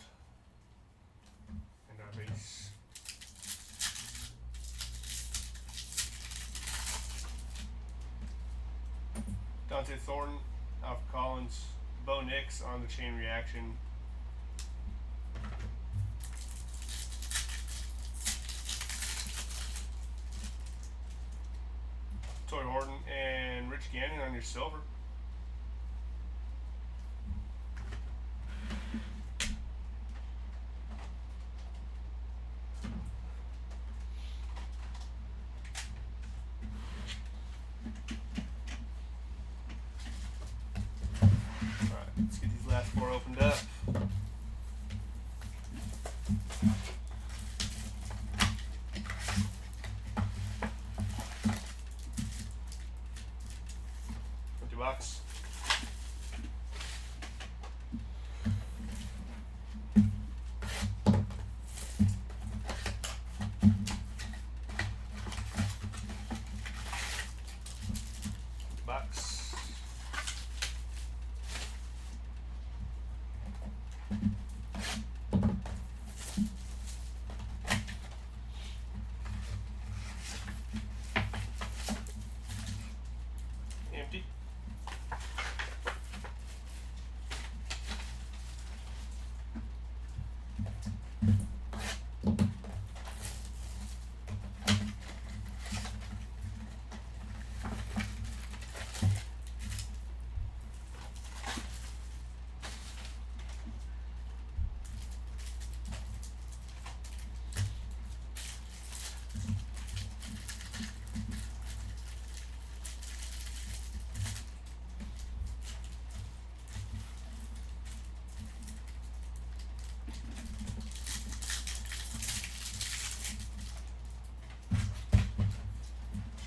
and our base. Dante Thornton, Alfred Collins, Bo Nix on the chain reaction. Tory Horton and Rich Gannon on your silver. Let's get these last four opened up. Empty box. Empty box. Empty.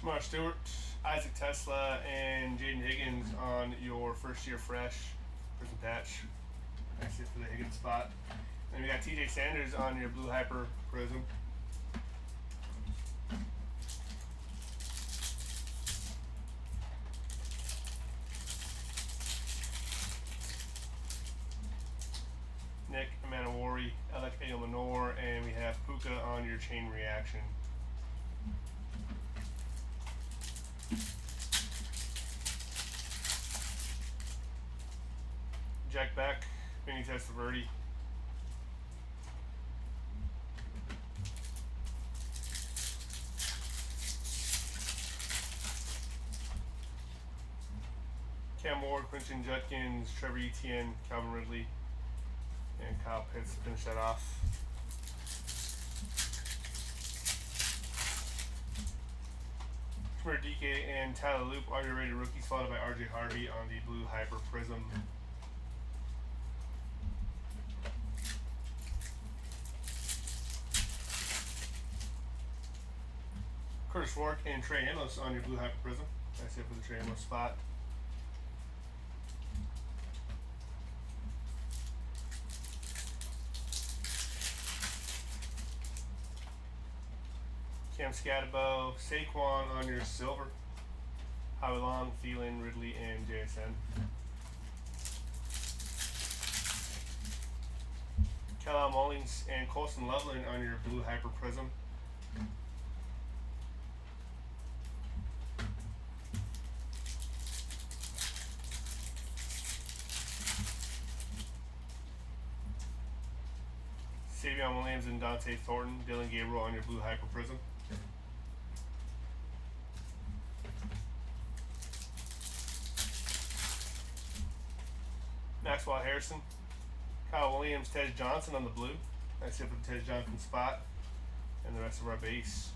Shamar Stewart, Isaac Tesla, and Jaden Higgins on your first year fresh Prism patch. That's it for the Higgins spot. Then we got TJ Sanders on your Blue Hyper Prism. Nick Manawari, Alec Ayomanor, and we have Puka on your chain reaction. Jack Beck, Vinny Testaverde. Cam Ward, Quinton Judkins, Trevor Etienne, Calvin Ridley, and Kyle Pitts to finish that off. Kamir DK and Tyler Loop are your rated rookies, followed by RJ Harvey on the Blue Hyper Prism. Curtis Rourke and Trey Amos on your Blue Hyper Prism. That's it for the Trey Amos spot. Cam Scatterbo, Saquon on your silver. Howie Long, Thielen, Ridley, and JSN. Kellen Mullings and Colson Loveland on your Blue Hyper Prism. Savion Williams and Dante Thornton, Dylan Gabriel on your Blue Hyper Prism. Maxwell Harrison, Kyle Williams, Ted Johnson on the blue. That's it for the Ted Johnson spot. And the rest of our base.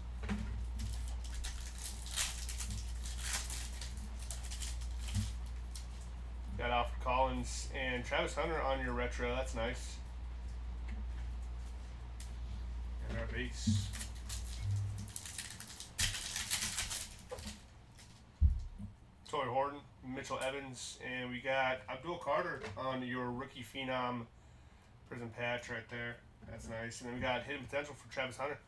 Got Alfred Collins and Travis Hunter on your retro. That's nice. And our base. Tory Horton, Mitchell Evans, and we got Abdul Carter on your rookie phenom Prism patch right there. That's nice. And then we got hidden potential for Travis Hunter.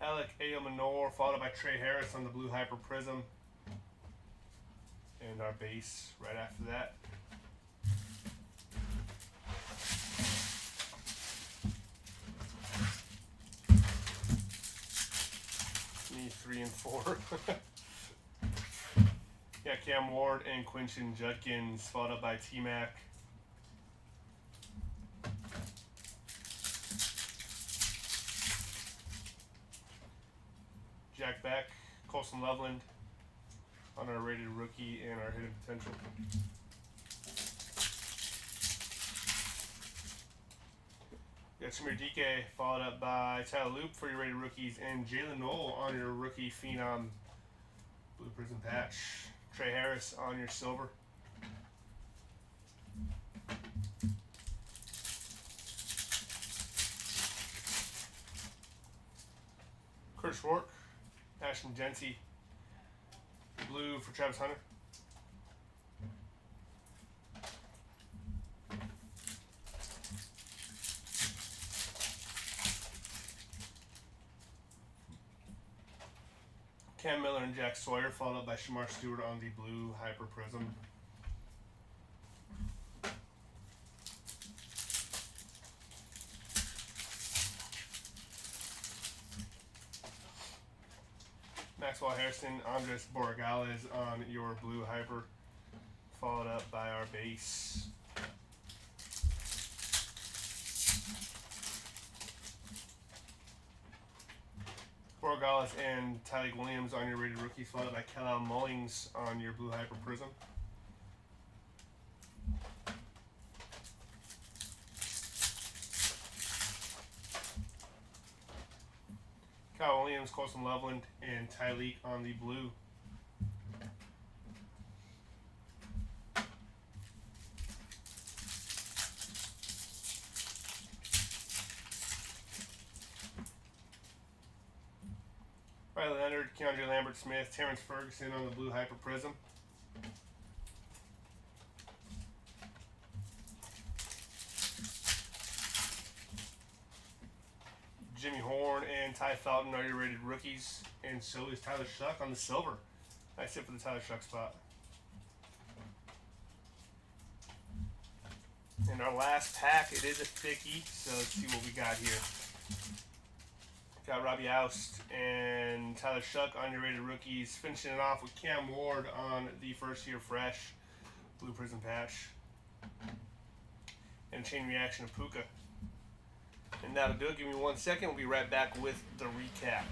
Alec Ayomanor, followed by Trey Harris on the blue Hyper Prism. And our base right after that. Me 3 and 4. Yeah, Cam Ward and Quinton Judkins, followed up by T-Mac. Jack Beck, Colson Loveland on our rated rookie and our hidden potential. We got Samir DK, followed up by Tyler Loop for your rated rookies, and Jalen Knoll on your rookie phenom blue prism patch. Trey Harris on your silver. Kurt Schwartz, Ashton Jency, blue for Travis Hunter. Cam Miller and Jack Sawyer, followed up by Shamar Stewart on the blue Hyper Prism. Maxwell Harrison, Andres Borregales on your blue Hyper, followed up by our base. Borregales and Tyleik Williams on your rated rookies, followed by Kellel Mullings on your blue Hyper Prism. Kyle Williams, Colson Loveland, and Tyleik on the blue. Riley Leonard, Keandre Lambert-Smith, Terrence Ferguson on the blue Hyper Prism. Jimmy Horn and Ty Felton are your rated rookies, and so is Tyler Shuck on the silver. That's it for the Tyler Shuck spot. And our last pack, it is a thickie, so let's see what we got here. Got Robbie Oust and Tyler Shuck on your rated rookies. Finishing it off with Cam Ward on the first year fresh blue prism patch. And chain reaction of Puka. And that'll do it. Give me 1 second. We'll be right back with the recap.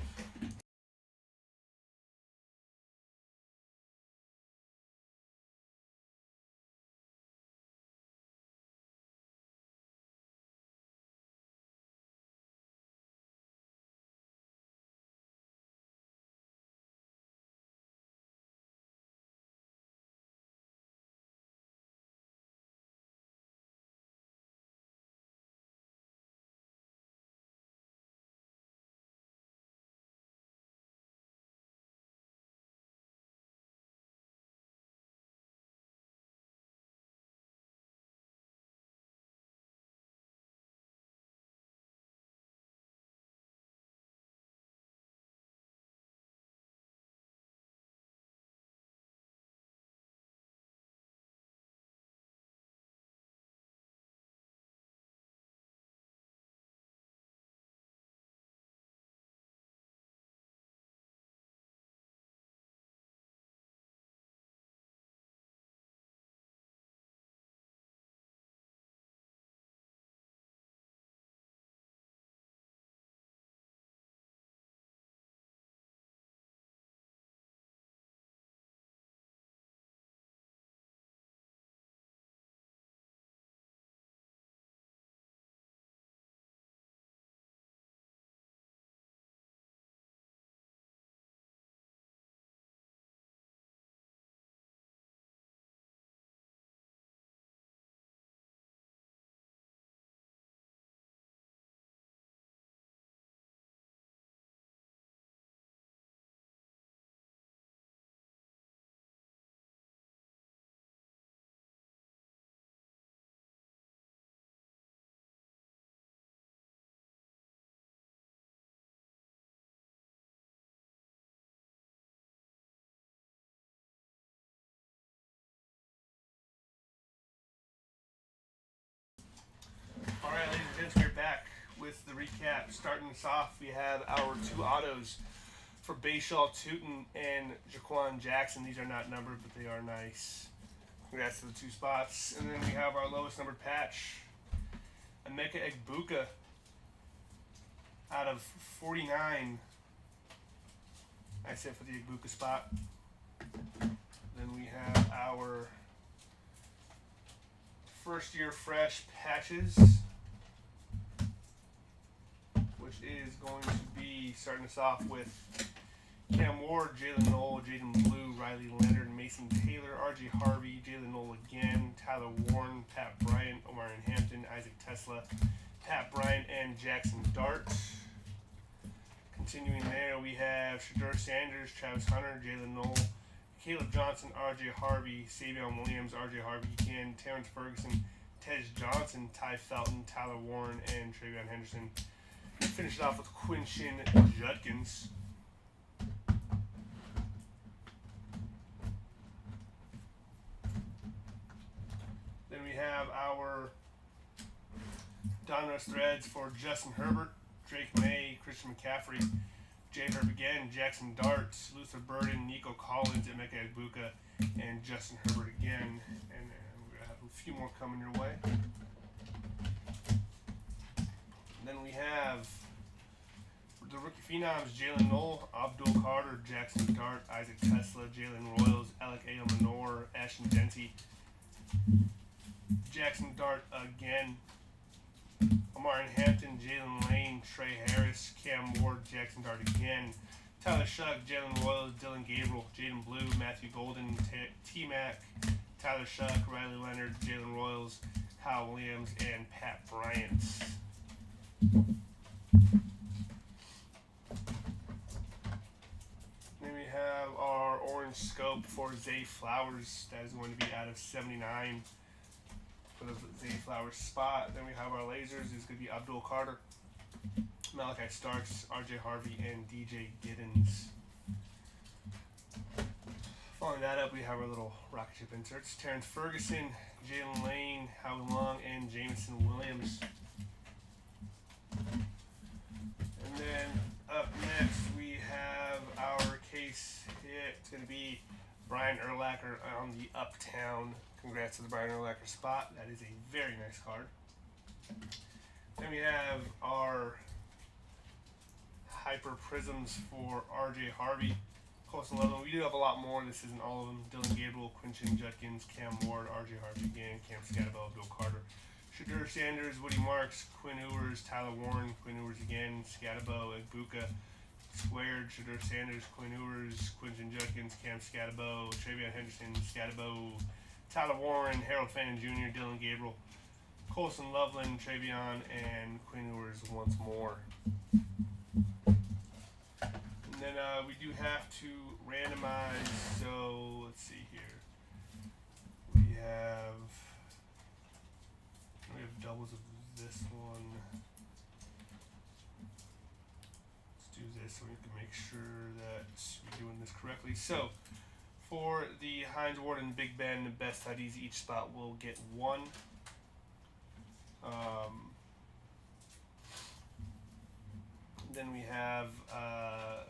Since we're back with the recap, starting us off, we have our 2 autos for Bayshaw Tootin and Jaquan Jackson. These are not numbered, but they are nice. Congrats to the 2 spots. And then we have our lowest numbered patch, Emeka Egbuka, out of 49. Nice hit for the Egbuka spot. Then we have our first year fresh patches, which is going to be starting us off with Cam Ward, Jalen Knoll, Jaden Blue, Riley Leonard, Mason Taylor, RJ Harvey, Jalen Knoll again, Tyler Warren, Pat Bryant, Omar Hampton, Isaac Tesla, Pat Bryant, and Jackson Dart. Continuing there, we have Shedeur Sanders, Travis Hunter, Jalen Knoll, Caleb Johnson, RJ Harvey, Savion Williams, RJ Harvey again, Terrence Ferguson, Tej Johnson, Ty Felton, Tyler Warren, and Travion Henderson. Finish it off with Quinshon Judkins. Then we have our Donruss threads for Justin Herbert, Drake May, Christian McCaffrey, J. Herb again, Jackson Dart, Luther Burden, Nico Collins, Emeka Egbuka, and Justin Herbert again. And we're going to have a few more coming your way. And then we have the rookie phenoms, Jalen Knoll, Abdul Carter, Jackson Dart, Isaac Tesla, Jalen Royals, Alec Manor, Ashton Denty, Jackson Dart again, Omar Hampton, Jalen Lane, Trey Harris, Cam Ward, Jackson Dart again, Tyler Shuck, Jalen Royals, Dylan Gabriel, Jaden Blue, Matthew Golden, T-Mac, Tyler Shuck, Riley Leonard, Jalen Royals, Hal Williams, and Pat Bryant. Then we have our orange scope for Zay Flowers. That is going to be out of 79 for the Zay Flowers spot. Then we have our lasers. It's going to be Abdul Carter, Malachi Starks, RJ Harvey, and DJ Giddens. Following that up, we have our little rocket ship inserts. Terrence Ferguson, Jalen Lane, Howie Long, and Jameson Williams. And then up next, we have our case hit. It's going to be Brian Urlacher on the Uptown. Congrats to the Brian Urlacher spot. That is a very nice card. Then we have our Hyper Prisms for RJ Harvey. Close 11. We do have a lot more. This isn't all of them. Dylan Gabriel, Quinshon Judkins, Cam Ward, RJ Harvey again, Cam Scatterbo, Bill Carter, Shedeur Sanders, Woody Marks, Quinn Ewers, Tyler Warren, Quinn Ewers again, Scatterbo, Egbuka, Squared, Shedeur Sanders, Quinn Ewers, Quinshon Judkins, Cam Scatterbo, Travion Henderson, Scatterbo, Tyler Warren, Harold Fannin Jr., Dylan Gabriel, Colson Loveland, Travion, and Quinn Ewers once more. And then we do have to randomize, so let's see here. We have doubles of this one. Let's do this so we can make sure that we're doing this correctly. So for the Hines Ward and Big Ben, the best IDs, each spot will get one. Then we have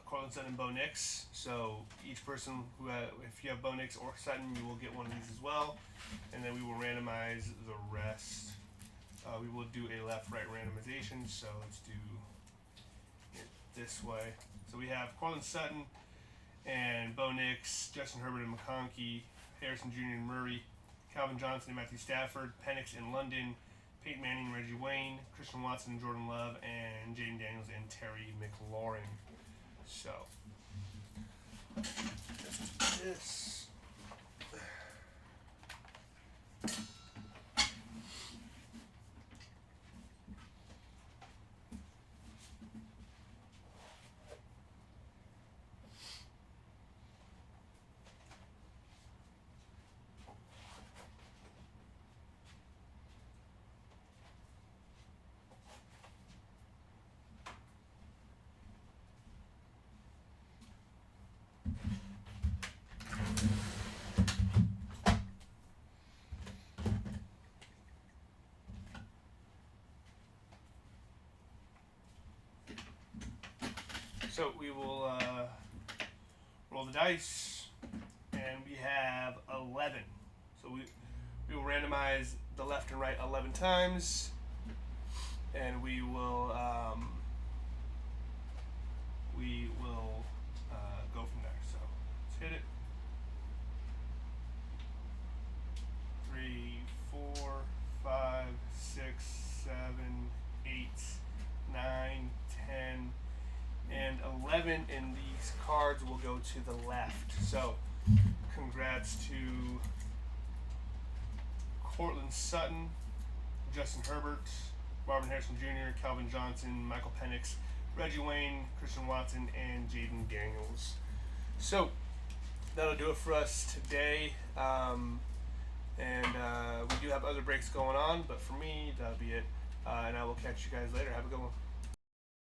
Cortland Sutton and Bo Nix. So each person who, if you have Bo Nix or Sutton, you will get one of these as well. And then we will randomize the rest. We will do a left-right randomization. So let's do it this way. So we have Cortland Sutton and Bo Nix, Justin Herbert and McConkey, Harrison Jr. and Murray, Calvin Johnson and Matthew Stafford, Penix and London, Peyton Manning and Reggie Wayne, Christian Watson and Jordan Love, and Jaden Daniels and Terry McLaurin. So, let's do this. So we will roll the dice, and we have 11. So we will randomize the left and right 11 times, and we will go from there. So let's hit it. 3, 4, 5, 6, 7, 8, 9, 10, and 11. And these cards will go to the left. So congrats to Cortland Sutton, Justin Herbert, Marvin Harrison Jr., Calvin Johnson, Michael Penix, Reggie Wayne, Christian Watson, and Jaden Daniels. So that'll do it for us today. And we do have other breaks going on, but for me, that'll be it. And I will catch you guys later. Have a good one.